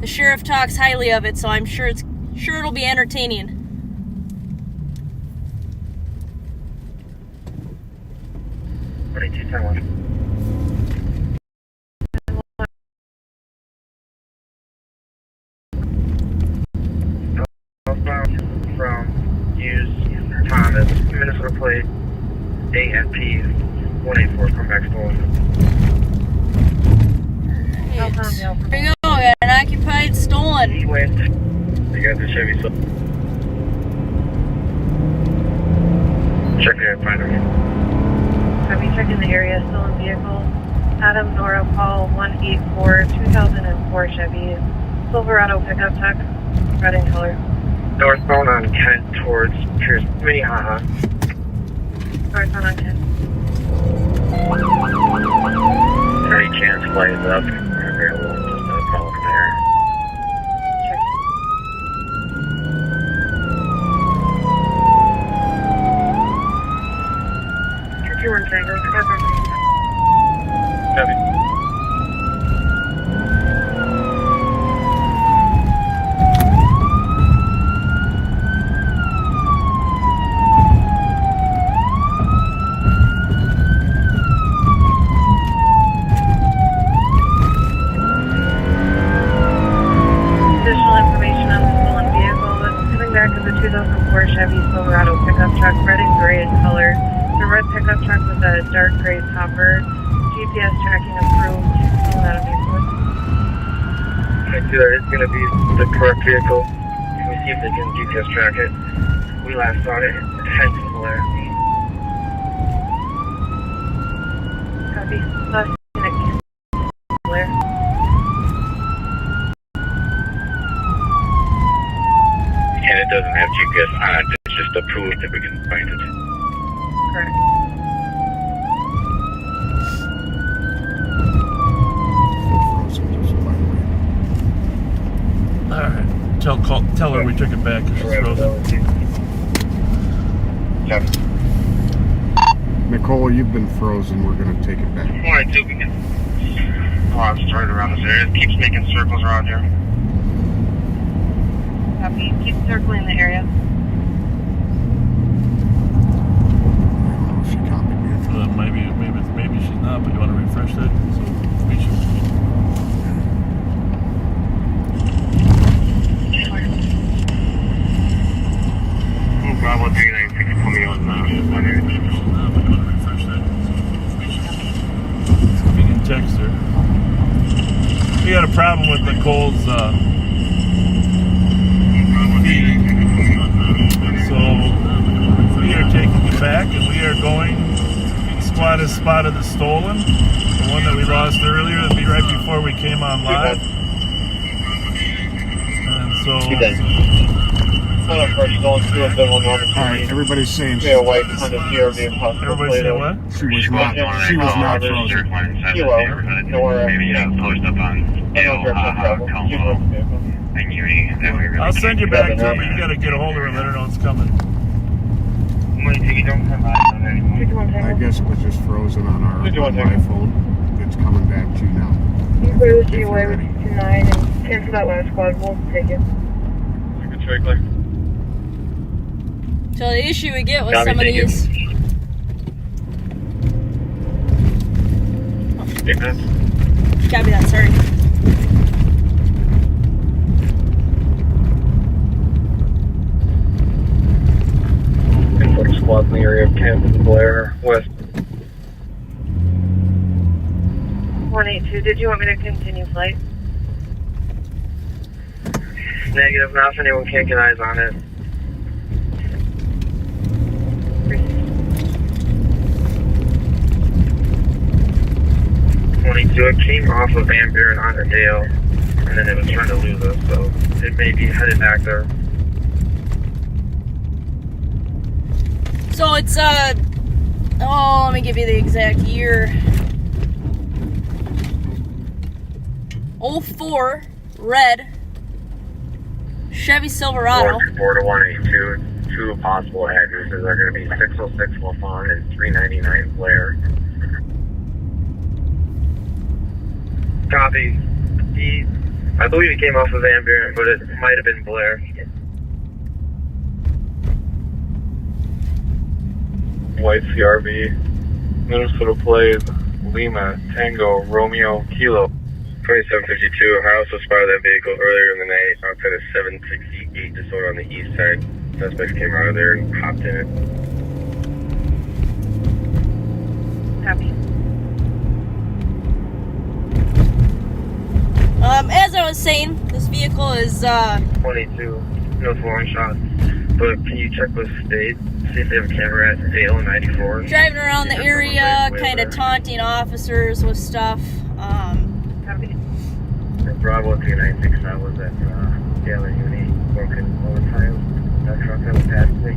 the sheriff talks highly of it, so I'm sure it'll be entertaining. From Hughes Thomas, Minnesota plate ANP 184, come back stolen. Here we go, we got an occupied stolen. He went. They got the Chevy. Check the finder. Have you checking the area? Stolen vehicle. Adam Nora Paul 184 2004 Chevy Silverado pickup truck, red in color. Northbound on Kent towards Pierce Minnehaha. Northbound on Kent. Any chance flies up? Available, just a call from there. 2004 Chevy Silverado pickup truck, red and gray in color. The red pickup truck with a dark gray topper. GPS tracking approved. That'll be good. That is going to be the correct vehicle. We'll see if they can GPS track it. We last saw it at Henson Blair. Copy. Last seen at Blair. And it doesn't have GPS on it. It's just approved that we can find it. Correct. Alright. Tell her we took it back because she's frozen. Nicole, you've been frozen. We're going to take it back. Alright, dude, we can. Oh, I'm starting around this area. It keeps making circles around here. Copy. Keep circling the area. She copied me. Maybe she's not, but you want to refresh that? So we should. Bravo 396, put me on one area. Maybe she's not, but you want to refresh that? So we can text her. We got a problem with Nicole's so we are taking it back and we are going. Squad has spotted the stolen, the one that we lost earlier. That'd be right before we came on live. And so Alright, everybody's saying Yeah, white Honda CRV and possible. Everybody say what? She was not frozen. Kilo, Nora. Maybe post up on I'll send you back to her, but you gotta get a hold of her and let her know it's coming. I guess it was just frozen on my phone. It's coming back to you now. You clear the GOA with 29 and 10 for that last squad. We'll take it. So the issue we get with some of these. Copy that, sorry. Influx squad in the area of Camden Blair West. 182, did you want me to continue flight? Negative, now if anyone can't get eyes on it. 22, it came off of Van Buren onto Dale, and then it was trying to lose us, so it may be headed back there. So it's let me give you the exact year. 04 red Chevy Silverado. 4 to 182. Two possible addresses are going to be 606 LaFawn and 399 Blair. Copy. I believe he came off of Van Buren, but it might have been Blair. White CRV, Minnesota plate, Lima, Tango, Romeo, Kilo. 2752, I also spotted that vehicle earlier in the night outside of 768 DeSoto on the east side. Suspects came out of there and hopped in it. Copy. As I was saying, this vehicle is 22, no long shot. But can you check with state, see if they have a camera at Dale and 94? driving around the area, kind of taunting officers with stuff. Copy. Bravo 396, I was at Dale and Uni, working overtime. That truck that was past me.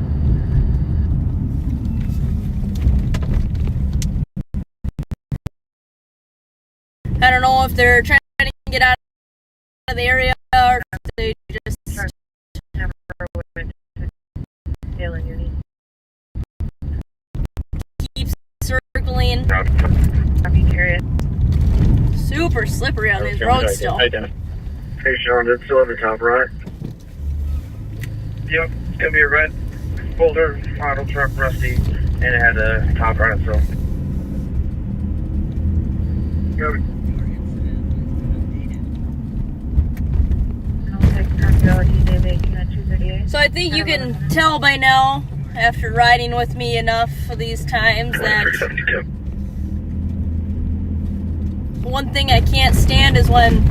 I don't know if they're trying to get out of the area or if they just keep circling. Super slippery on these roads still. Hey, Sean, it's still at the top right. Yep, it's gonna be a red Boulder model truck, rusty, and it had a top right, so. Go. I'll take cardiology, they making that 2 So I think you can tell by now, after riding with me enough of these times, that one thing I can't stand is when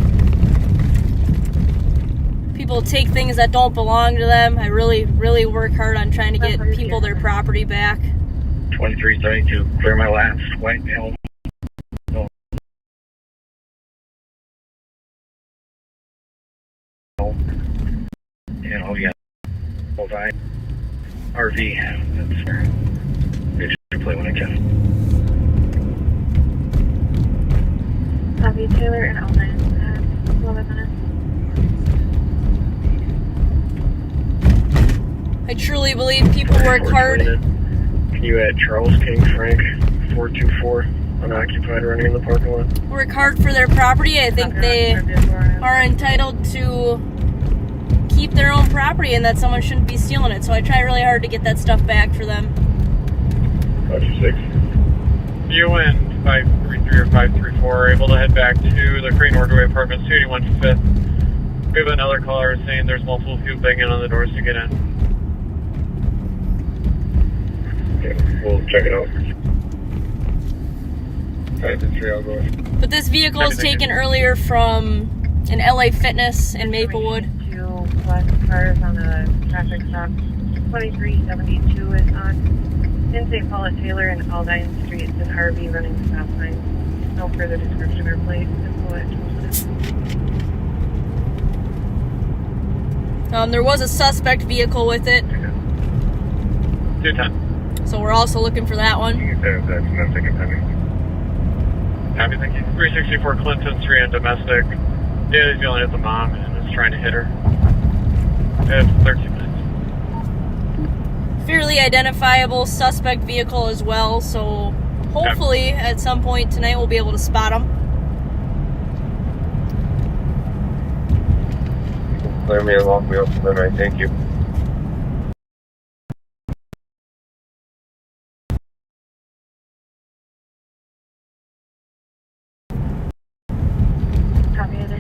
people take things that don't belong to them. I really, really work hard on trying to get people their property back. 2332, clear my last white male. And oh yeah, RV. That's where I should play when I can. Copy, Taylor and Alvin. 11 minutes. I truly believe people work hard. Can you add Charles King Frank 424 unoccupied running in the parking lot? Work hard for their property. I think they are entitled to keep their own property and that someone shouldn't be stealing it. So I try really hard to get that stuff back for them. 526. You and 533 or 534 are able to head back to the Crane Ordway Apartments, 281 5th. We have another caller saying there's multiple people banging on the doors to get in. Okay, we'll check it out. 523, I'll go. But this vehicle was taken earlier from an LA Fitness in Maplewood. Two black cars on a traffic stop. 2372 is on. In St. Paul at Taylor and Aldine Streets, an RV running stop sign. No further description or plate. Info at 12 minutes. There was a suspect vehicle with it. 210. So we're also looking for that one. Happy, thank you. 364 Clinton Street and domestic. Yeah, he's yelling at the mom and is trying to hit her. It's 13 minutes. Fairly identifiable suspect vehicle as well, so hopefully at some point tonight we'll be able to spot him. Clear me and walk me up to the right, thank you. Copy it.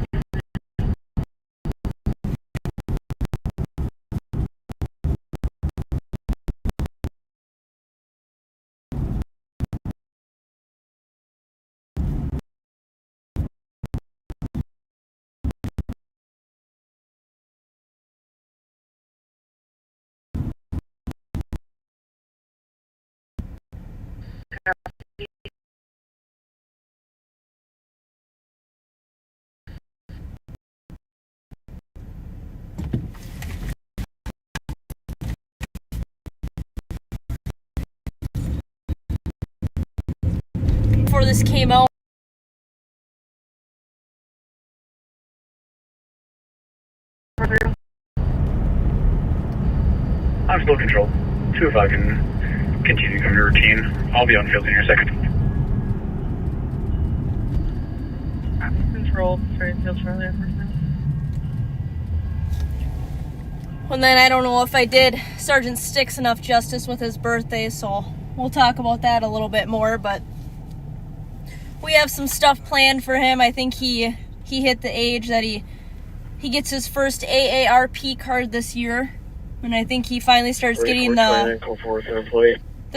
Before this came out, I'm still control. 2 if I can continue coming to routine. I'll be on field in here a second. Control, starting field shortly after. and then I don't know if I did Sergeant Sticks enough justice with his birthday, so we'll talk about that a little bit more, but we have some stuff planned for him. I think he hit the age that he gets his first AARP card this year, and I think he finally starts getting the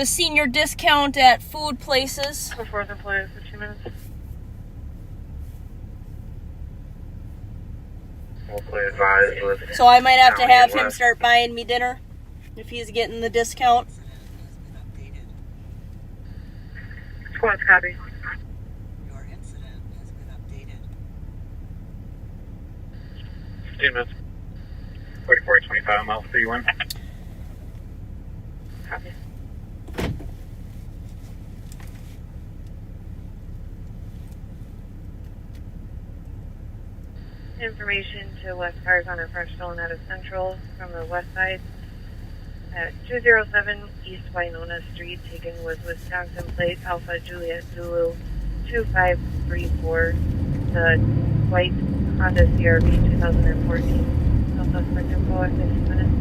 senior discount at food places. Call forth employee for 2 minutes. So I might have to have him start buying me dinner if he's getting the discount. Squad's copy. Your incident has been updated. 15 minutes. 4425 miles 31. Copy. Information to west cars on a fresh filling out of Central from the west side at 207 East Winona Street, taken with Wisconsin plate Alpha Juliet Zulu 2534, the white Honda CRV 2014. No suspect info at 15 minutes.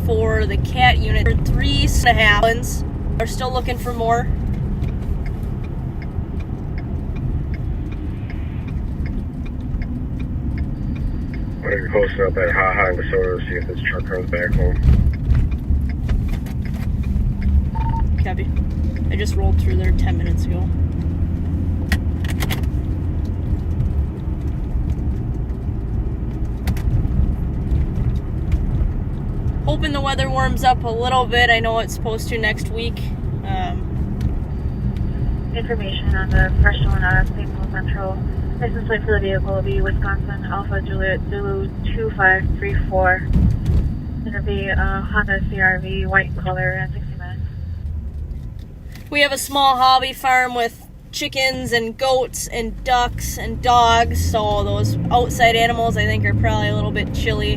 For the CAT unit, 3.5. We're still looking for more. You're posted up at High DeSoto to see if this truck comes back home. Copy. I just rolled through there 10 minutes ago. Hoping the weather warms up a little bit. I know it's supposed to next week. Information on the first one out of St. Paul Central. License plate for the vehicle will be Wisconsin Alpha Juliet Zulu 2534. It'll be a Honda CRV, white in color, and 60 minutes. We have a small hobby farm with chickens and goats and ducks and dogs, so those outside animals I think are probably a little bit chilly.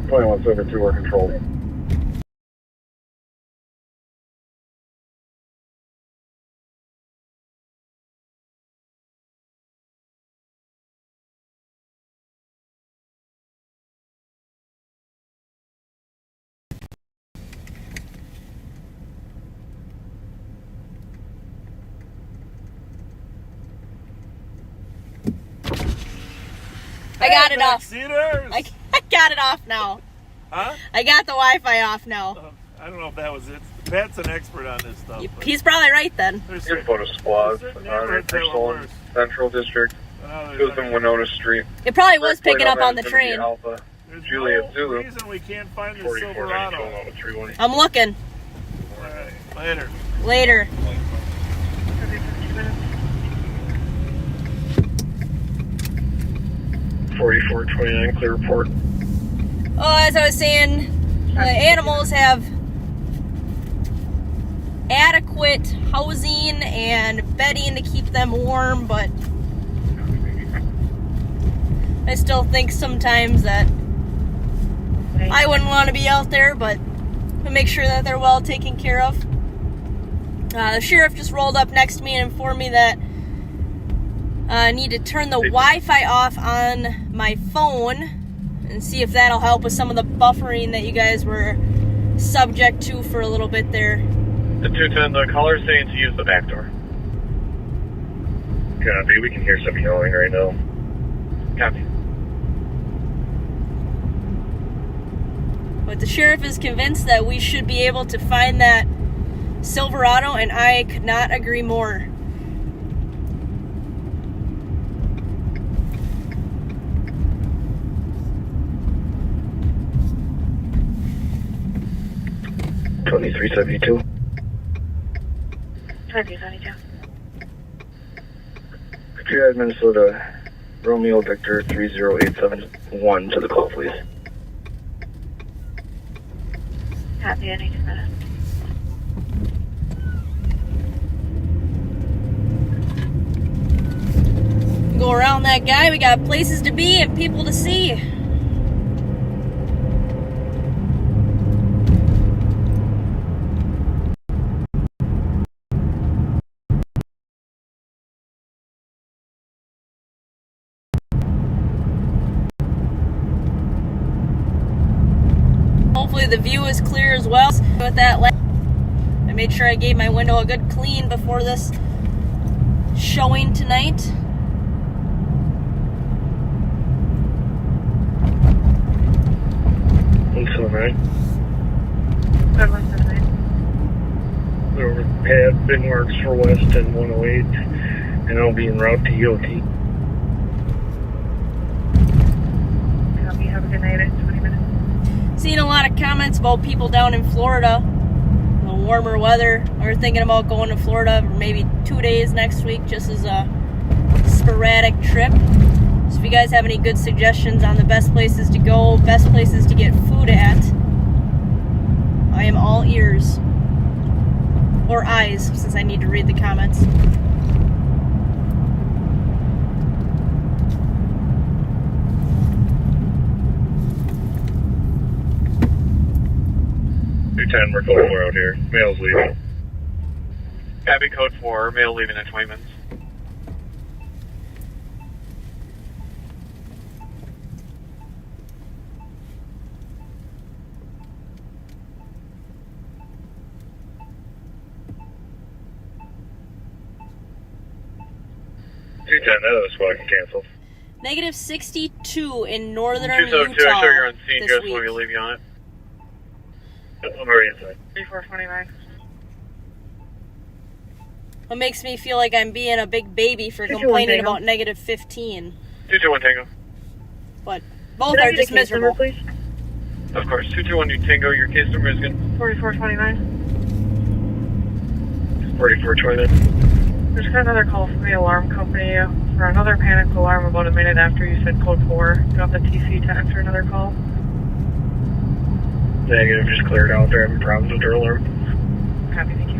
2172, we're controlled. I got it off. Cedars. I got it off now. Huh? I got the Wi-Fi off now. I don't know if that was it. Pat's an expert on this stuff. He's probably right then. Good photo squad. Purcell Central District. Susan Winona Street. It probably was picking up on the train. Alpha. Juliet Zulu. Reason we can't find the Silverado. I'm looking. Later. Later. $44.29 clear report. Oh, as I was saying, the animals have adequate housing and bedding to keep them warm, but I still think sometimes that I wouldn't want to be out there, but to make sure that they're well taken care of. The sheriff just rolled up next to me and informed me that I need to turn the Wi-Fi off on my phone and see if that'll help with some of the buffering that you guys were subject to for a little bit there. The 210, the caller's saying to use the back door. Copy, we can hear some yelling right now. Copy. But the sheriff is convinced that we should be able to find that Silverado, and I could not agree more. $23.72. 2022. Triad, Minnesota, Romeo Victor 30871 to the call, please. Copy, any 2 minutes. Go around that guy, we got places to be and people to see. Hopefully the view is clear as well. With that, I made sure I gave my window a good clean before this showing tonight. $179. 179. Over pad, bin works for West and 108, and I'll be en route to EOT. Copy, have a good night at 20 minutes. Seen a lot of comments about people down in Florida, the warmer weather. We're thinking about going to Florida for maybe 2 days next week, just as a sporadic trip. So if you guys have any good suggestions on the best places to go, best places to get food at, I am all ears. Or eyes, since I need to read the comments. We're code 4 out here. Mail's leaving. Copy, code 4, mail leaving in 20 minutes. That other squad can cancel. Negative 62 in northern 202, Utah I show you're on scene. this Just week. when we leave you on it. I'm already inside. 3429. What makes me feel like I'm being a big baby for 221 complaining Tango. about negative 15. 221 Tango. But both are just miserable. Please? Of course, 221 Tango, your case number is good. 4429. 4429. There's got another call from the alarm company for another panic alarm about a minute after you said code 4. Got the TC text or another call? Negative, just cleared out. They're having problems with their alarm. Copy, thank you.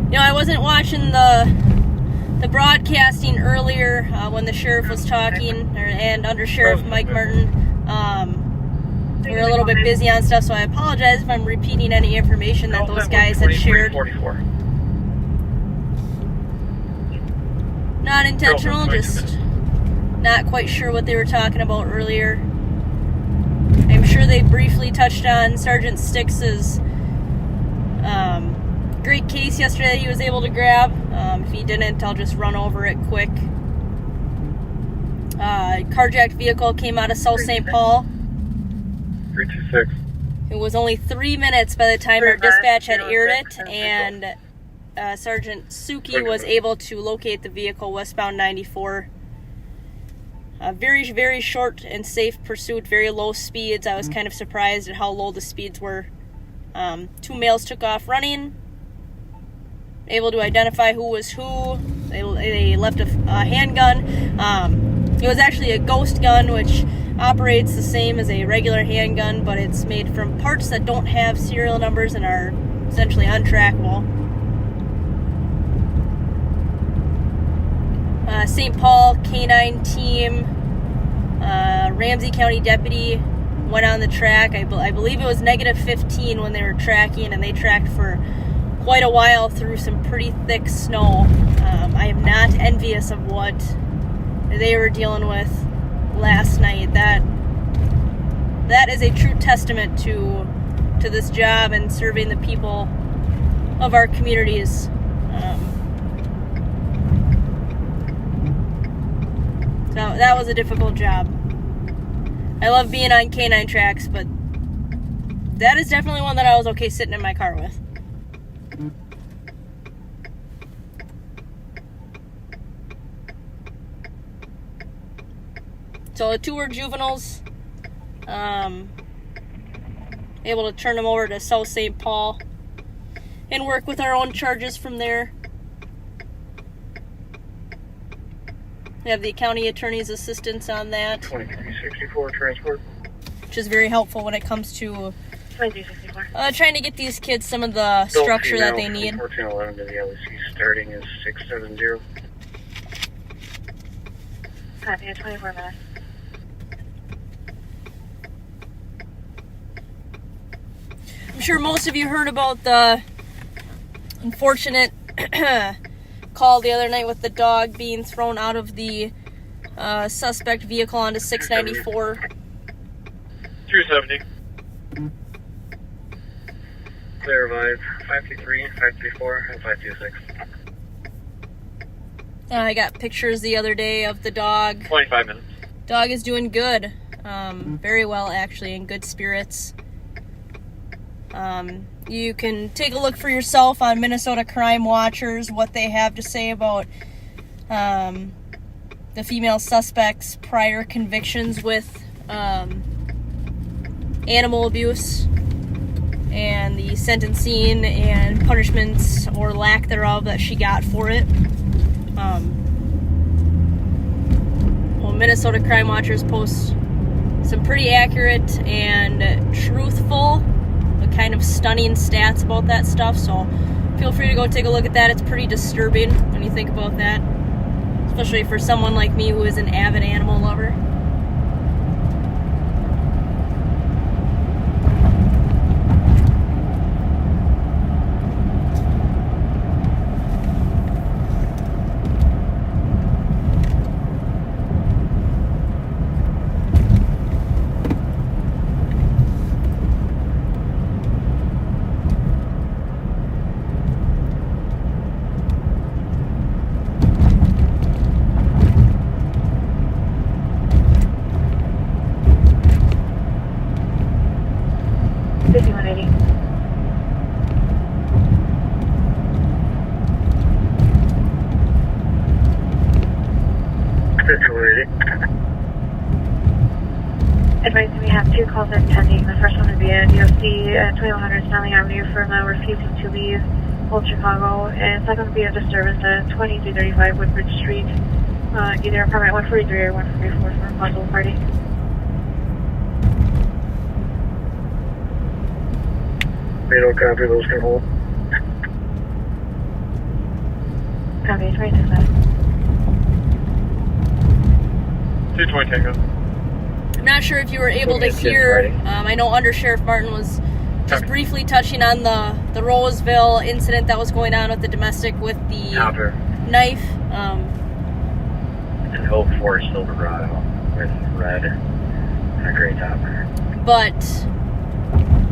You know, I wasn't watching the broadcasting earlier when the sheriff was talking, and Under Sheriff Mike Martin. We were a little bit busy on stuff, so I apologize if I'm repeating any information that those guys had shared. 44. Not intentional, just not quite sure what they were talking about earlier. I'm sure they briefly touched on Sergeant Sticks's great case yesterday that he was able to grab. If he didn't, I'll just run over it quick. Carjacked vehicle came out of South St. Paul. 326. It was only 3 minutes by the time our dispatch had aired it, and Sergeant Suki was able to locate the vehicle westbound 94. Very, very short and safe pursuit, very low speeds. I was kind of surprised at how low the speeds were. 2 males took off running, able to identify who was who. They left a handgun. It was actually a ghost gun, which operates the same as a regular handgun, but it's made from parts that don't have serial numbers and are essentially untrackable. St. Paul Canine Team, Ramsey County Deputy went on the track. I believe it was negative 15 when they were tracking, and they tracked for quite a while through some pretty thick snow. I am not envious of what they were dealing with last night. That is a true testament to this job and serving the people of our communities. So that was a difficult job. I love being on canine tracks, but that is definitely one that I was okay sitting in my car with. So the 2 were juveniles. Able to turn them over to South St. Paul and work with our own charges from there. We have the county attorney's assistance on that. 2364 transport. Which is very helpful when it comes to 2364. Trying to get these kids some of the structure that they need. 1411 to the LEC starting is 670. Copy, 24 minutes. I'm sure most of you heard about the unfortunate call the other night with the dog being thrown out of the suspect vehicle onto 694. 270. Clear Vive 523, 534, and 526. I got pictures the other day of the dog. 25 minutes. Dog is doing good. Very well, actually, in good spirits. You can take a look for yourself on Minnesota Crime Watchers, what they have to say about the female suspect's prior convictions with animal abuse and the sentencing and punishments or lack thereof that she got for it. Well, Minnesota Crime Watchers posts some pretty accurate and truthful but kind of stunning stats about that stuff, so feel free to go take a look at that. It's pretty disturbing when you think about that, especially for someone like me who is an avid animal lover. Advice, we have 2 calls in pending. The first one would be at USC at 2100 Snelling Avenue for now refusing to leave Old Chicago. And second would be a disturbance at 2335 Woodbridge Street, either apartment 143 or 144 for a possible party. They don't copy, those can hold. Copy, 265. 220 Tango. I'm not sure if you were able to hear. I know Under Sheriff Martin was just briefly touching on the Roseville incident that was going on with the domestic with the knife. And 04 Silverado with red and a gray top. But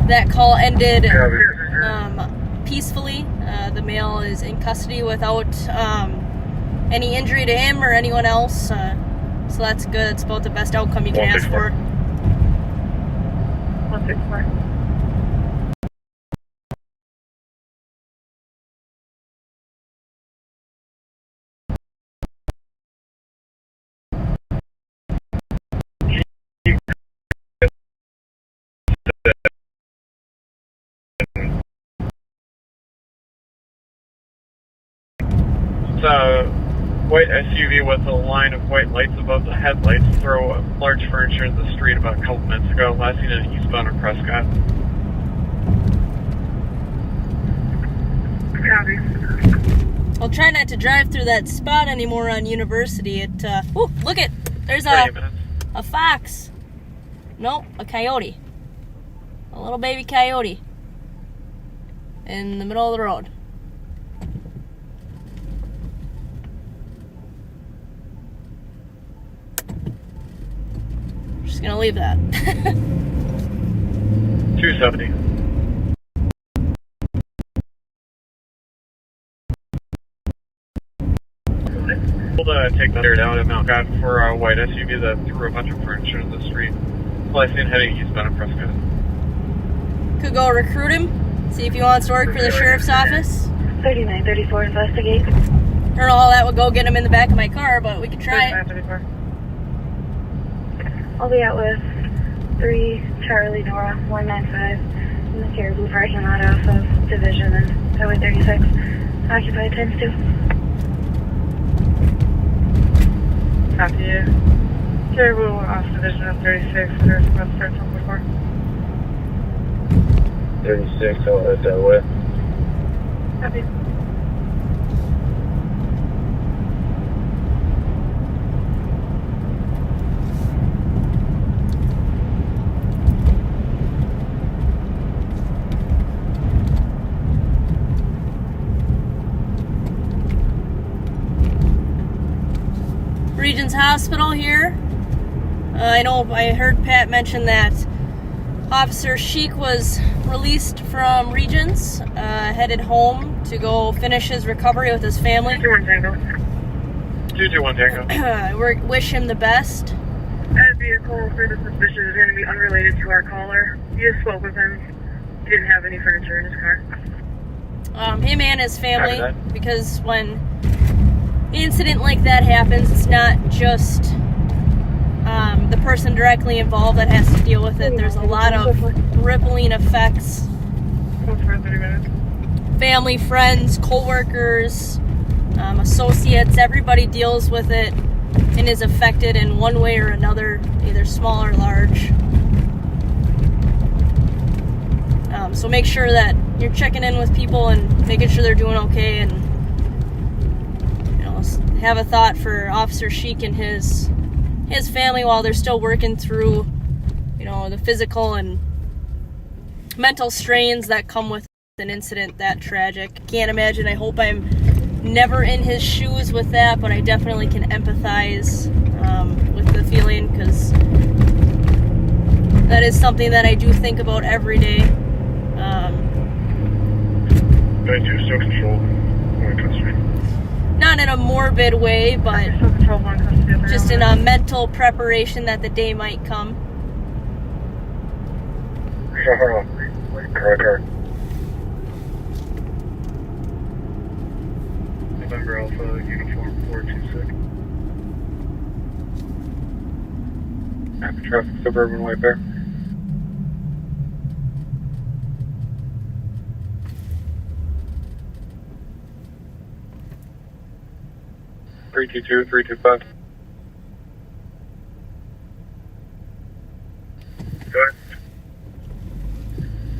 that call ended peacefully. The male is in custody without any injury to him or anyone else. So that's good. It's about the best outcome you can ask for. 164. It's a white SUV with a line of white lights above the headlights throw large furniture in the street about a couple minutes ago, last seen at eastbound of Prescott. Copy. I'll try not to drive through that spot anymore on University. Ooh, look it! There's a fox. No, a coyote. A little baby coyote. In the middle of the road. Just gonna leave that. 270. We'll take that down at Mount God for a white SUV that threw a bunch of furniture in the street. Well, I seen heading eastbound of Prescott. Could go recruit him, see if he wants to work for the sheriff's office. 3934 investigate. I don't know how that would go get him in the back of my car, but we could try it. I'll be out with 3 Charlie Nora 195 in the Caribou parking lot off of Division and Highway 36. Occupied times 2. Copy you. Caribou off Division of 36. There's about to start from before. 36, I'll head that way. Copy. Regions Hospital here. I know I heard Pat mention that Officer Sheik was released from Regions, headed home to go finish his recovery with his family. 221 Tango. We wish him the best. That vehicle for the suspicion is going to be unrelated to our caller. You just spoke with him. He didn't have any furniture in his car. Him and his family, because when an incident like that happens, it's not just the person directly involved that has to deal with it. There's a lot of rippling effects. Family, friends, co-workers, associates, everybody deals with it and is affected in one way or another, either small or large. So make sure that you're checking in with people and making sure they're doing okay, and have a thought for Officer Sheik and his family while they're still working through, the physical and mental strains that come with an incident that tragic. Can't imagine. I hope I'm never in his shoes with that, but I definitely can empathize with the feeling, because that is something that I do think about every day. 92, still control. Not in a morbid way, but just in a mental preparation that the day might come. November Alpha, Uniform 426. After traffic, suburban white bear. 322, 325. Go ahead.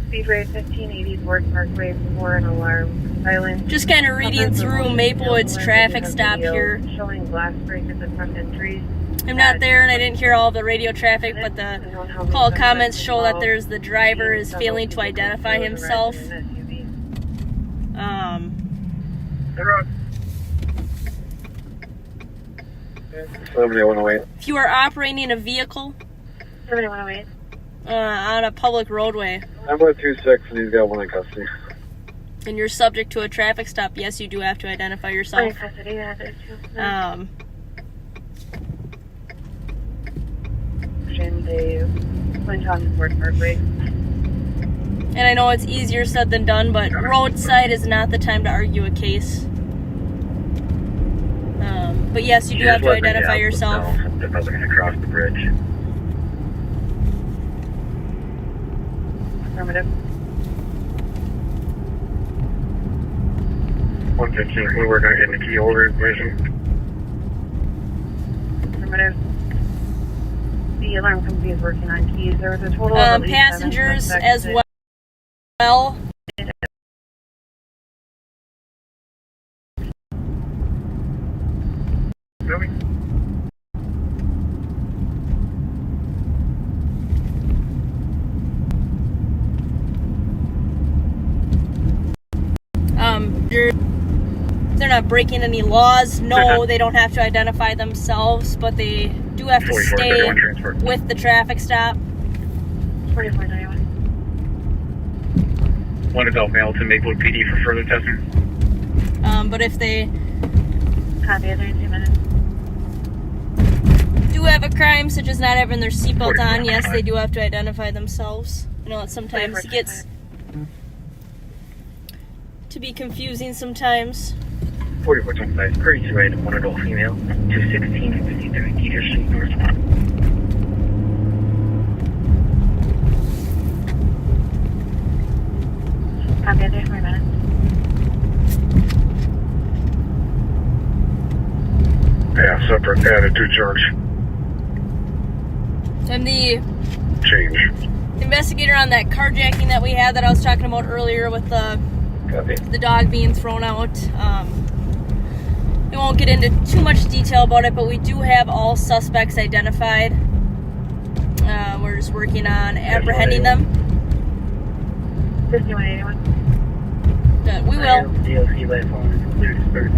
Speedway 1580 Ford Parkway for an alarm. Silent. Just kind of reading through Maplewood's traffic stop here. Showing glass break at the front entry. I'm not there and I didn't hear all the radio traffic, but the call comments show that there's the driver is failing to identify himself. If you are operating a vehicle 7108 on a public roadway I'm with 26 and he's got one in custody. and you're subject to a traffic stop, yes, you do have to identify yourself. And I know it's easier said than done, but roadside is not the time to argue a case. But yes, you do have to identify yourself. If I was going to cross the bridge. Affirmative. 115, we were going to get the key holder information. Affirmative. The alarm company is working on keys. There was a total of at least passengers 7 as well. They're not breaking any laws. No, they don't have to identify themselves, but they do have to stay with the traffic stop. 2491. One adult male to Maplewood PD for further testing. But if they Copy, 32 minutes. do have a crime, such as not having their seatbelt on, yes, they do have to identify themselves. I know it sometimes gets to be confusing sometimes. 4425, 32 one adult female, 216, 53 Peter Street North. Copy, 33 minutes. Yeah, separate attitude charge. I'm the Change. investigator on that carjacking that we had that I was talking about earlier with the dog being thrown out. We won't get into too much detail about it, but we do have all suspects identified. We're just working on apprehending them. 5181. We will. DOC by phone is clear to start.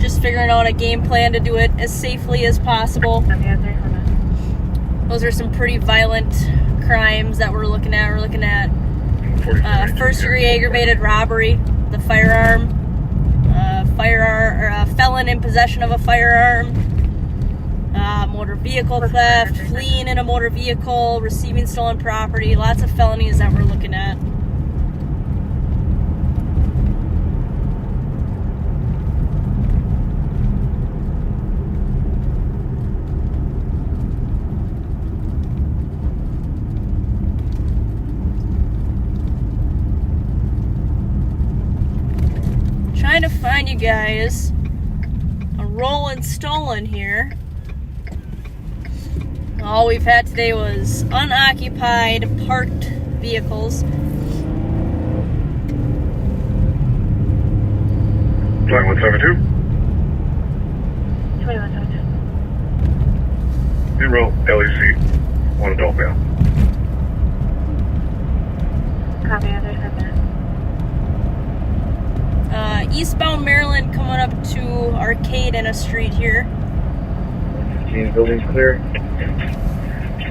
Just figuring out a game plan to do it as safely as possible. Those are some pretty violent crimes that we're looking at. We're looking at first-degree aggravated robbery, the firearm, felon in possession of a firearm, motor vehicle theft, fleeing in a motor vehicle, receiving stolen property. Lots of felonies that we're looking at. Trying to find you guys a rolling stolen here. All we've had today was unoccupied parked vehicles. Flying 172. 2172. Zero LEC. One adult male. Copy, 35 minutes. Eastbound Maryland coming up to Arcade in a street here. 15 building's clear.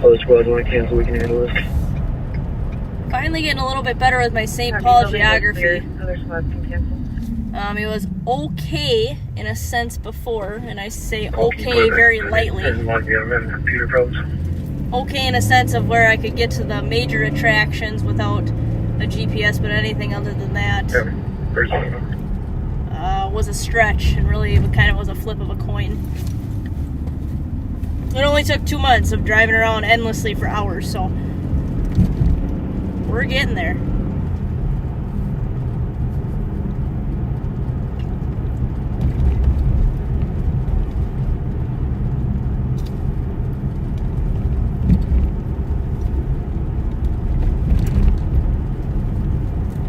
Other squads want to cancel, we can handle this. Finally getting a little bit better with my St. Paul geography. Other squads can cancel. It was okay in a sense before, and I say okay very lightly. Okay in a sense of where I could get to the major attractions without a GPS, but anything other than that was a stretch, and really it kind of was a flip of a coin. It only took 2 months of driving around endlessly for hours, so we're getting there.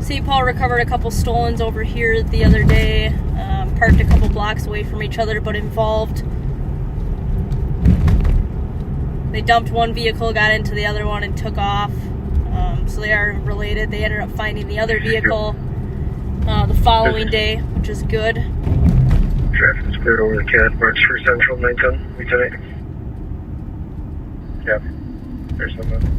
St. Paul recovered a couple stolens over here the other day, parked a couple blocks away from each other but involved. They dumped one vehicle, got into the other one, and took off. So they are related. They ended up finding the other vehicle the following day, which is good. Traffic is cleared over the CAD, March for Central 910, Lieutenant. Yeah, there's someone.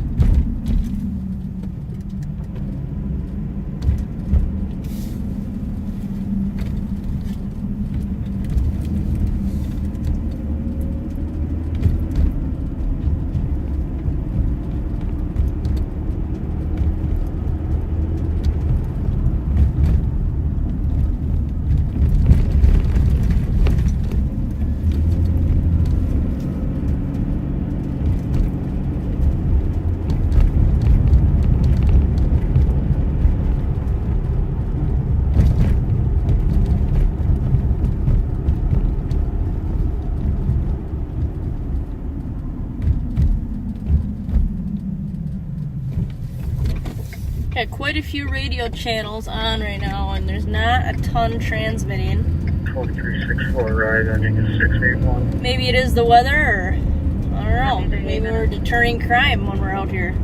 Got quite a few radio channels on right now, and there's not a ton transmitting. 2364 ride ending is 681. Maybe it is the weather, or I don't know. Maybe we're deterring crime when we're out here.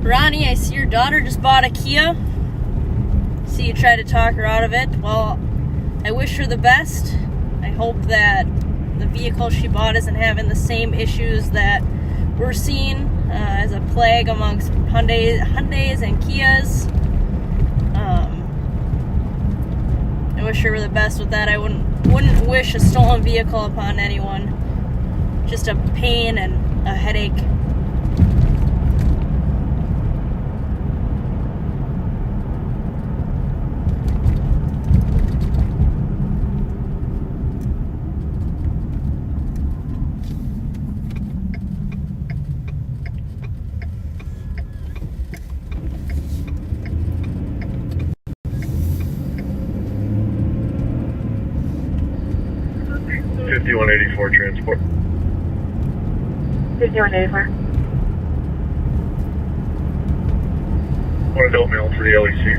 Ronnie, I see your daughter just bought a Kia. See you try to talk her out of it. Well, I wish her the best. I hope that the vehicle she bought isn't having the same issues that we're seeing as a plague amongst Hyundais and Kias. I wish her the best with that. I wouldn't wish a stolen vehicle upon anyone. Just a pain and a headache. Transport. 5184. One adult male for the LEC.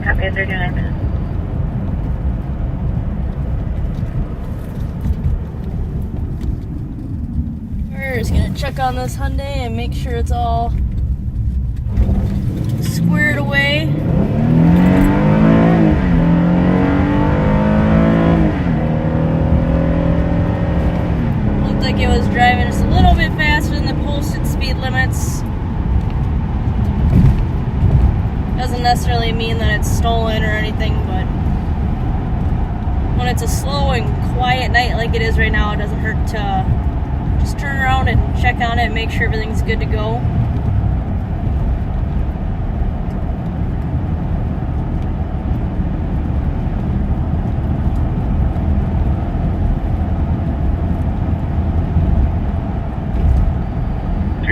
Copy, 39 minutes. We're just gonna check on this Hyundai and make sure it's all squared away. Like it was driving just a little bit faster than the posted speed limits. Doesn't necessarily mean that it's stolen or anything, but when it's a slow and quiet night like it is right now, it doesn't hurt to just turn around and check on it and make sure everything's good to go.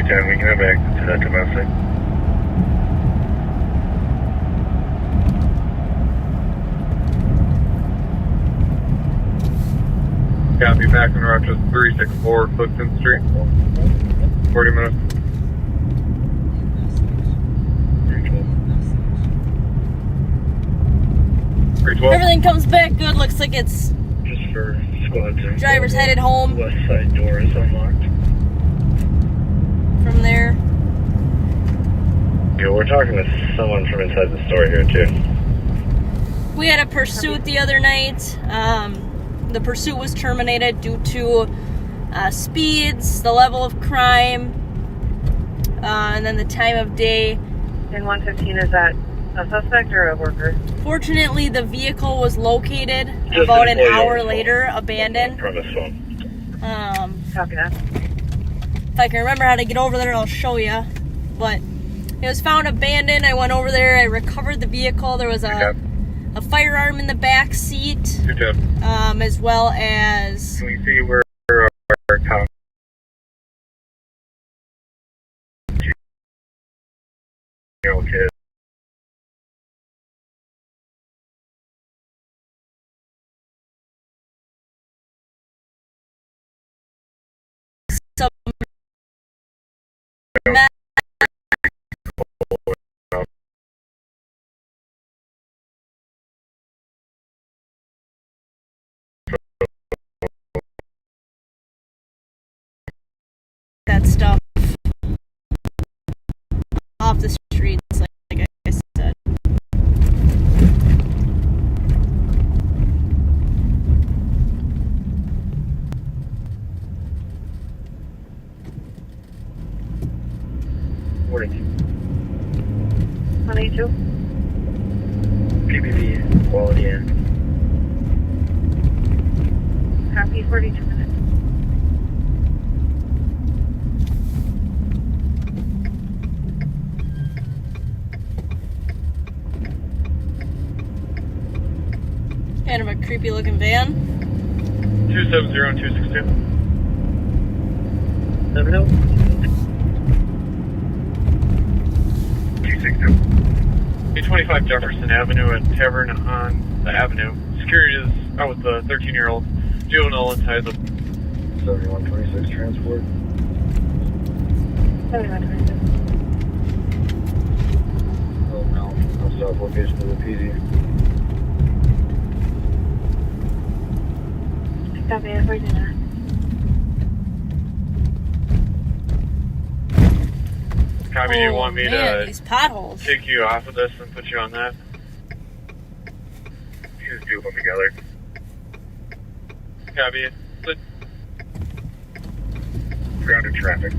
We can have back to domestic. Copy, back in Rochester 364 Clifton Street. 40 minutes. 312. Everything comes back good. Looks like it's just for squad 2. Driver's headed home. West side door is unlocked. From there. Yeah, we're talking to someone from inside the store here too. We had a pursuit the other night. The pursuit was terminated due to speeds, the level of crime, and then the time of day. And 115, is that a suspect or a worker? Fortunately, the vehicle was located about an hour later, abandoned. Premise phone. Copy that. If I can remember how to get over there, I'll show you. But It was found abandoned. I went over there. I recovered the vehicle. There was a firearm in the back seat, as well as. Can we see where our top 2-year-old kid? Some that stuff off the streets, like I said. Morning. 182. PPV, quality in. Copy, 42 minutes. Kind of a creepy looking van. 270 and 262. 262. 825 Jefferson Avenue at Tavern on the Avenue. Security is out with the 13-year-old juvenile and ties up. 7126 transport. 7126. Oh no, I'll stop location of the PD. Copy, 49. Copy, do you want me to these potholes. take you off of this and put you on that? Just do them together. Copy. Grounded traffic.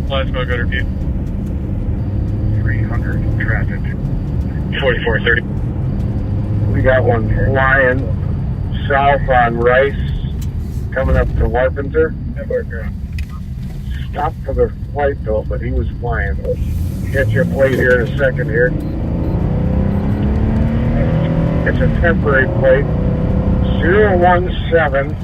Last go, good repeat. 300 traffic. 4430. We got one flying south on Rice, coming up to Warpenter. Stopped for the flight though, but he was flying. Get your plate here in a second here. It's a temporary plate. 017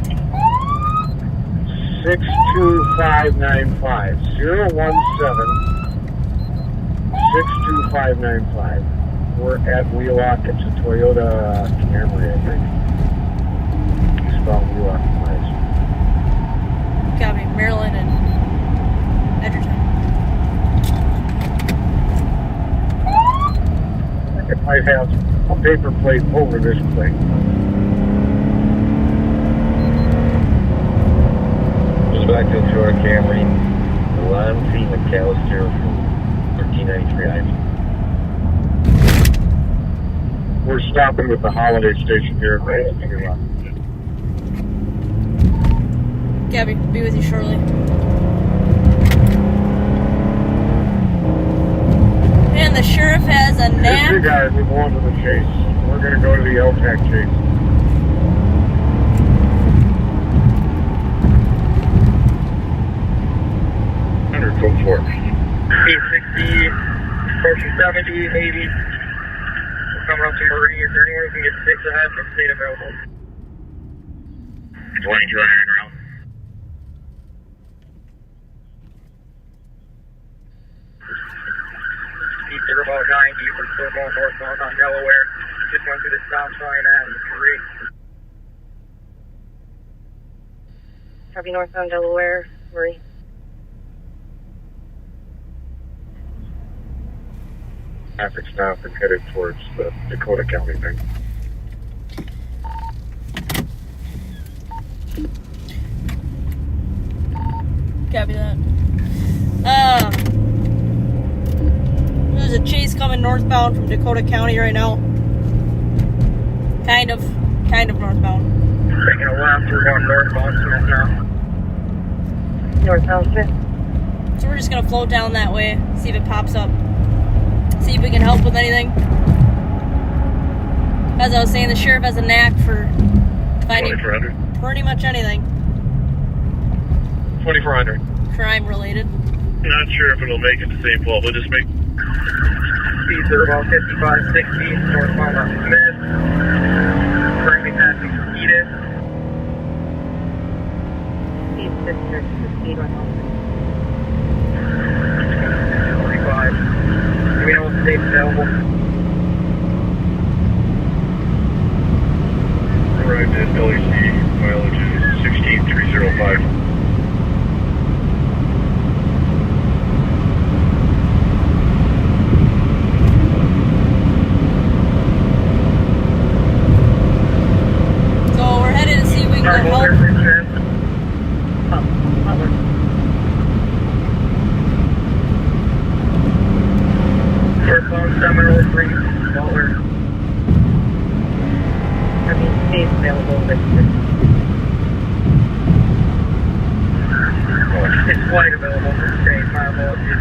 62595. 017 62595. We're at Wheelock. It's a Toyota Camry, I think. Eastbound Wheelock Place. Copy, Maryland and Edgerton. It might have a paper plate over this plate. Goes back to the Toyota Camry. Ramsey McAllister from 1393 Ivy. We're stopping with the holiday station here at Wheelock. Gabby, be with you shortly. And the sheriff has a Hey, knack. you guys, we're going to the chase. We're going to go to the LTAC chase. Go for it. 860, approaching 70, 80. We'll come around to Murray. Is there anyone who can get 6 ahead from state available? 2200 round. East of about 90, we're still going northbound on Delaware. Just went through the stop sign at 3. Copy, northbound Delaware, Murray. Traffic stop and headed towards the Dakota County thing. Copy that. There's a chase coming northbound from Dakota County right now. Kind of northbound. Taking a left, we're going northbound now. Northbound 5th. So we're just gonna float down that way, see if it pops up. See if we can help with anything. As I was saying, the sheriff has a knack for finding pretty much anything. 2400. Crime related. Not sure if it'll make it to St. Paul, but just make. Speeds are about 55, 60, northbound on Smith. Currently passing Edith. Speed 56, speed 100. 45. Do we know what state's available? Arrived at LEC, mileage is 16305. So we're headed to see if we can get help. Northbound Seminole 3, Butler. I mean, space available, but It's flight available for state, my apologies.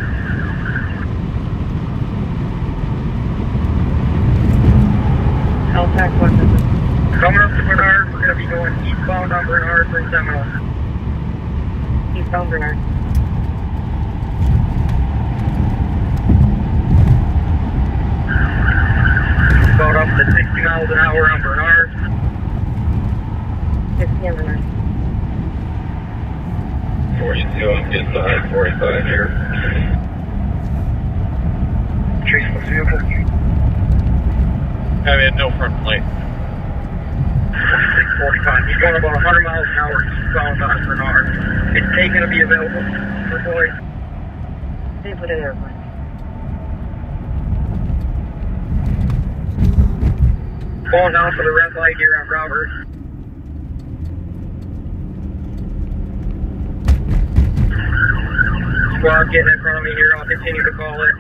LTAC 1. Coming up to Bernard, we're going to be going eastbound on Bernard from Seminole. Eastbound Bernard. About up to 60 miles an hour on Bernard. 60 on Bernard. 42 on inside, 45 here. Trace what's vehicle? I mean, no front plate. 4645. He's going about 100 miles an hour eastbound on Bernard. Is Tay going to be available for boys? They put an airplane. Falling down for the red light here on Robert. Squad getting in front of me here. I'll continue to call it.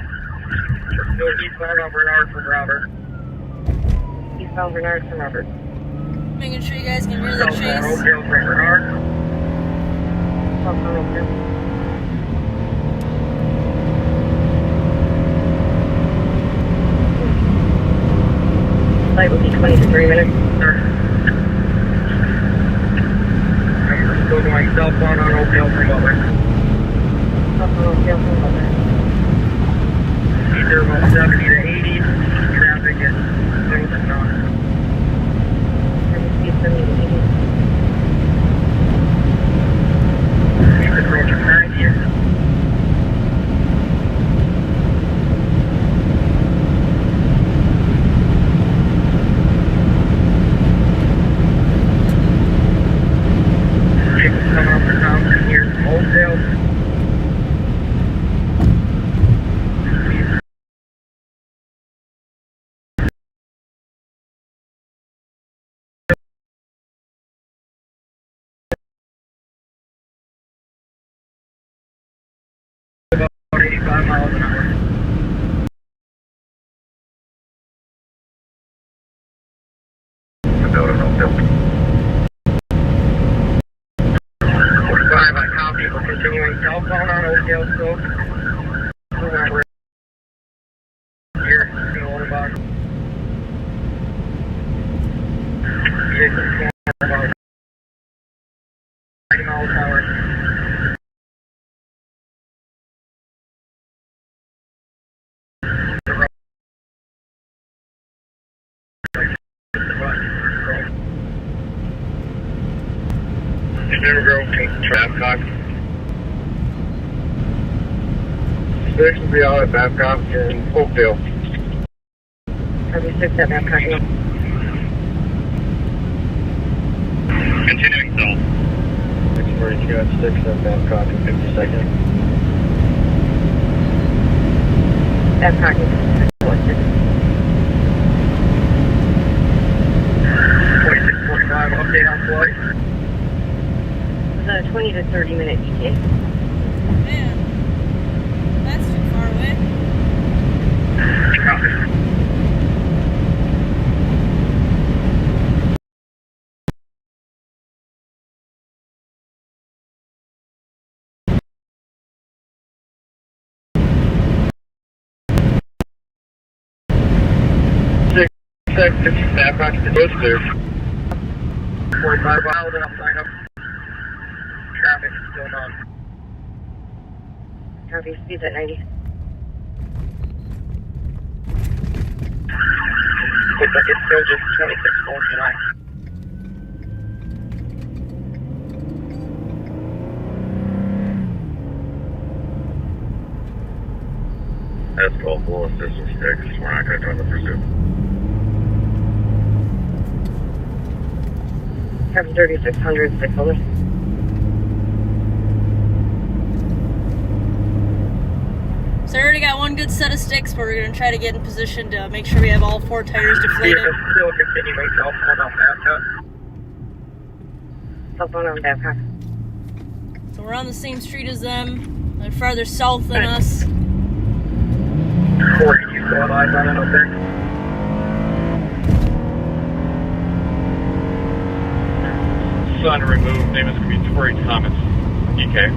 We're still eastbound on Bernard from Robert. Eastbound Bernard from Robert. Making sure you guys can hear the Southbound chase. Oakdale from Bernard. Southbound Oakdale. Flight will be 20 to 30 minutes. Sir. And we're still going southbound on Oakdale from Butler. Southbound Oakdale from Butler. Speeds are about 70 to 80. Traffic is little to none. Speed 70 to 80. Speeds approaching 90. Vehicles coming up the Thompson here from Oakdale. About 85 miles an hour. About an Oakdale. 45, I copy. We're continuing southbound on Oakdale still. Remember here, see what about vehicles going about 90 miles an hour. Never Grove to Babcock. 6 will be out at Babcock in Oakdale. Copy 6 at Babcock. Continuing south. 642 at 6 at Babcock in 52nd. Babcock is 2645, update on flight. It was a 20 to 30 minute ETA. Man, that's too far away. Copy. Babcock to Worcester. 45 miles and I'll sign up. Traffic is still on. Copy, speed's at 90. Looks like it's still just 26 going tonight. That's called full assistance sticks. We're not going to join the pursuit. Copy, 3600, 6 over. So I already got one good set of sticks, but we're going to try to get in position to make sure we have all 4 tires deflated. Still continuing cell phone on Babcock. Cell phone on Babcock. So we're on the same street as them. They're farther south than us. 40, you still have eyes on it up there? Son removed. Name is going to be Tori Thomas. EK.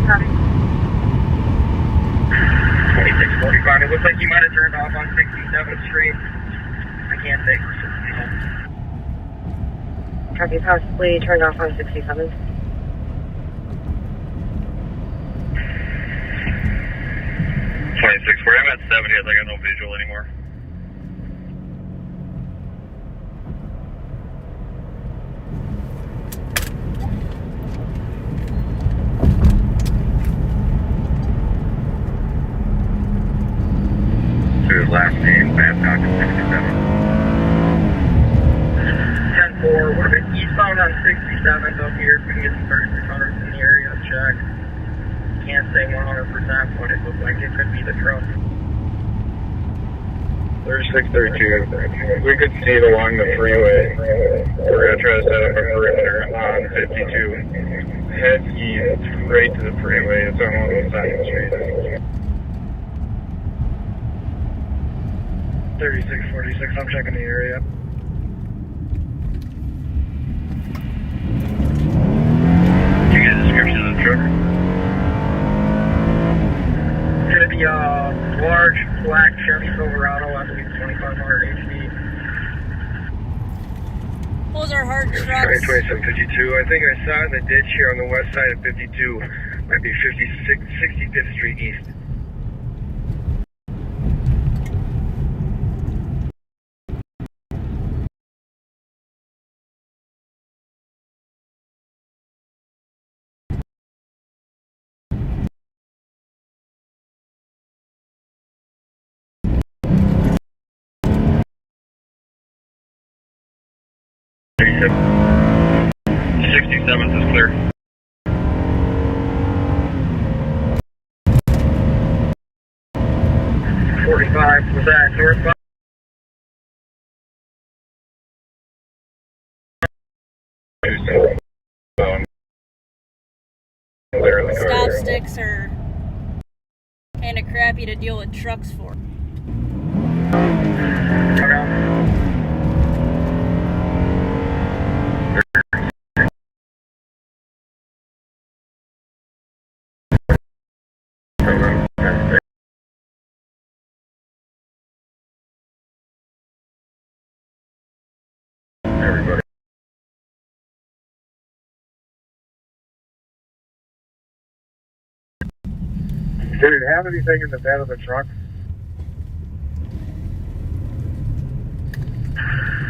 Copy. 2645. It looks like you might have turned off on 67th Street. I can't say for certain. Copy, possibly turned off on 67th. 26, where I'm at 70, I got no visual anymore. To his last name, Babcock is 67. 10-4, would have been eastbound on 67th up here. If we can get some 3600s in the area, check. Can't say 100%, but it looks like it could be the truck. 3632. We could see it along the freeway. We're going to try to set up a perimeter on 52. Head east, right to the freeway. It's on one of those side streets. 3646, I'm checking the area. Did you get a description of the truck? It's going to be a large black Chevy Silverado, I believe 2500 HP. Those are hard trucks. 2752. I think I saw it in the ditch here on the west side of 52. Might be 65th Street East. '67th is clear. .45, was that northbound? Stop sticks are kind of crappy to deal with trucks for. Everybody. Did it have anything in the bed of the truck?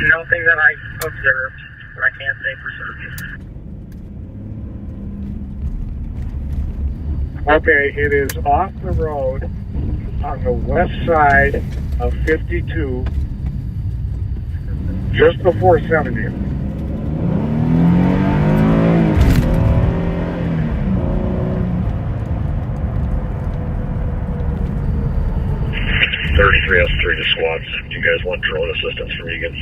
Nothing that I observed, but I can't say for certain. Okay, it is off the road on the west side of 52, just before 70th. S3 to SWAT. Do you guys want drone assistance from Egan?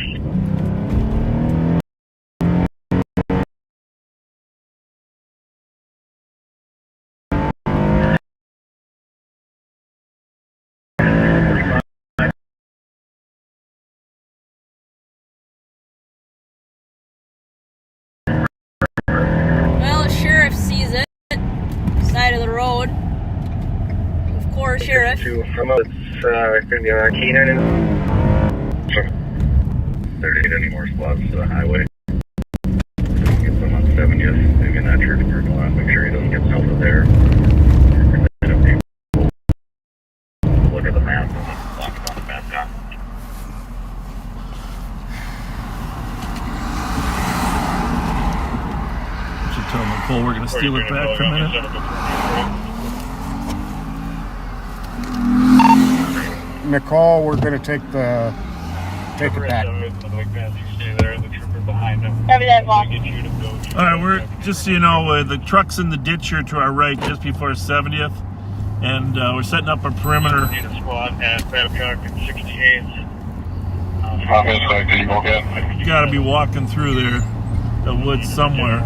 Well, the sheriff sees it. Side of the road. Of course, sheriff. It's going to be on Keenan. There ain't any more spots to the highway. Get them on 70th, maybe in that church parking lot. Make sure he doesn't get south of there. And then if people look at the map and walk on the map now. Should tell Nicole we're going to steal it back for a minute. Nicole, we're going to take it back. All right, we're just so you know, the truck's in the ditch here to our right, just before 70th, and we're setting up a perimeter. Need a squad at Babcock and 68. You got to be walking through there, the woods somewhere.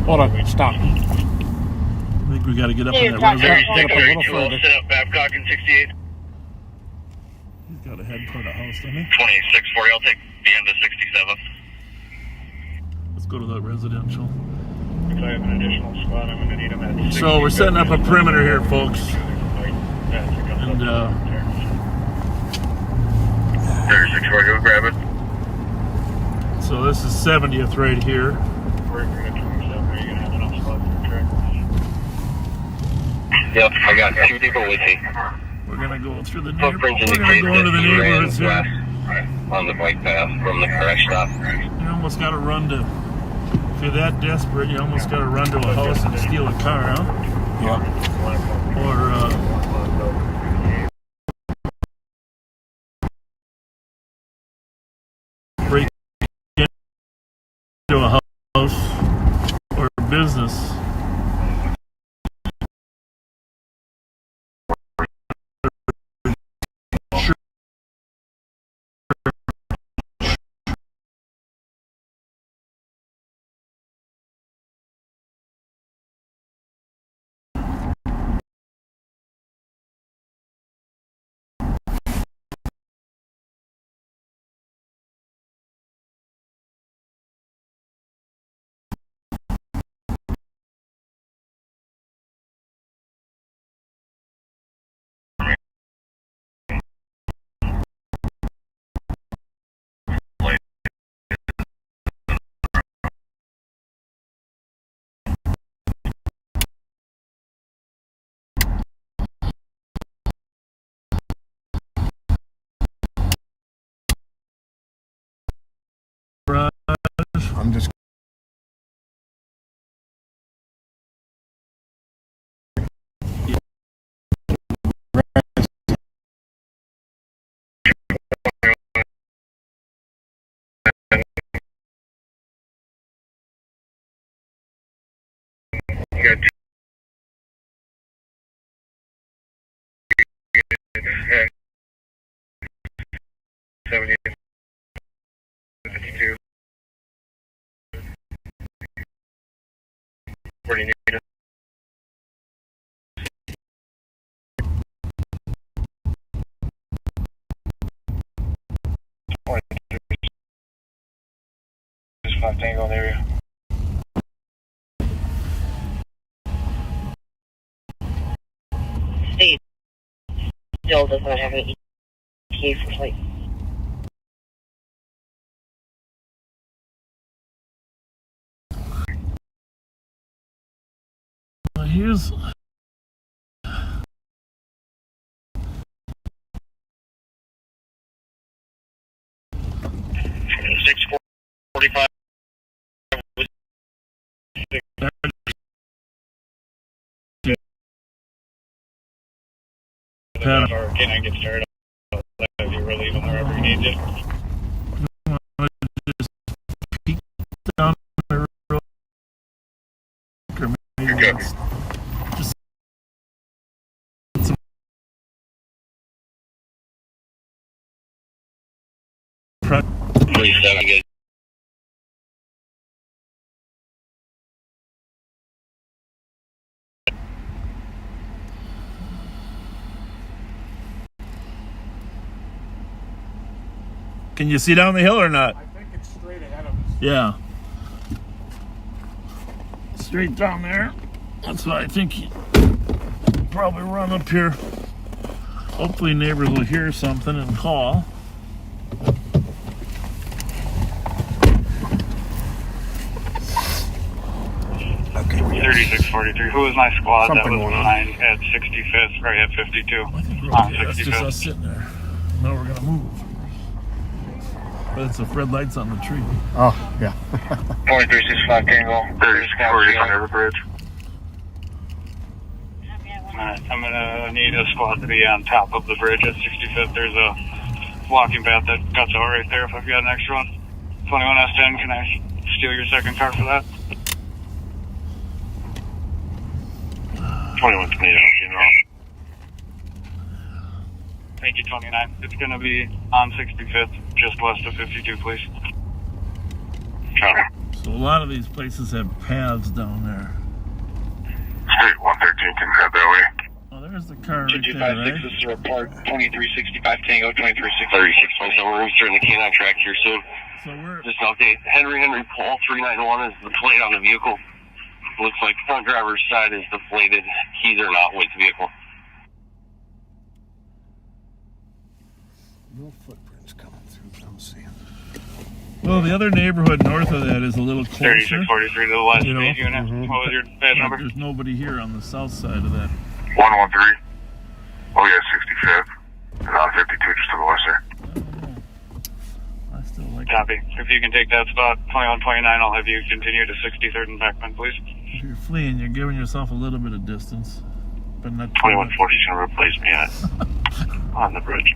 Hold on, stop. I think we got to get up in that reservoir. Get up a little further. Set up Babcock and 68. He's got a head toward the house, doesn't he? 2640, I'll take the end of 67. Let's go to the residential. If I have an additional squad, I'm going to need them at 67. So we're setting up a perimeter here, folks. And 3640, go grab it. So this is 70th right here. We're going to 27. Are you going to have enough spots for the track? Yep, I got 2 people with me. We're going to go through the Footprints neighborhoods. We're going to go into the neighborhoods here. On the bike path from the correct stop. You almost got to run to, if you're that desperate, you almost got to run to a house and steal a car, huh? Yeah. Or, break into a house or a business. I'm just Good. 70, 52. Where do you need it? Just 5 Tango in the area. State still does not have an ETA for flight. Here's 645. Or can I get started? I'll let you relieve them wherever you need to. just peek down the road. Or maybe it's just some Can you see down the hill or not? I think it's straight ahead of us. Yeah. Straight down there. That's why I think you probably run up here. Hopefully neighbors will hear something and call. Okay. 3643. Who was my squad? Something That was going on. 9 at 65th, right at 52. I think we're On okay. That's just 65th. us sitting there. Now we're gonna move. But it's the red lights on the tree. Oh, yeah. 2365 Tango. 3640 on River Bridge. I'm gonna need a squad to be on top of the bridge at 65th. There's a walking path that cuts out right there if I've got an extra one. 21S10, can I steal your second car for that? 21 Tomato, General. Thank you, 29. It's gonna be on 65th, just west of 52, please. So a lot of these places have paths down there. Street 113 can head that way. Oh, there's the car right there, 2256, right? this is a report. 2365 Tango, 2365. 36 we're starting the canine track here soon. So we're... Just an update. Henry Paul 391 is the plate on the vehicle. Looks like front driver's side is deflated. Keys are not with the vehicle. No footprints coming through, I'm seeing. Well, the other neighborhood north of that is a little closer. 3643 to the west, You know? unit. What was your badge number? There's nobody here on the south side of that. 113. Oh, yeah, 65th. And on 52, just to the west there. I still like Copy. If you can take that spot, 2129, I'll have you continue to 63rd and Beckman, please. If you're fleeing, you're giving yourself a little bit of distance, but not too 2140 is going to replace me on the bridge.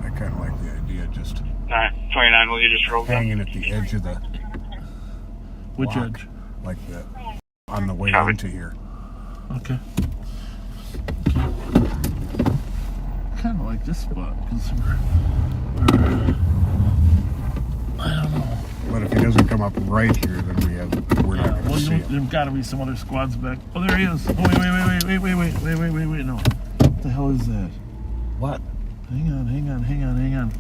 I kind of like the idea just Alright, 29, will you just roll down? hanging at the edge of the Which block, edge? like that, on the way into here. Okay. Kind of like this spot because we're I don't know. But if he doesn't come up right here, then we're not going to see him. There's got to be some other squads back. Oh, there he is. Oh, wait. No. What the hell is that? What? Hang on.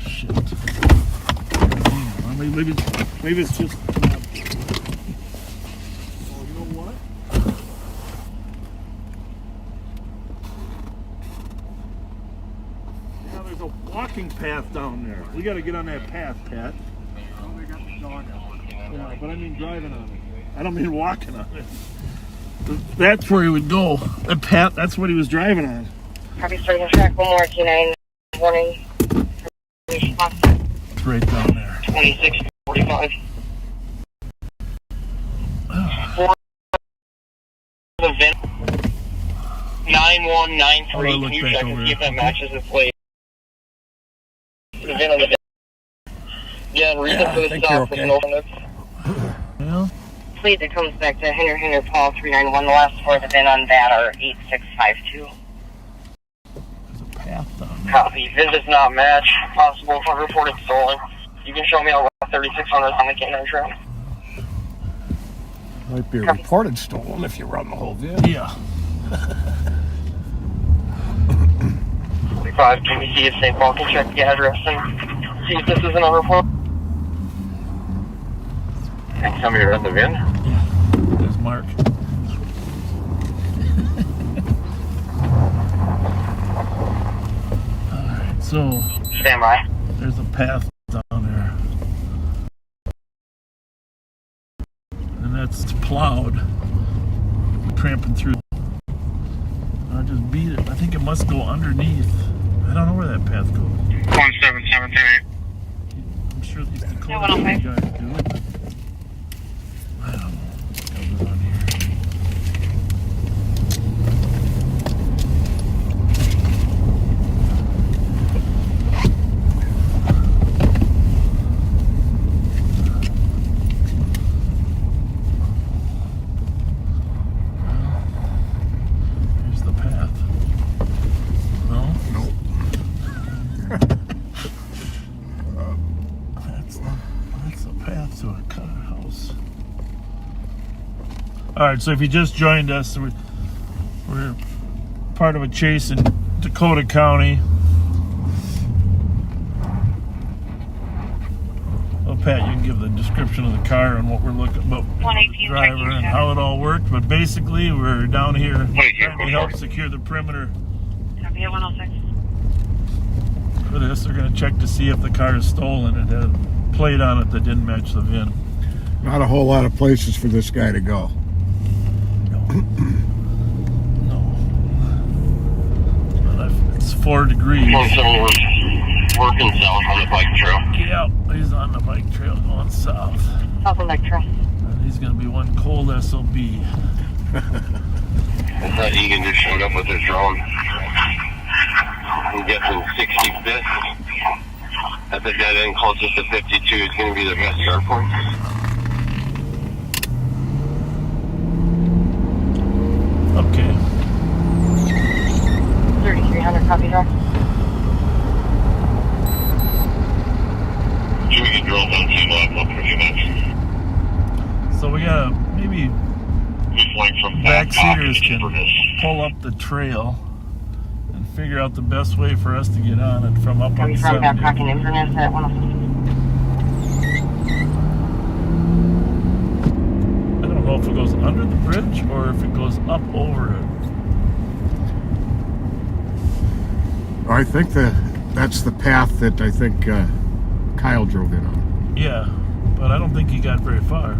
Shit. Hang on. Maybe it's just. Oh, you know what? Yeah, there's a walking path down there. We got to get on that path, Pat. Oh, they got the dog out. Yeah, but I mean driving on it. I don't mean walking on it. That's where he would go. That path. That's what he was driving on. Copy, starting track, one more, T9, warning. It's right down there. 2645. The VIN 9193. Can you check and see if that matches the plate? The VIN on the deck. Yeah, reason for the stop with no limits. Well, Plate that comes back to Henry Paul 391. The last four of the VIN on that are 8652. Path down there. Copy. VIN does not match. Possible for reported stolen. You can show me on 3600 on the canine trail. Might be a reported stolen if you run the whole vid. Yeah. 45 GBC at St. Paul. Can check the address and see if this is another report. And tell me to run the VIN? Yeah. There's Mark. Alright, so. Stand by. There's a path down there. And that's plowed. Tramping through. I just beat it. I think it must go underneath. I don't know where that path goes. 17738. I'm sure these Dakota guys do. I don't know what goes on here. Here's the path. No? Nope. That's a path to a house. All right, so if you just joined us, we're part of a chase in Dakota County. Well, Pat, you can give the description of the car and what we're looking about, the driver and how it all worked. But basically, we're down here trying to help secure the perimeter. Copy at 106. For this, they're going to check to see if the car is stolen. It had a plate on it that didn't match the VIN. Not a whole lot of places for this guy to go. It's 4 degrees. Working south on the bike trail. Yeah, he's on the bike trail going south. South on the bike trail. And he's going to be one cold SOB. I thought Egan just showed up with his drone. I'm guessing 65th. I think that in closest to 52 is going to be the best start point. Okay. 3,300 copy drop. Should we get drones on table up for a few minutes? So we got maybe backseaters can pull up the trail and figure out the best way for us to get on it from up on 70. Babcock and Inverness at 106. I don't know if it goes under the bridge or if it goes up over it. I think that's the path that I think Kyle drove in on. Yeah, but I don't think he got very far. I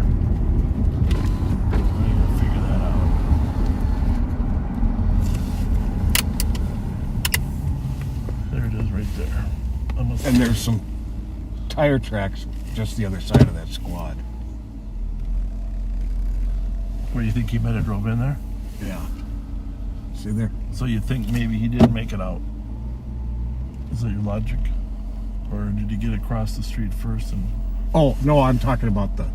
gotta figure that out. There it is right there. And there's some tire tracks just the other side of that squad. Where do you think he might have drove in there? Yeah. See there? So you think maybe he didn't make it out? Is that your logic? Or did he get across the street first and... Oh, no, I'm talking about the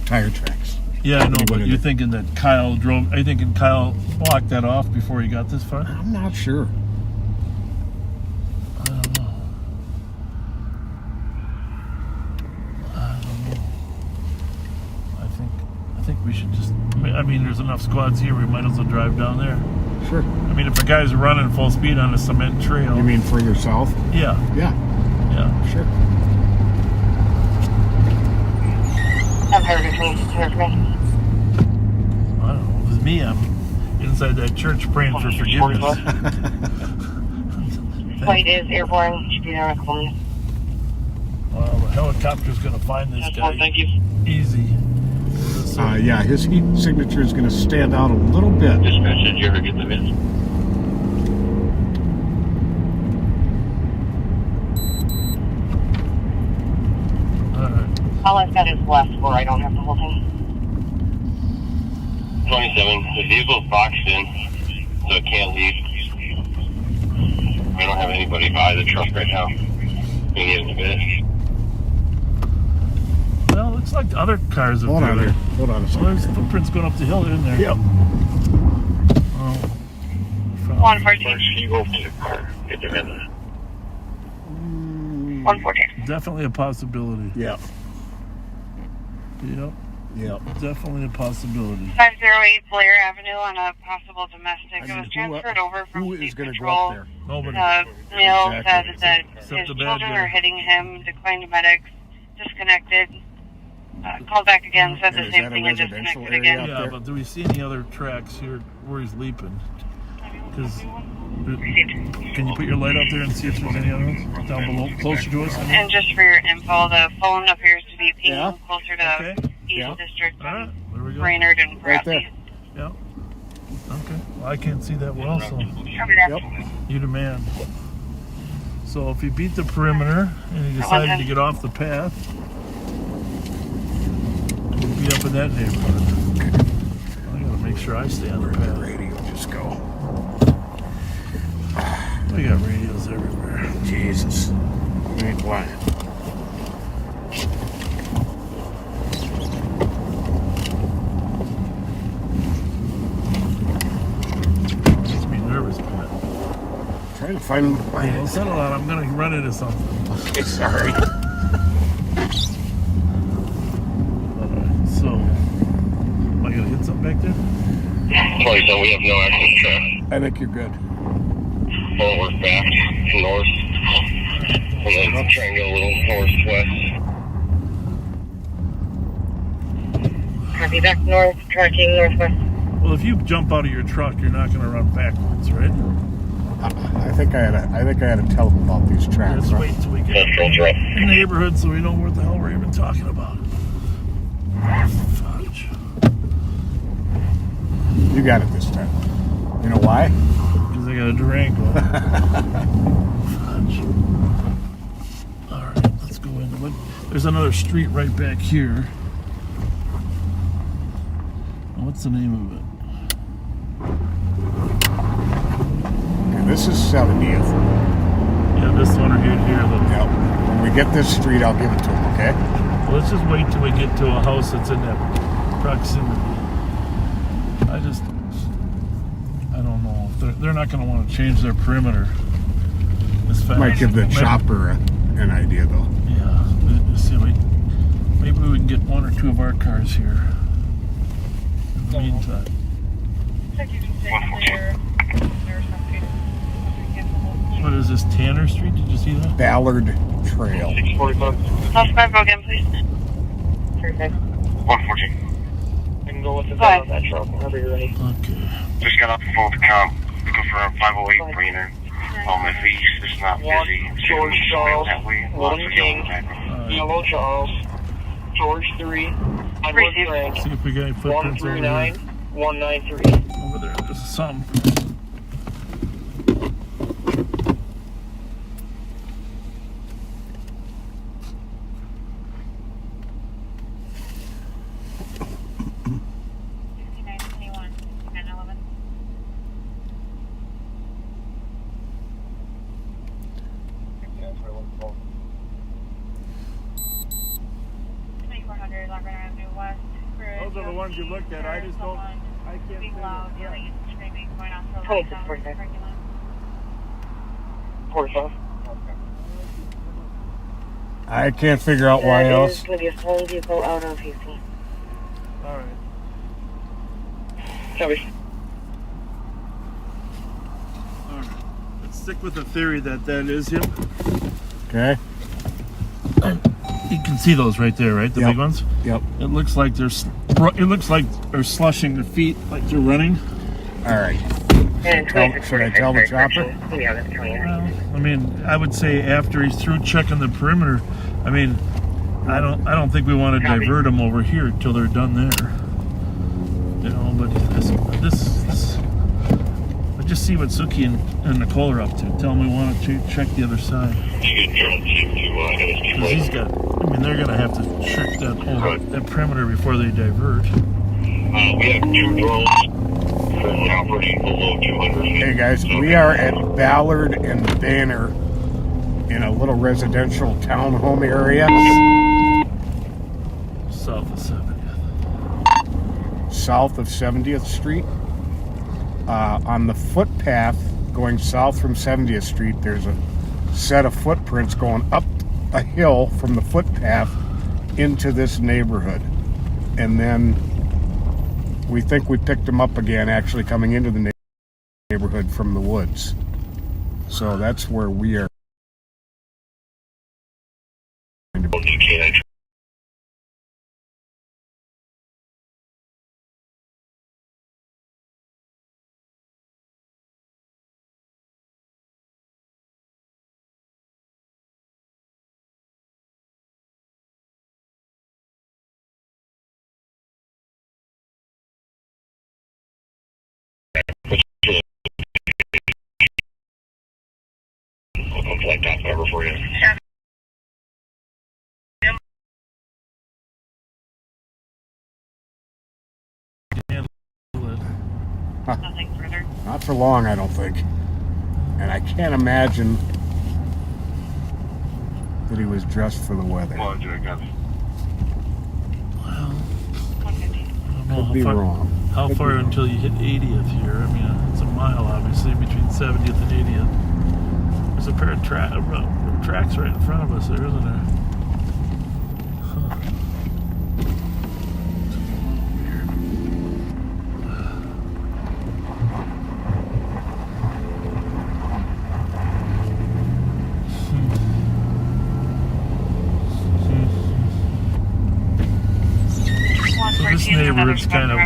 tire tracks. Yeah, I know, but you're thinking that Kyle drove... Are you thinking Kyle blocked that off before he got this far? I'm not sure. I don't know. I think we should just... I mean, there's enough squads here, we might as well drive down there. Sure. I mean, if a guy's running full speed on a cement trail... You mean further south? Yeah. Yeah. Yeah. Sure. I'm heard it me. I don't know. If it's me, I'm inside that church praying for forgiveness. Flight is airborne. Should be there in a couple minutes. Well, the helicopter's going to find this guy. Thank you. Easy. Yeah, his heat signature is going to stand out a little bit. Dispatch, did you ever get them in? All I've got is the last 4. I don't have the whole thing. 27. The vehicle's boxed in, so it can't leave. We don't have anybody by the truck right now. We can get in a bit. Well, looks like the other cars have Hold on a second. Well, there's footprints going up the hill in there. Yep. 114. Can you go to the car? Get them in there. 114. Definitely a possibility. Yep. Yep. Yep. Definitely a possibility. 508 Blair Avenue on a possible domestic. It was transferred over from who is State going to go Patrol. up there? Nobody. Male Exactly. said that Except his the bad children guy. are hitting him, declined to medics, disconnected. Called back again, said And the is same that a thing and residential disconnected area again. up Yeah, there? but do we see any other tracks here where he's leaping? Because can you put your light out there and see if there's any other ones down below, closer to us? I mean? And just for your info, the phone appears to be pinging closer to Okay. East District, All right. There we go. Brainerd and Right Bradley. there. Yeah. Okay. Well, I can't see that well, so Yep. you demand. So if he beat the perimeter and he decided to get off the path, he'd be up in that neighborhood. I gotta make sure I stay on the path. Radio just go. We got radios everywhere. Jesus. You ain't lying. Makes me nervous, but Trying to find my... well, settle out. I'm gonna run into something. Okay, sorry. So, am I gonna hit something back there? 27, we have no active track. I think you're good. Forward back, north. And then try and go a little northwest. Copy back north, tracking northwest. Well, if you jump out of your truck, you're not gonna run backwards, right? I think I had to tell them about these tracks. Let's wait till we get in the neighborhood so we know what the hell we're even talking about. Fudge. You got it this time. You know why? Because I got a Durango. Fudge. Alright, let's go into it. There's another street right back here. What's the name of it? This is 70th. Yeah, this one right here. Yep. When we get this street, I'll give it to him, okay? Well, let's just wait till we get to a house that's in that proximity. I don't know. They're not going to want to change their perimeter this fast. Might give the chopper an idea, though. Yeah. Let's see, maybe we can get one or two of our cars here. In the meantime. What is this, Tanner Street? Did you see that? Ballard Trail. 645. House 5 again, please. Perfect. 114. I can go with the van on that truck whenever you're ready. Okay. Just got off the phone with the comp. Looking for a 508 cleaner. If it's not busy, George Charles, William William King, Yellow Charles, George 3, Edward Frank, See if we got any footprints over 139, there. 193. Over there, there's some. Those are the ones you looked at. I just don't. I can't see loud, them. yelling and screaming, going off the Hold light it for a down, second. parking lot. 45. I can't figure out why else. It's going to be a full vehicle out of Houston. All right. Copy. All right. Let's stick with the theory that is him. Okay. You can see those right there, right? The big ones. Yep. It looks like they're slushing their feet like they're running. All right. Should I tell the chopper? Well, I mean, I would say after he's through checking the perimeter, I mean, I don't think we want to divert them over here till they're done there. You know, but this I just see what Suki and Nicole are up to. Tell them we want to check the other side. Because he's got, I mean, they're gonna have to check that perimeter before they divert. We have 2 drones for operating below 200. Hey guys, we are at Ballard and Banner in a little residential townhome area. South of 70th. South of 70th Street. On the footpath going south from 70th Street, there's a set of footprints going up a hill from the footpath into this neighborhood. And then we think we picked them up again, actually coming into the neighborhood from the woods. So that's where we are. I'll come flight top cover for you. Nothing further. Not for long, I don't think. And I can't imagine that he was dressed for the weather. Well, I don't know Could be wrong. How Could far be wrong. until you hit 80th here? I mean, it's a mile, obviously, between 70th and 80th. There's a pair of tracks right in front of us there, isn't there? Huh. So this neighborhood's kind of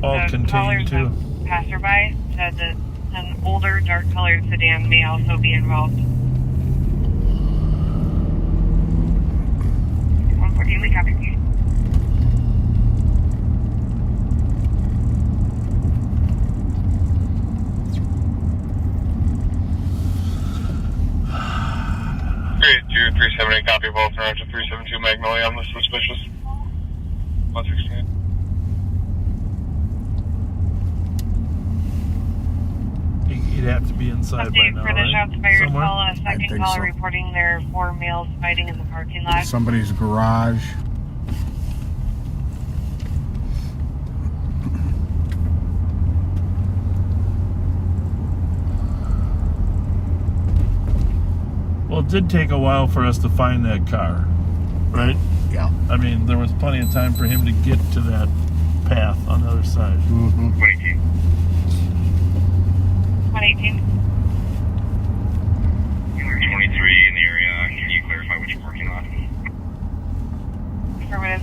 all contained too. Passerby said that An older dark-colored sedan may also be involved. 114, we copy. Great, 2378, copy both. Around to 372 Magnolia on the suspicious. 116. He'd have to be inside by Update now, for the right? shots fired Somewhere? call. A second think caller so. reporting there are 4 males fighting in the parking lot. Somebody's garage. Well, it did take a while for us to find that car, right? Yeah. I mean, there was plenty of time for him to get to that path on the other side. Mm-hmm. 118. 118. You're 23 in the area. Can you clarify what you're working on? Affirmative.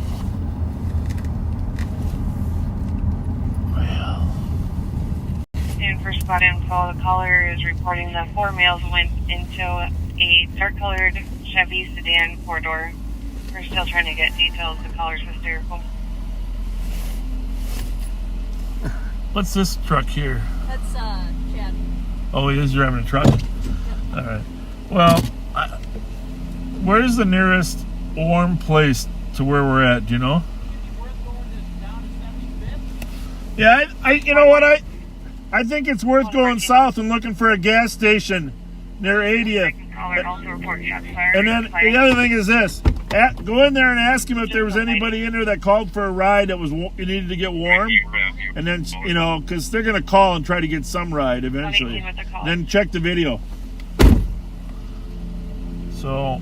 And for spot info, the caller is reporting that 4 males went into a dark-colored Chevy sedan four-door. We're still trying to get details. The caller's hysterical. What's this truck here? That's Chad. Oh, he is driving a truck? All right. Well, where's the nearest warm place to where we're at? Do you know? Yeah, you know what? I think it's worth going south and looking for a gas station near 80th. Caller also report shots fired. And then the other thing is this: go in there and ask him if there was anybody in there that called for a ride that was you needed to get warm. And then, you know, because they're going to call and try to get some ride eventually. Then check the video. So.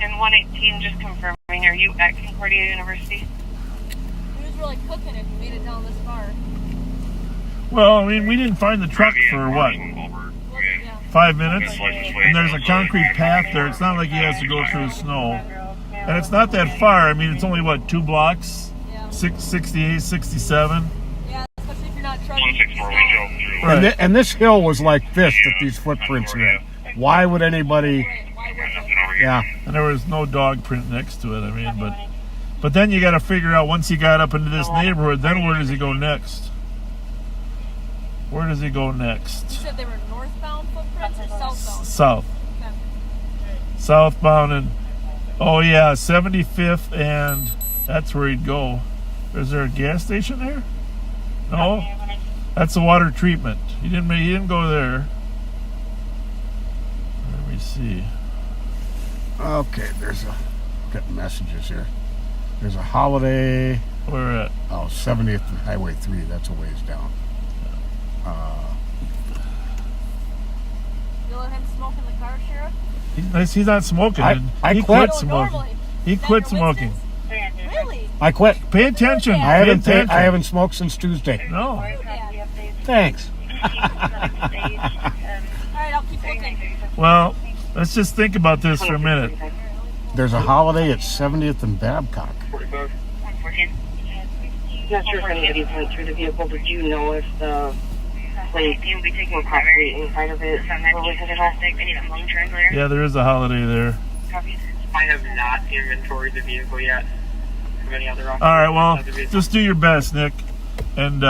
And 118, just confirming, are you at Concordia University? He was really cooking if we made it down this far. Well, I mean, we didn't find the truck for what? 5 minutes? And there's a concrete path there. It's not like he has to go through the snow. And it's not that far. I mean, it's only, what, 2 blocks? 68, 67. Yeah, especially if you're not trucking. Right. And this hill was like this that these footprints are in. Why would anybody... Yeah. And there was no dog print next to it, I mean, but then you got to figure out, once he got up into this neighborhood, then where does he go next? Where does he go next? You said they were northbound footprints or southbound? South. Okay. Southbound and, oh yeah, 75th, and that's where he'd go. Is there a gas station there? No? That's the water treatment. He didn't go there. Let me see. Okay, got messages here. There's a holiday. Where at? Oh, 70th and Highway 3. That's a ways down. You let him smoke in the car, Sheriff? He's not smoking. I He quit. quit smoking. He quit smoking. Really? I quit. Pay attention. I haven't smoked since Tuesday. No. Thanks. Alright, I'll keep looking. Well, let's just think about this for a minute. There's a holiday at 70th and Babcock. 114. Not sure if anybody went through the vehicle, but do you know if the plate were properly inside of it? Or was it at all? Yeah, there is a holiday there. I have not inventoried the vehicle yet. Of any other All right, well, just do your best, Nick, and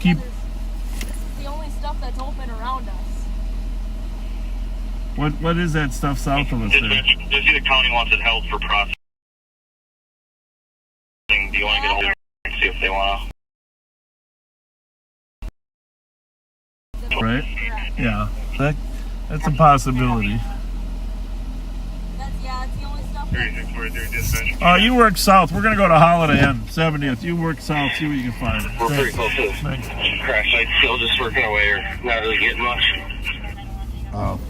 keep. This is the only stuff that's open around us. What is that stuff south of us there? Just see the county wants it held for processing. Do you want to get a hold of them and see if they want to? Right? Yeah, that's a possibility. That's the only stuff. You work south. We're gonna go to Holiday Inn, 70th. You work south. See what you can find. We're pretty Thanks. close to Thanks. crash site, still just working away or not really getting much. Oh.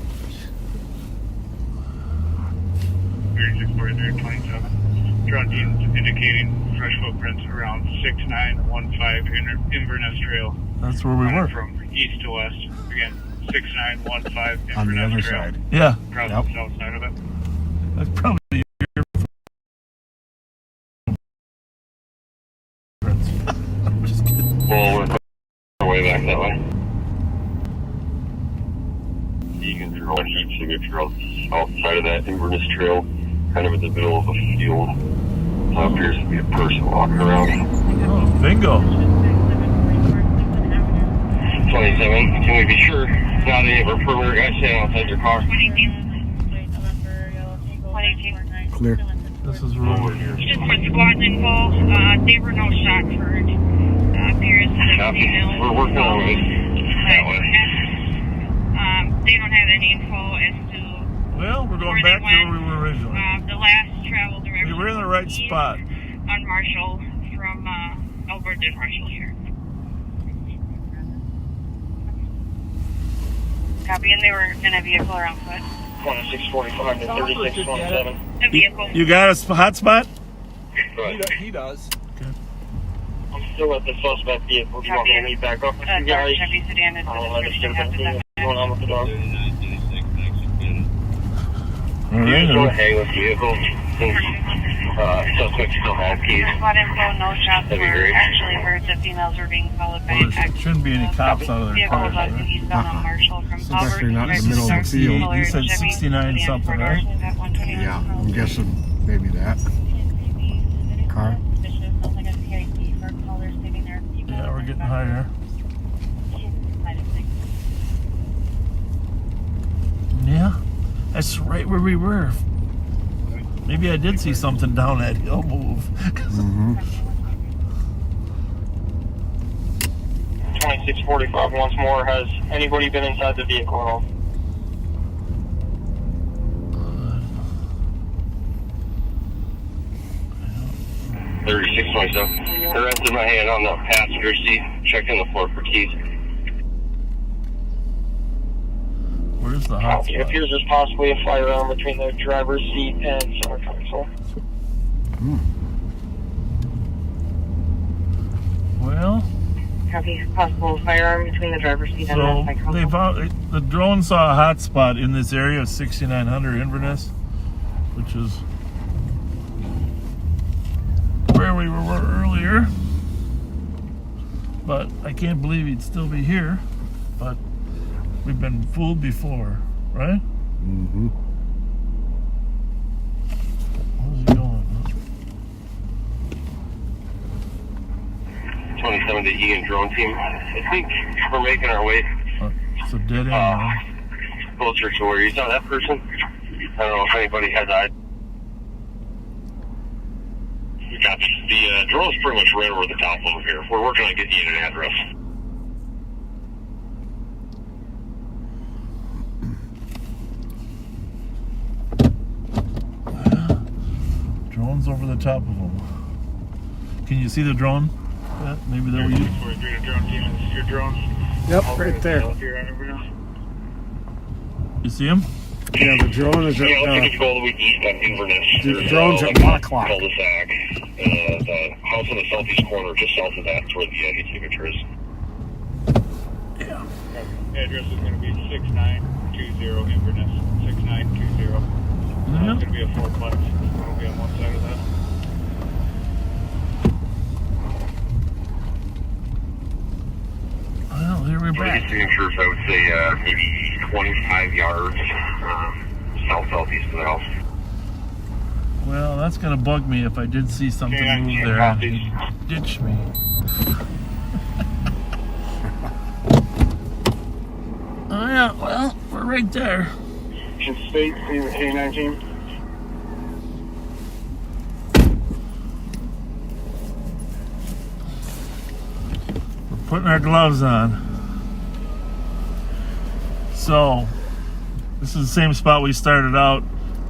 364327. Drone team indicating fresh footprints around 6915 Inverness Trail. That's where we were. From east to west. Again, 6915 On the other Inverness Trail. side. Yeah. Across the south side of it. That's probably your Well, trail outside of that Inverness Trail, kind of in the middle of a field. Appears to be a person walking around. Oh, bingo. 27, can we be sure not any of our perimeter guys standing outside your car? Clear. This is road. Just for squad info, there were no shots heard. Appears that Copy. We're working our way that way. They don't have any info as to Well, we're going back to where we were originally. the last travel direction. We were in the right spot. On Marshall from Alberta and Marshall here. Copy, and they were in a vehicle around foot. 2645 to 3617. A vehicle. You got a hot spot? He does. Okay. I'm still at the suspect vehicle. Do you want me to meet back up with you guys? Chevy sedan is I'll understand what's going on with the dog. You just want to hang with vehicles since suspects still have keys. Squad info, no shots That'd be were great. actually heard. The females were being followed by Well, there shouldn't be any cops out of their vehicle cars, about right? eastbound on Marshall from Especially not in the Albert. middle of the field. You said 69 something, right? Yeah, I'm guessing maybe that. Car. Yeah, we're getting higher. Yeah, that's right where we were. Maybe I did see something down that hill move. 2645 once more. Has anybody been inside the vehicle at all? 3627. The rest of my hand on the passenger seat, checking the floor for keys. Where's the hot It spot? appears there's possibly a firearm between the driver's seat and center console. Well, Copy. Possible firearm between the driver's seat and so the center they console. found the drone saw a hot spot in this area of 6900 Inverness, which is where we were earlier. But I can't believe he'd still be here. But we've been fooled before, right? Mm-hmm. Where's he going? 27 to Egan drone team. I think we're making our way It's a dead end. closer to where you saw that person. I don't know if anybody has eyes. Copy. The drone's pretty much right over the top over here. We're working on getting you an address. Drone's over the top of them. Can you see the drone? Yeah, maybe that was you. 43 to drone team. This is your drone. Yep, right there. You see him? Yeah, the drone is at, Yeah, looks like it's all the way east on Inverness. the There's, drone's at like 1 a o'clock. cul-de-sac. The house in the southeast corner, just south of that, is where the heat signature is. Yeah. Address is going to be 6920 Inverness. 6920. It's going to be a 4-plex. It'll be on one side of that. Well, here we're back. Heat signatures, I would say, maybe 25 yards south-southeast of the house. Well, that's gonna bug me if I did see something Yeah, move yeah, there and copies. he'd ditch me. Oh yeah, well, we're right there. Should state in the K-19. We're putting our gloves on. So, this is the same spot we started out.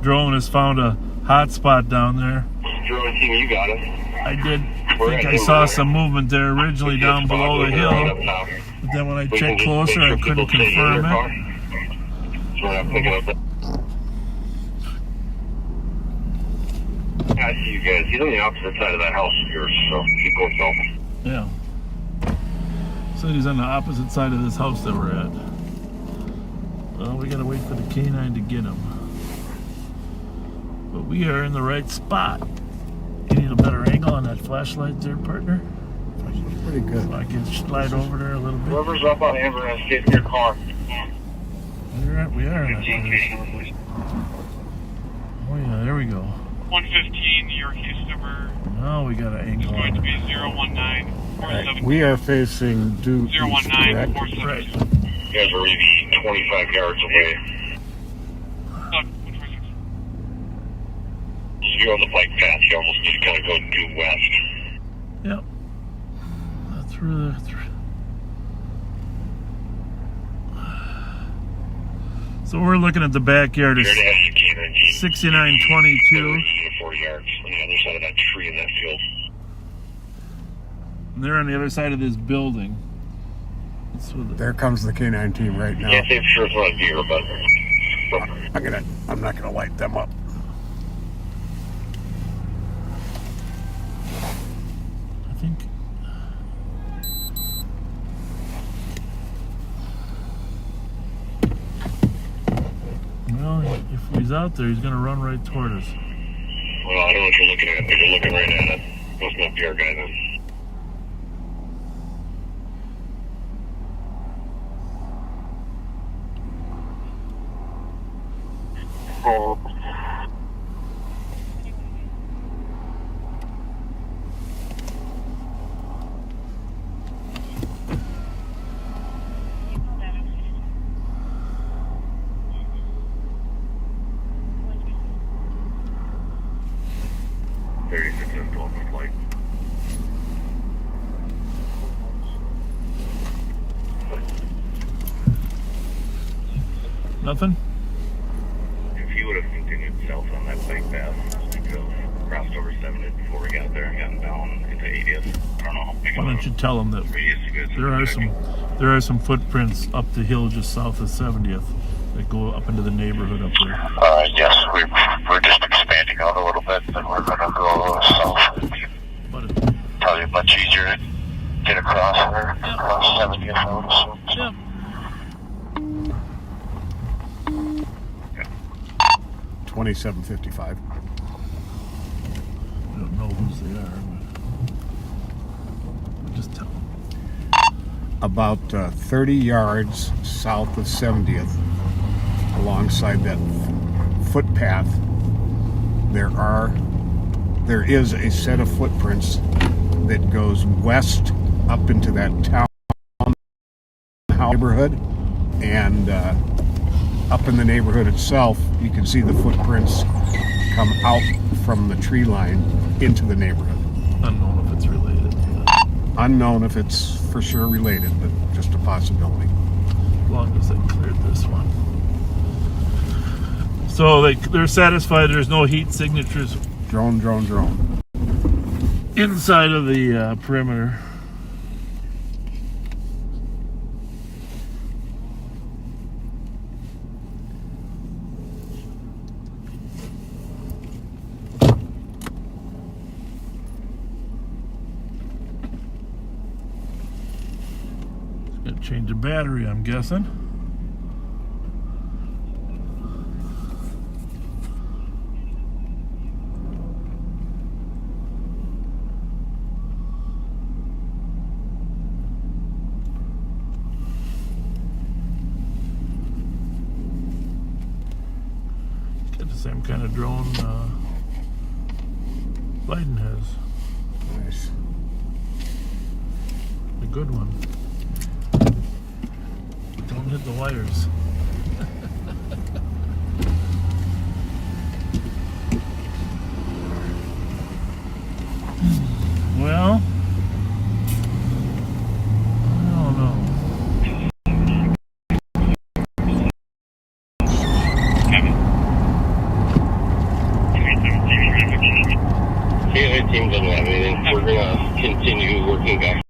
Drone has found a hot spot down there. Drone team, you got it. I did think I saw some movement there originally down below the hill, but then when I checked closer, I couldn't confirm it. So we're not picking up that. I see you guys. He's on the opposite side of that house of yours, so keep going south. Yeah. So he's on the opposite side of this house that we're at. Well, we gotta wait for the K9 to get him. But we are in the right spot. You need a better angle on that flashlight there, partner? Pretty good. I can slide over there a little bit. Whoever's up on Inverness, get in your car. All We are. Oh yeah, there we go. 115, your customer. Now we got an angle It's going on to it. be 019 Right. We are facing due east, 019 correct? Right. You guys are maybe 25 yards away. You're on the bike path. You almost need to kind of go due west. Yep. That's really. So we're looking at the backyard of 6922. 4 yards on the other side of that tree in that field. And they're on the other side of this building. There comes the K9 team right now. Can't say for sure it's not a deer, but I'm not gonna light them up. I think. Well, if he's out there, he's gonna run right toward us. Well, I don't know what you're looking at. If you're looking right at it, must not be our guy then. Oh. Nothing? If he would have continued south on that bike path, we could have crossed over 70 before we got there and gotten down into 80th. I don't know how big Why don't you tell him that there are some footprints up the hill just south of 70th that go up into the neighborhood up there. Yes, we're just expanding out a little bit, and we're going to go south. Probably much easier to get across there, across 70th, I would assume. Yeah. 2755. I don't know whose they are, but just tell them. About 30 yards south of 70th, alongside that footpath, there is a set of footprints that goes west up into that town neighborhood, and up in the neighborhood itself, you can see the footprints come out from the tree line into the neighborhood. Unknown if it's related. Unknown if it's for sure related, but just a possibility. As long as they cleared this one. So they're satisfied there's no heat signatures. Drone. Inside of the perimeter. Gonna change the battery, I'm guessing. Got the same kind of drone Biden has. Nice. A good one. Don't hit the wires. Well, I don't know. The other team doesn't have anything. We're going to continue working back.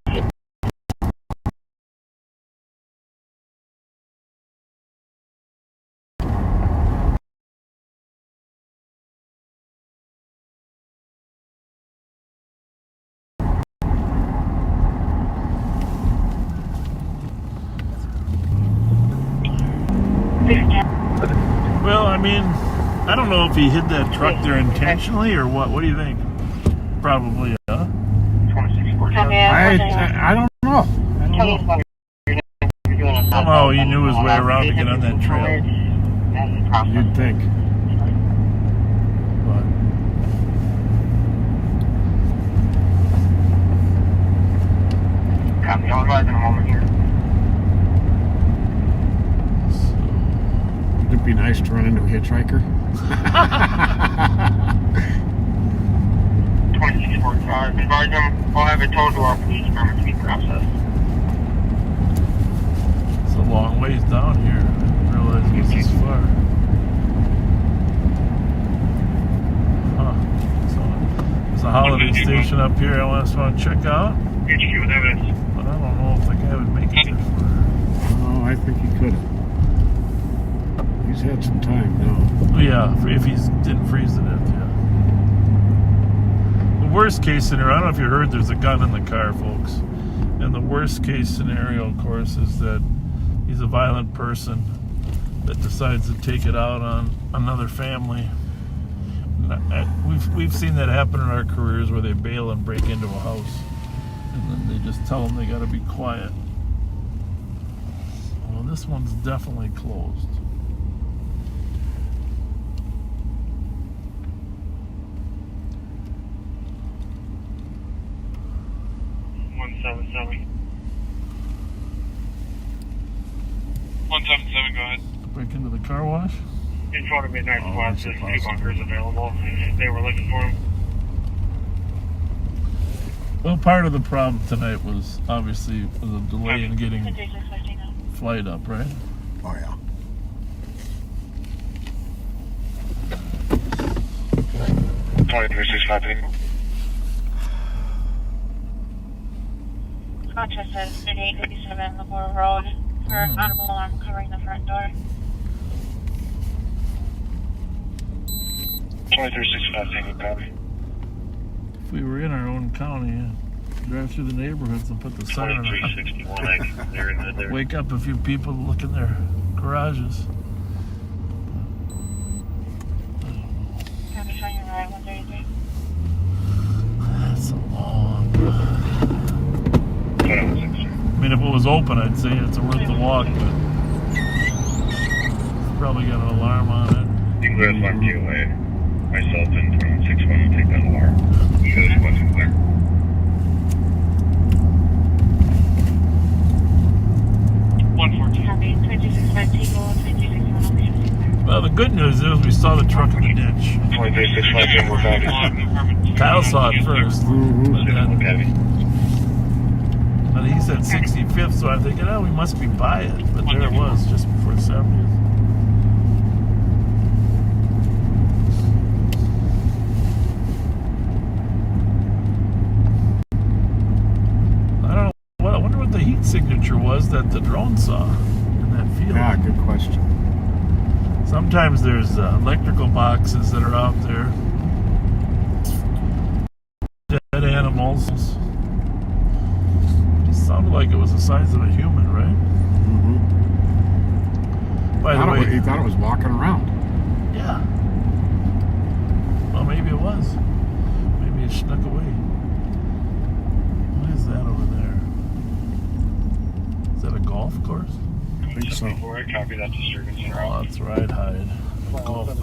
Well, I mean, I don't know if he hid that truck there intentionally or what. What do you think? Probably, huh? I don't know. Somehow he knew his way around to get on that trail. You'd think. But Copy, I'll arrive in a moment here. Wouldn't it be nice to run into a hitchhiker? 2645. Advise them, I'll have it towed to our police permit to be processed. it's a long ways down here. I didn't realize it was this far. Huh. So there's a holiday station up here I want to check out. HQ with evidence. But I don't know if the guy would make it there for. Oh, I think he could have. He's had some time now. Yeah, if he didn't freeze to death, yeah. The worst case scenario, I don't know if you heard there's a gun in the car, folks. And the worst case scenario, of course, is that he's a violent person that decides to take it out on another family. We've seen that happen in our careers where they bail and break into a house. And then they just tell them they got to be quiet. Well, this one's definitely closed. Go ahead. Break into the car wash? In front of Midnight Squad, there's 2 bunkers available if they were looking for them. Well, part of the problem tonight was obviously a delay in getting flight up, right? Oh, yeah. Rochester, 3857 Labor Road for audible alarm covering the front door. 2365, copy. If we were in our own county, drive through the neighborhoods and put the siren on. 2361, they're in there. Wake up a few people to look in their garages. Copy, showing your right, 133. That's a long. I mean, if it was open, I'd say it's worth the walk, but it's probably got an alarm on it. You can go to alarm QA. Myself and 2161 will take that alarm. You guys wasn't clear. Well, the good news is we saw the truck in the ditch. 2365, Kyle saw it first. But he said 65th, so I'm thinking, oh, we must be by it. But there it was, just before 70th. I don't know. I wonder what the heat signature was that the drone saw in that field. Yeah, good question. Sometimes there's electrical boxes that are out there. Dead animals. It sounded like it was the size of a human, right? Mm-hmm. By the way, he thought it was walking around. Yeah. Well, maybe it was. Maybe it snuck away. What is that over there? Is that a golf course? I think so. Copy that disturbance. Oh, that's right, Hyde. Golf course.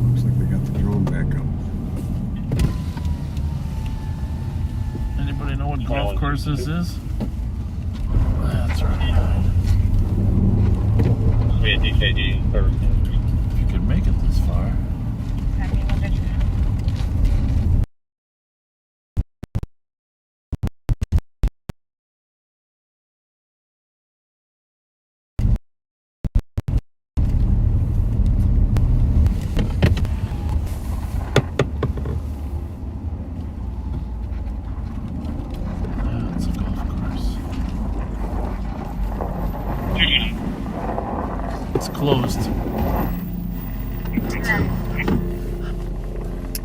Looks like they got the drone back up. Anybody know what golf course this is? That's right, Hyde. We had DKD. If you could make it this far. Closed.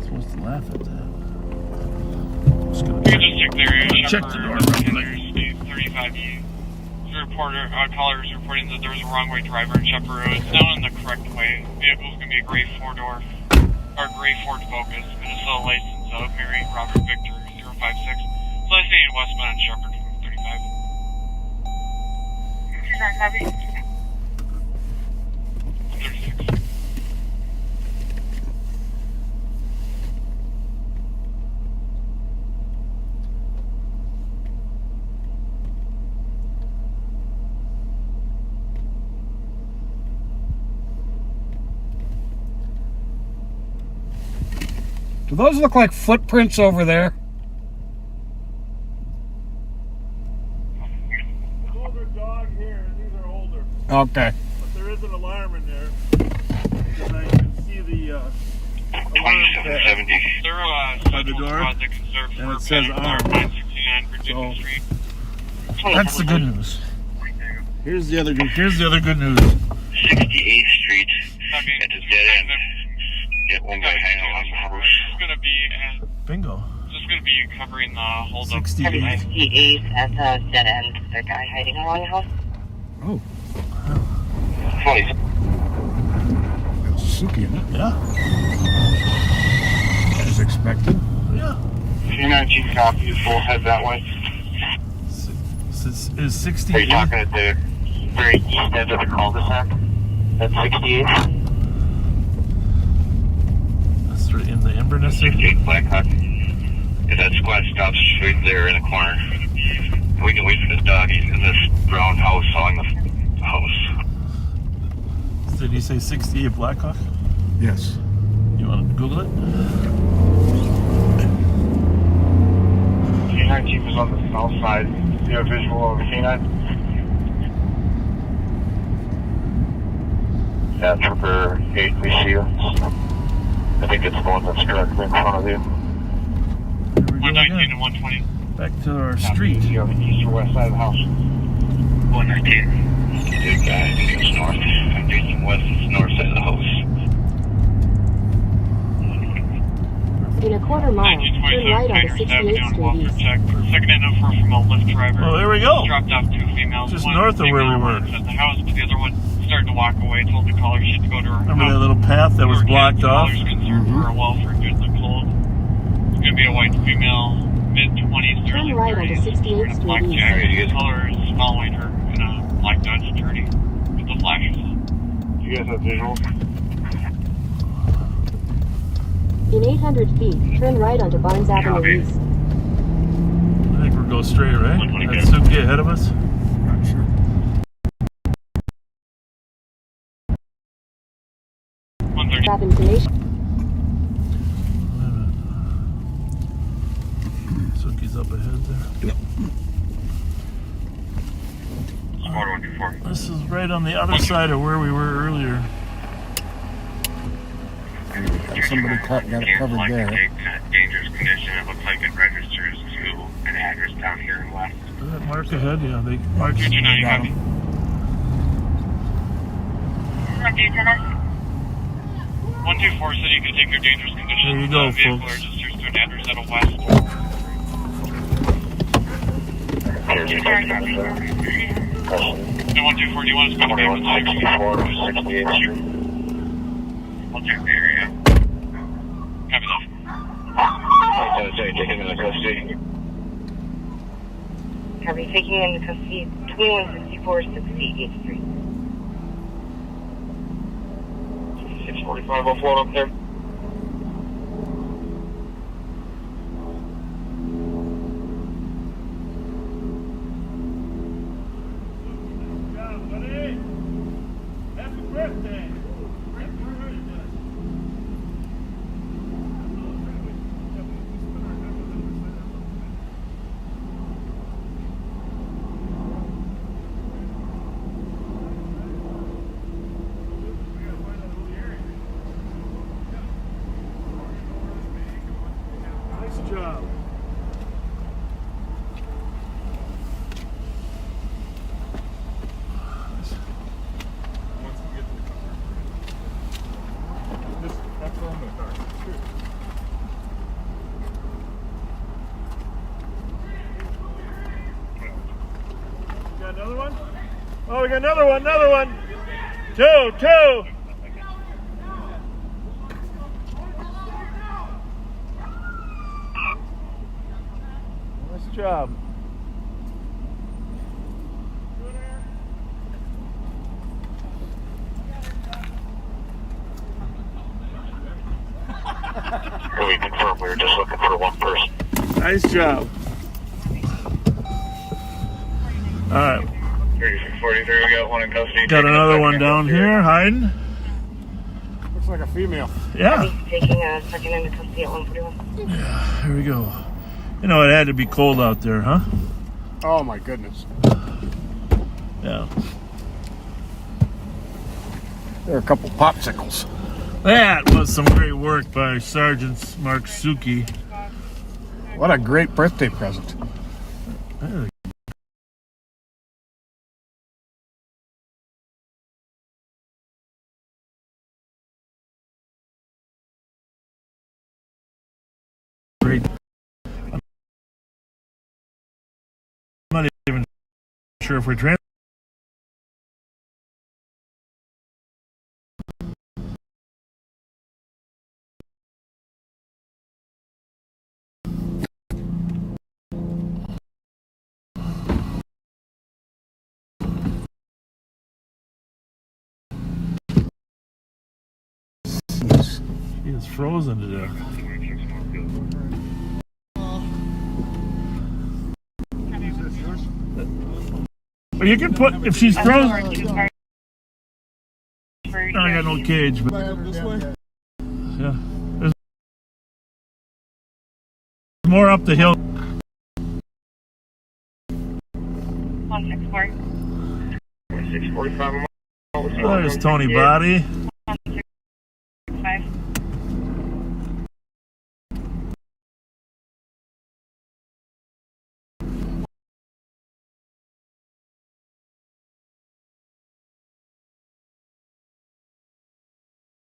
Supposed to laugh at that. I'm just gonna check the door real quick. 35E. Caller is reporting that there was a wrong way driver in Shepherd Road. It's down in the correct way. Vehicle is going to be a gray 4-door, or gray Ford Focus. Minnesota license of Mary Robert Victor 056. So I say westbound on Shepherd from 35. Do those look like footprints over there? Older dog here, and these are older. Okay. But there is an alarm in there. And I can see the alarm by the door. And it says arm. So that's the good news. Here's the other good news. 68th Street at the dead end. Get one guy hanging along the house. It's going to be Bingo. Just going to be covering the holdup. 68 at the dead end. The guy hiding along the house. Oh. 20. That's Suki, isn't it? Yeah. As expected. Yeah. C19 copy. Full head that way. Is 68? Are you talking at the very east end of the cul-de-sac? That's 68? That's right in the Inverness. 68 Blackhawk. Yeah, that squad stops right there in the corner. We can wait for this dog. He's in this brown house along the house. Did he say 68 Blackhawk? Yes. You want to Google it? C19 was on the south side. Do you have a visual of the C9? Yeah, Trooper 8, we see you. I think it's the one that's directly in front of you. 119 and 120. Back to our street. You have the east or west side of the house? 119. Good guy, I think it's north. I'm facing west, it's north side of the house. In a quarter mile, turn right onto 68th Street East. Second in from a Lyft driver. Oh, there we go. Dropped off two females. Just one north of where we were. At the house, but the other one started to walk away. Told the caller she had to go to her Remember house. that little path that was blocked off? Concerned for her welfare due to the cold. It's going to be a white female, mid-20s, Turn right onto 68th black Street East. jacket. The color is following her in a black Dodge 30 with the flashes on. Do you guys have visuals? In 800 feet, turn right onto Barnes Avenue East. I think we'll go straight, right? That's Suki ahead of us? Not sure. Traffic information. Suki's up ahead there. Yep. This is right on the other side of where we were earlier. Somebody got it covered there. Dangerous condition. It looks like it registers to an address down here in west. Does that mark ahead? Yeah, they marked it. Got him. 124 said you can take your dangerous condition. There you go, vehicle folks. registers to an address at a west. And 124, do you want to spend the day with 64 to 68th Street. I'll check the area. Copy that. Take him into custody. Copy, taking into custody 2164 68th Street. 645, I'll float up there. Happy birthday! Nice job. Got another one? Oh, we got another one. Two. Nice job. We confirmed we were just looking for one person. Nice job. All right. 3643, we got one in custody. Got another one down here hiding. Looks like a female. Yeah. Taking a second into custody at 141. Yeah, here we go. You know, it had to be cold out there, huh? Oh my goodness. Yeah. There are a couple popsicles. That was some great work by Sergeant Mark Suki. What a great birthday present. Great. I'm not even sure if we're trans. He is frozen to death. Well, you can put, if she's frozen. I got no cage, but yeah, there's more up the hill. 164. 645. There's Tony Body. 165.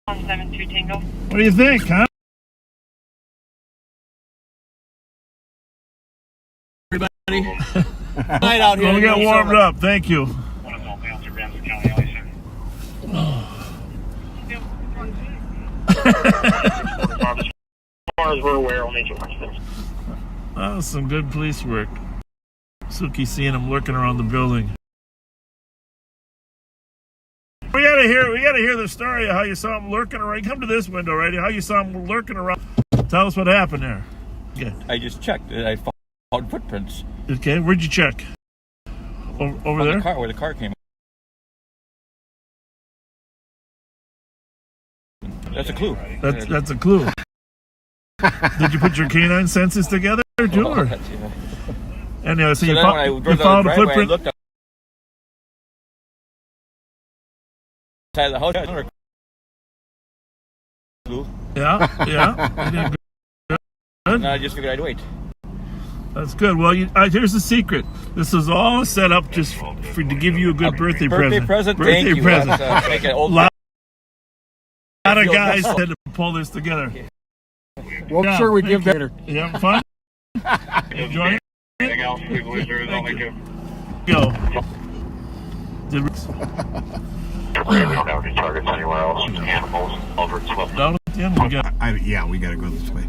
On 72 Tango. What do you think, huh? Everybody. Night out here. We'll get warmed up. Thank you. As far as we're aware, only 2 months. Oh, some good police work. Suki seeing him lurking around the building. We gotta hear the story of how you saw him lurking around. Come to this window, right? How you saw him lurking around. Tell us what happened there. Okay. I just checked. I found footprints. Okay, where'd you check? Over there? Where the car came. That's a clue. That's a clue. Did you put your canine senses together, too? Or? Yeah. Anyway, so you found a I footprint. looked outside the house. Clue. Yeah. You did good. And I just figured I'd wait. That's good. Well, here's the secret. This was all set up just to give you a good birthday present. Thank you. Present. Make an old lot of guys had to pull this together. Well, yeah, sure, we give that later. You having fun? Enjoy it? Anything else? We believe there is only 2. Go. We don't have any targets anywhere else. Animals over at Swift. Down at the end, we got. Yeah, we got to go this way.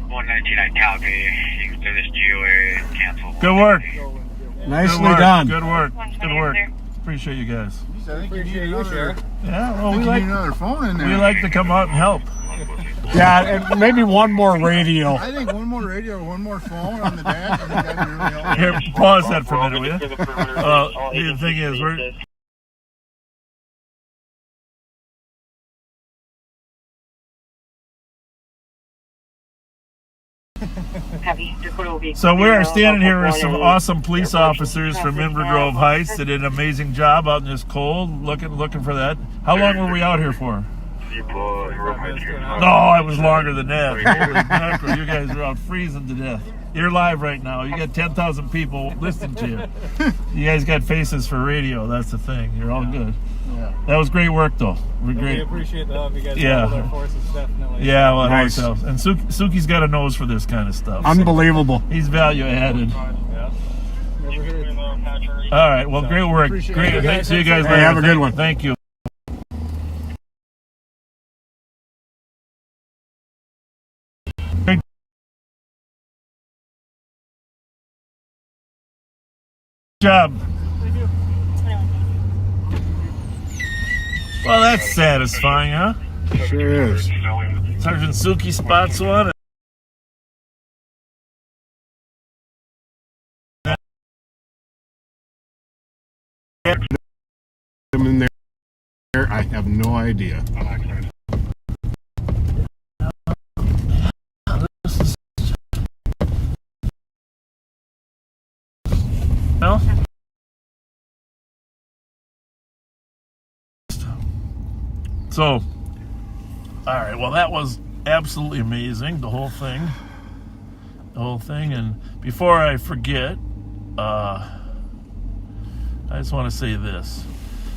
199 copy. You can do this GO area and cancel. Good work. Nicely done. Good work. Good work. Appreciate you guys. I think you need another. Yeah, well, we need another phone in there. We like to come out and help. Yeah, and maybe one more radio. I think one more radio, one more phone on the dash. I think that'd be really helpful. Here, pause that for a minute, will you? The thing is, we're. So we are standing here with some awesome police officers from Inver Grove Heights that did an amazing job out in this cold, looking for that. How long were we out here for? No, it was longer than that. Holy mackerel, you guys are out freezing to death. You're live right now. You got 10,000 people listening to you. You guys got faces for radio. That's the thing. You're all good. Yeah. That was great work, though. We appreciate the help you guys have with our forces, definitely. Yeah, well, nice. And Suki's got a nose for this kind of stuff. Unbelievable. So he's value added. Yeah. All right. Well, great work. Great. See you guys later. Hey, have a good one. Thank you. job. Well, that's satisfying, huh? Sure is. Sergeant Suki spots one. I'm in there. I have no idea. Well, so, all right. Well, that was absolutely amazing. The whole thing. And before I forget, I just want to say this.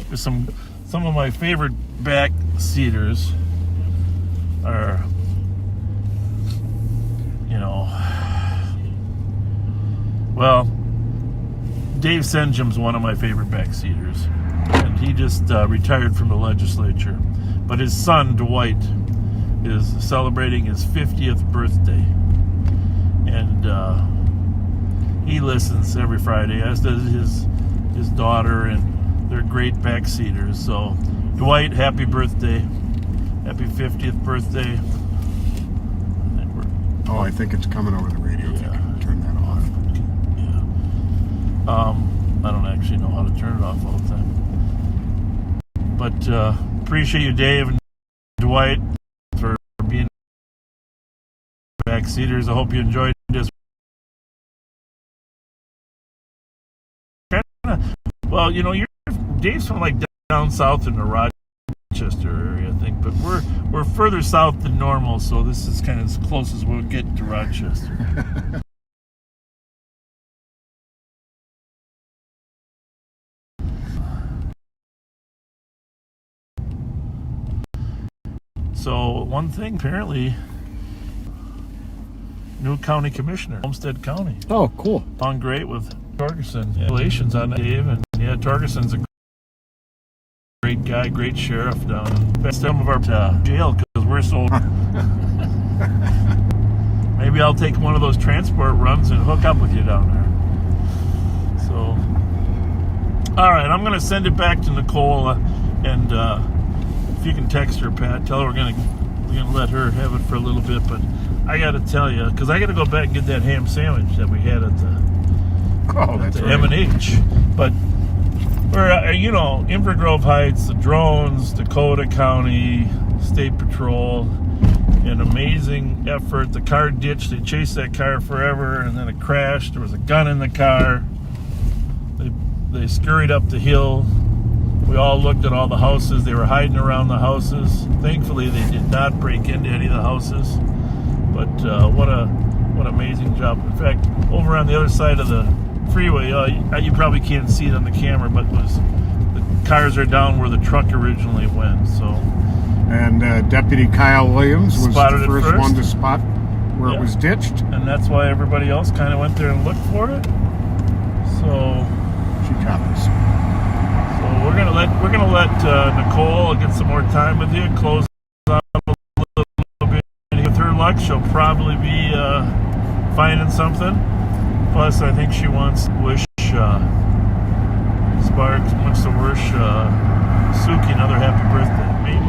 There's some of my favorite back seaters are, well, Dave Senjum's one of my favorite backseaters, and he just retired from the legislature. But his son, Dwight, is celebrating his 50th birthday, and he listens every Friday, as does his daughter, and they're great backseaters. So, Dwight, happy birthday. Happy 50th birthday. Oh, I think it's coming over the radio. If you can turn that off. I don't actually know how to turn it off all the time. But appreciate you, Dave and Dwight, for being backseaters. I hope you enjoyed this. Well, Dave's from like down south in the Rochester area, I think, but we're further south than normal, so this is kind of as close as we'll get to Rochester. So one thing, apparently, new county commissioner, Homestead County. Oh, cool. On great with Torgerson. Congratulations on Dave, and Torgerson's a great guy, great sheriff down in best time of our jail because we're so. Maybe I'll take one of those transport runs and hook up with you down there. So, all right, I'm gonna send it back to Nicole, and if you can text her, Pat, tell her we're gonna let her have it for a little bit. But I got to tell you, because I got to go back and get that ham sandwich that we had at the M&H. But we're Inver Grove Heights, the drones, Dakota County, State Patrol, an amazing effort. The car ditched. They chased that car forever, and then it crashed. There was a gun in the car. They scurried up the hill. We all looked at all the houses. They were hiding around the houses. Thankfully, they did not break into any of the houses. But what an amazing job. In fact, over on the other side of the freeway, you probably can't see it on the camera, but the cars are down where the truck originally went. So, and Deputy Kyle Williams was the first one to spot where it was ditched, and that's why everybody else kind of went there and looked for it. So she copies. So we're gonna let Nicole get some more time with you. Close out a little bit. With her luck, she'll probably be finding something. Plus, I think she wants to wish Sparks wants to wish Suki another happy birthday. Maybe.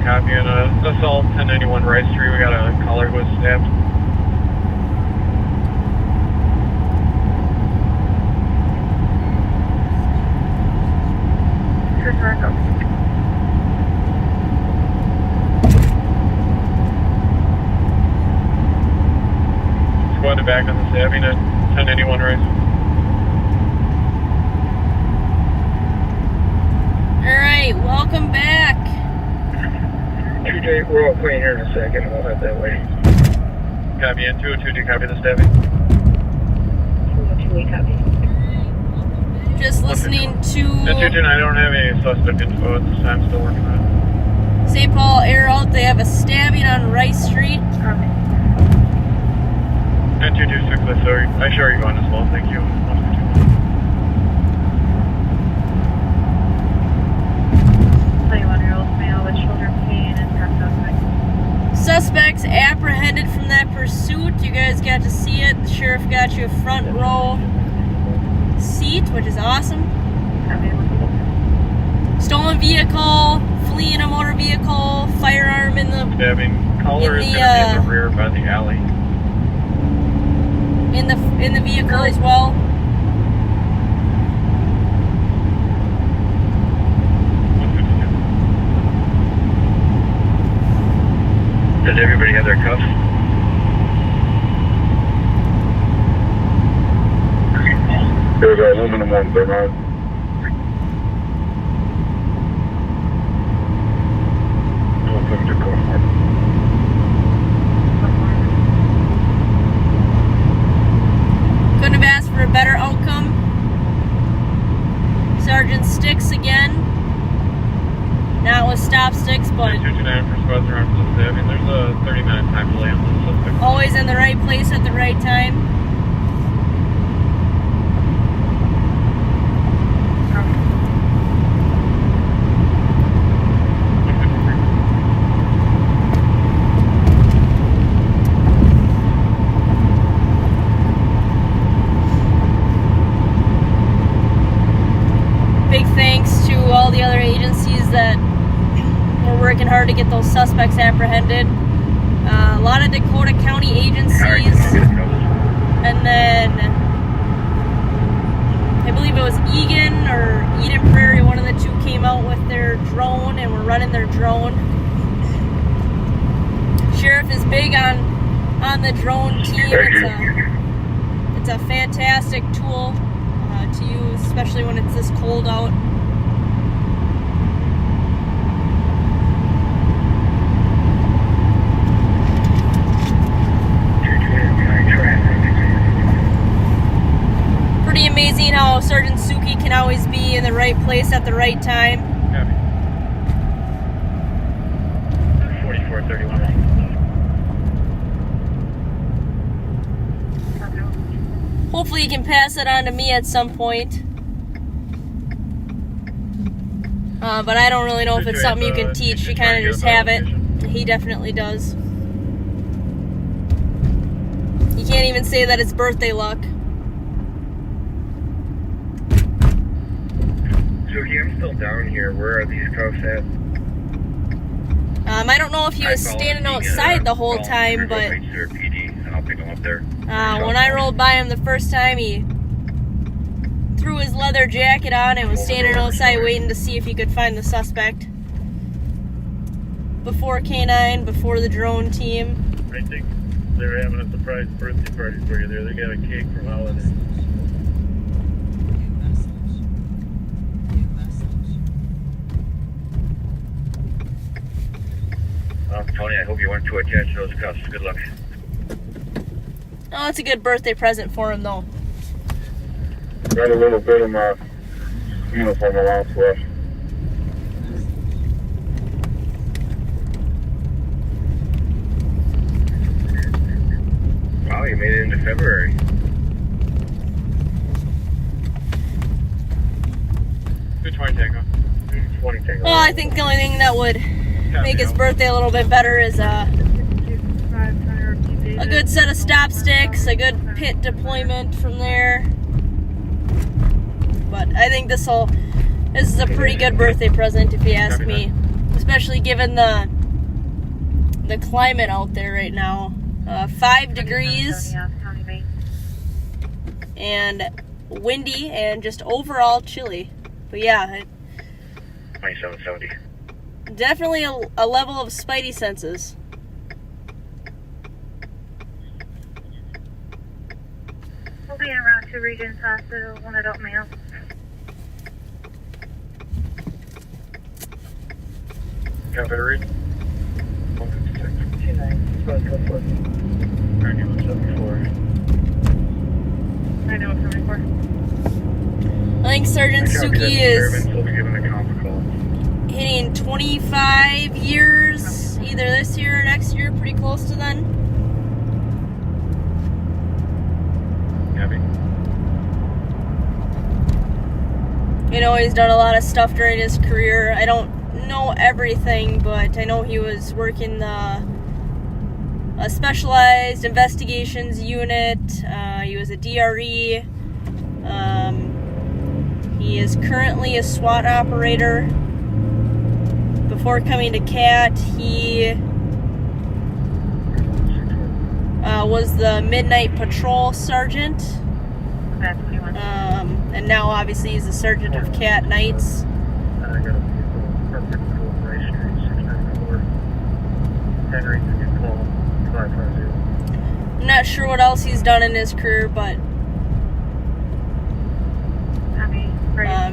Copy on assault 1091 Rice Street. We got a caller who was stabbed. Squad back on the stabbing at 1091 Rice. All right, welcome back. 2J, we're all clean here in a second. We'll head that way. Copy, and 202, do you copy the stabbing? 202, we copy. Just listening to And 229, I don't have any suspect info at this time, still working on it. St. Paul Air out. They have a stabbing on Rice Street. Copy. And 226, I sure you going as well, thank you. Suspects apprehended from that pursuit. You guys got to see it. The sheriff got you a front row seat, which is awesome. Stolen vehicle, fleeing a motor vehicle, firearm in the Caller is going to be in the rear by the alley. In the vehicle as well. Does everybody have their cuffs? There's aluminum ones, they're not. Couldn't have asked for a better outcome. Sergeant Sticks again. Not with stop sticks, but 229 for squads around for the stabbing. There's a 30-minute time delay on the suspect. always in the right place at the right time. Big thanks to all the other agencies that were working hard to get those suspects apprehended. A lot of Dakota County agencies, and then I believe it was Egan or Eden Prairie, one of the two came out with their drone and were running their drone. Sheriff is big on the drone team. It's a fantastic tool to use, especially when it's this cold out. Pretty amazing how Sergeant Suki can always be in the right place at the right time. Copy. 4431. Hopefully you can pass it on to me at some point. But I don't really know if it's something you can teach. You kind of just have it. He definitely does. You can't even say that it's birthday luck. So I'm still down here. Where are these cuffs at? I don't know if he was standing outside the whole time, but I'll pick him up there. when I rolled by him the first time, he threw his leather jacket on and was standing outside waiting to see if he could find the suspect. Before K9, before the drone team. I think they're having a surprise birthday party for you there. They got a cake from Holiday. Tony, I hope you weren't too attached to those cuffs. Good luck. Oh, it's a good birthday present for him, though. Got a little bit of my uniform allowance left. Wow, you made it into February. Good 20 tango. 20 tango. Well, I think the only thing that would make his birthday a little bit better is a good set of stop sticks, a good pit deployment from there. But I think this is a pretty good birthday present if you ask me, especially given the climate out there right now. 5 degrees and windy and just overall chilly. But yeah, 2770. Definitely a level of spidey senses. We'll be en route to Regents Hospital, one adult male. Copy, read. 156. 29. 9174. 9174. I think Sergeant Suki is We'll be giving the comp a call. hitting 25 years either this year or next year, pretty close to then. Abby? You know, he's done a lot of stuff during his career. I don't know everything, but I know he was working a specialized investigations unit. He was a DRE. He is currently a SWAT operator. Before coming to CAT, he was the Midnight Patrol Sergeant. And now obviously he's the Sergeant of CAT Nights. I got a vehicle, operation 694. Henry, you can call 550. I'm not sure what else he's done in his career, but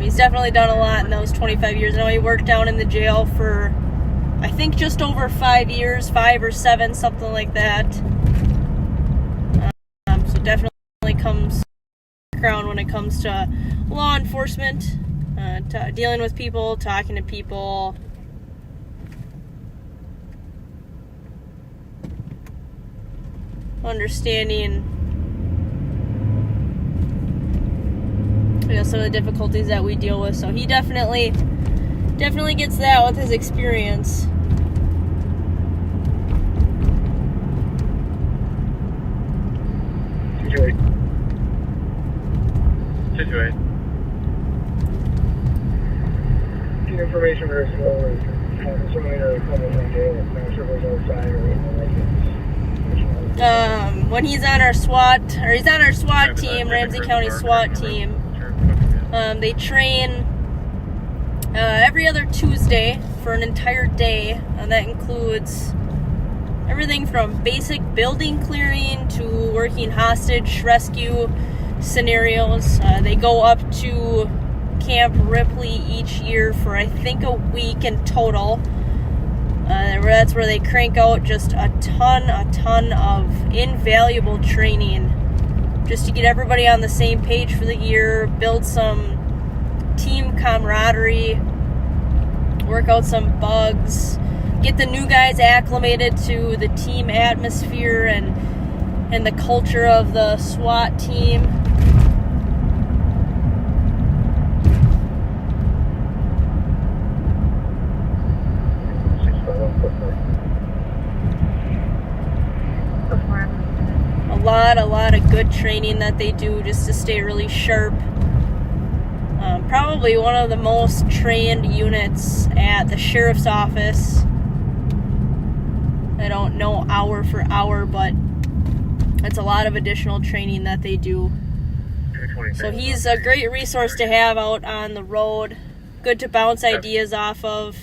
he's definitely done a lot in those 25 years. I know he worked down in the jail for, I think, just over 5 years, 5 or 7, something like that. So definitely comes around when it comes to law enforcement, dealing with people, talking to people. Understanding, you know, some of the difficulties that we deal with. So he definitely gets that with his experience. Situate. The information very slow is certainly a couple of days. Not sure what's outside or anything like it. When he's on our SWAT, or he's on our SWAT team, Ramsey County SWAT team, they train every other Tuesday for an entire day, and that includes everything from basic building clearing to working hostage rescue scenarios. They go up to Camp Ripley each year for, I think, a week in total. That's where they crank out just a ton of invaluable training just to get everybody on the same page for the year, build some team camaraderie, work out some bugs, get the new guys acclimated to the team atmosphere and the culture of the SWAT team. A lot of good training that they do just to stay really sharp. Probably one of the most trained units at the sheriff's office. I don't know hour for hour, but it's a lot of additional training that they do. So he's a great resource to have out on the road. Good to bounce ideas off of,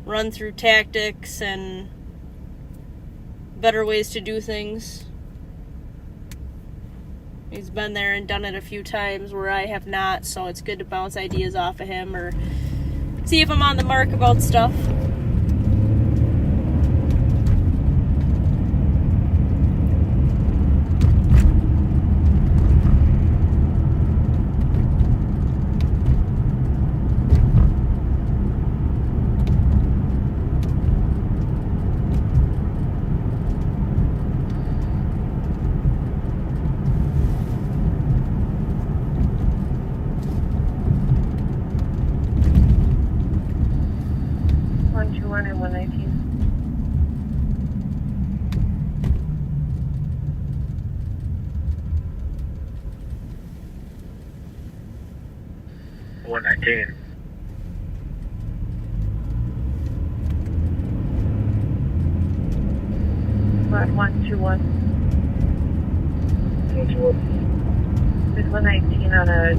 run through tactics and better ways to do things. He's been there and done it a few times where I have not, so it's good to bounce ideas off of him or see if I'm on the mark about stuff. And 119. But 121. 121. 119 on a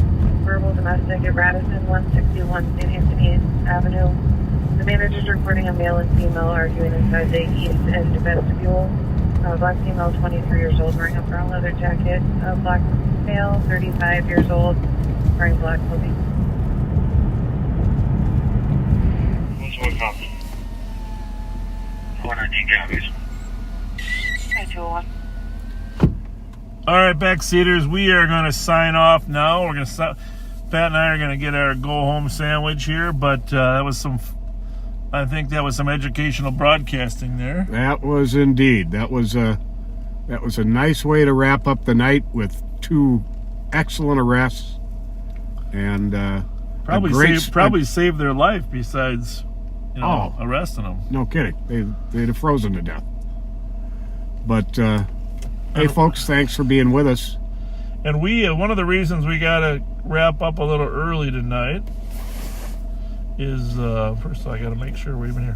verbal domestic at Radisson 161 St. Anthony Avenue. The manager's reporting a male and female arguing inside the east end vestibule. Black female, 23 years old, wearing a brown leather jacket. Black male, 35 years old, wearing black clothing. 121 copies. 119 copies. 201. All right, backseaters, we are going to sign off now. We're going to Pat and I are going to get our go-home sandwich here, but that was I think that was some educational broadcasting there. That was indeed. That was a nice way to wrap up the night with 2 excellent arrests, and probably saved their life. Besides, arresting them. No kidding. They'd have frozen to death. But hey, folks, thanks for being with us. And one of the reasons we got to wrap up a little early tonight is first of all, I got to make sure we're even here.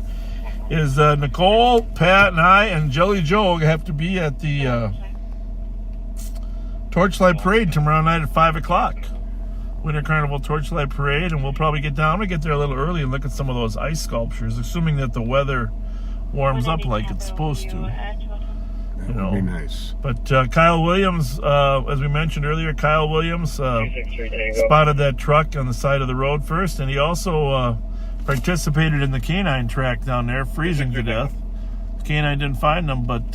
Is Nicole, Pat, and I, and Jelly Joe have to be at the Torchlight Parade tomorrow night at 5 o'clock. Winter Carnival Torchlight Parade, and we'll probably get down. I'm going to get there a little early and look at some of those ice sculptures, assuming that the weather warms up like it's supposed to. That would be nice. But Kyle Williams, as we mentioned earlier, Kyle Williams spotted that truck on the side of the road first, and he also participated in the canine track down there, freezing to death. Canine didn't find him, but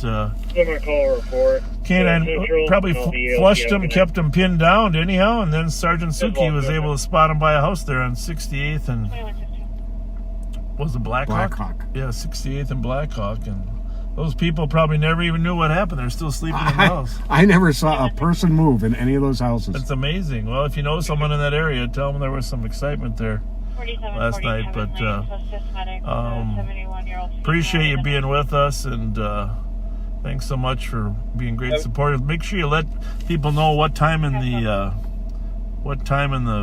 canine probably flushed him, kept him pinned down anyhow, and then Sergeant Suki was able to spot him by a house there on 68th and was it Blackhawk? Yeah, 68th and Blackhawk, and those people probably never even knew what happened. They're still sleeping in the house. I never saw a person move in any of those houses. It's amazing. Well, if you know someone in that area, tell them there was some excitement there last night. But appreciate you being with us, and thanks so much for being great supporters. Make sure you let people know what time in the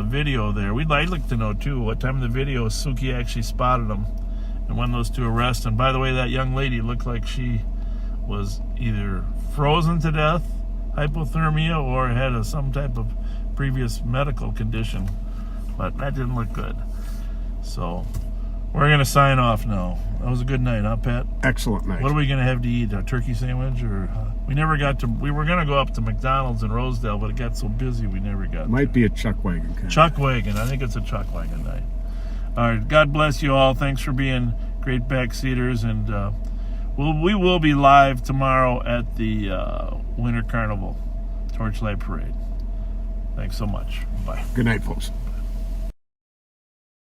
video there. I'd like to know too what time in the video Suki actually spotted them and when those 2 arrests. And by the way, that young lady looked like she was either frozen to death, hypothermia, or had some type of previous medical condition, but that didn't look good. So we're going to sign off now. That was a good night, huh, Pat? Excellent night. What are we going to have to eat? A turkey sandwich? Or we never got to. We were going to go up to McDonald's in Rosedale, but it got so busy we never got. Might be a chuck wagon. Chuck wagon. I think it's a chuck wagon night. All right. God bless you all. Thanks for being great backseaters, and we will be live tomorrow at the Winter Carnival Torchlight Parade. Thanks so much. Bye. Good night, folks.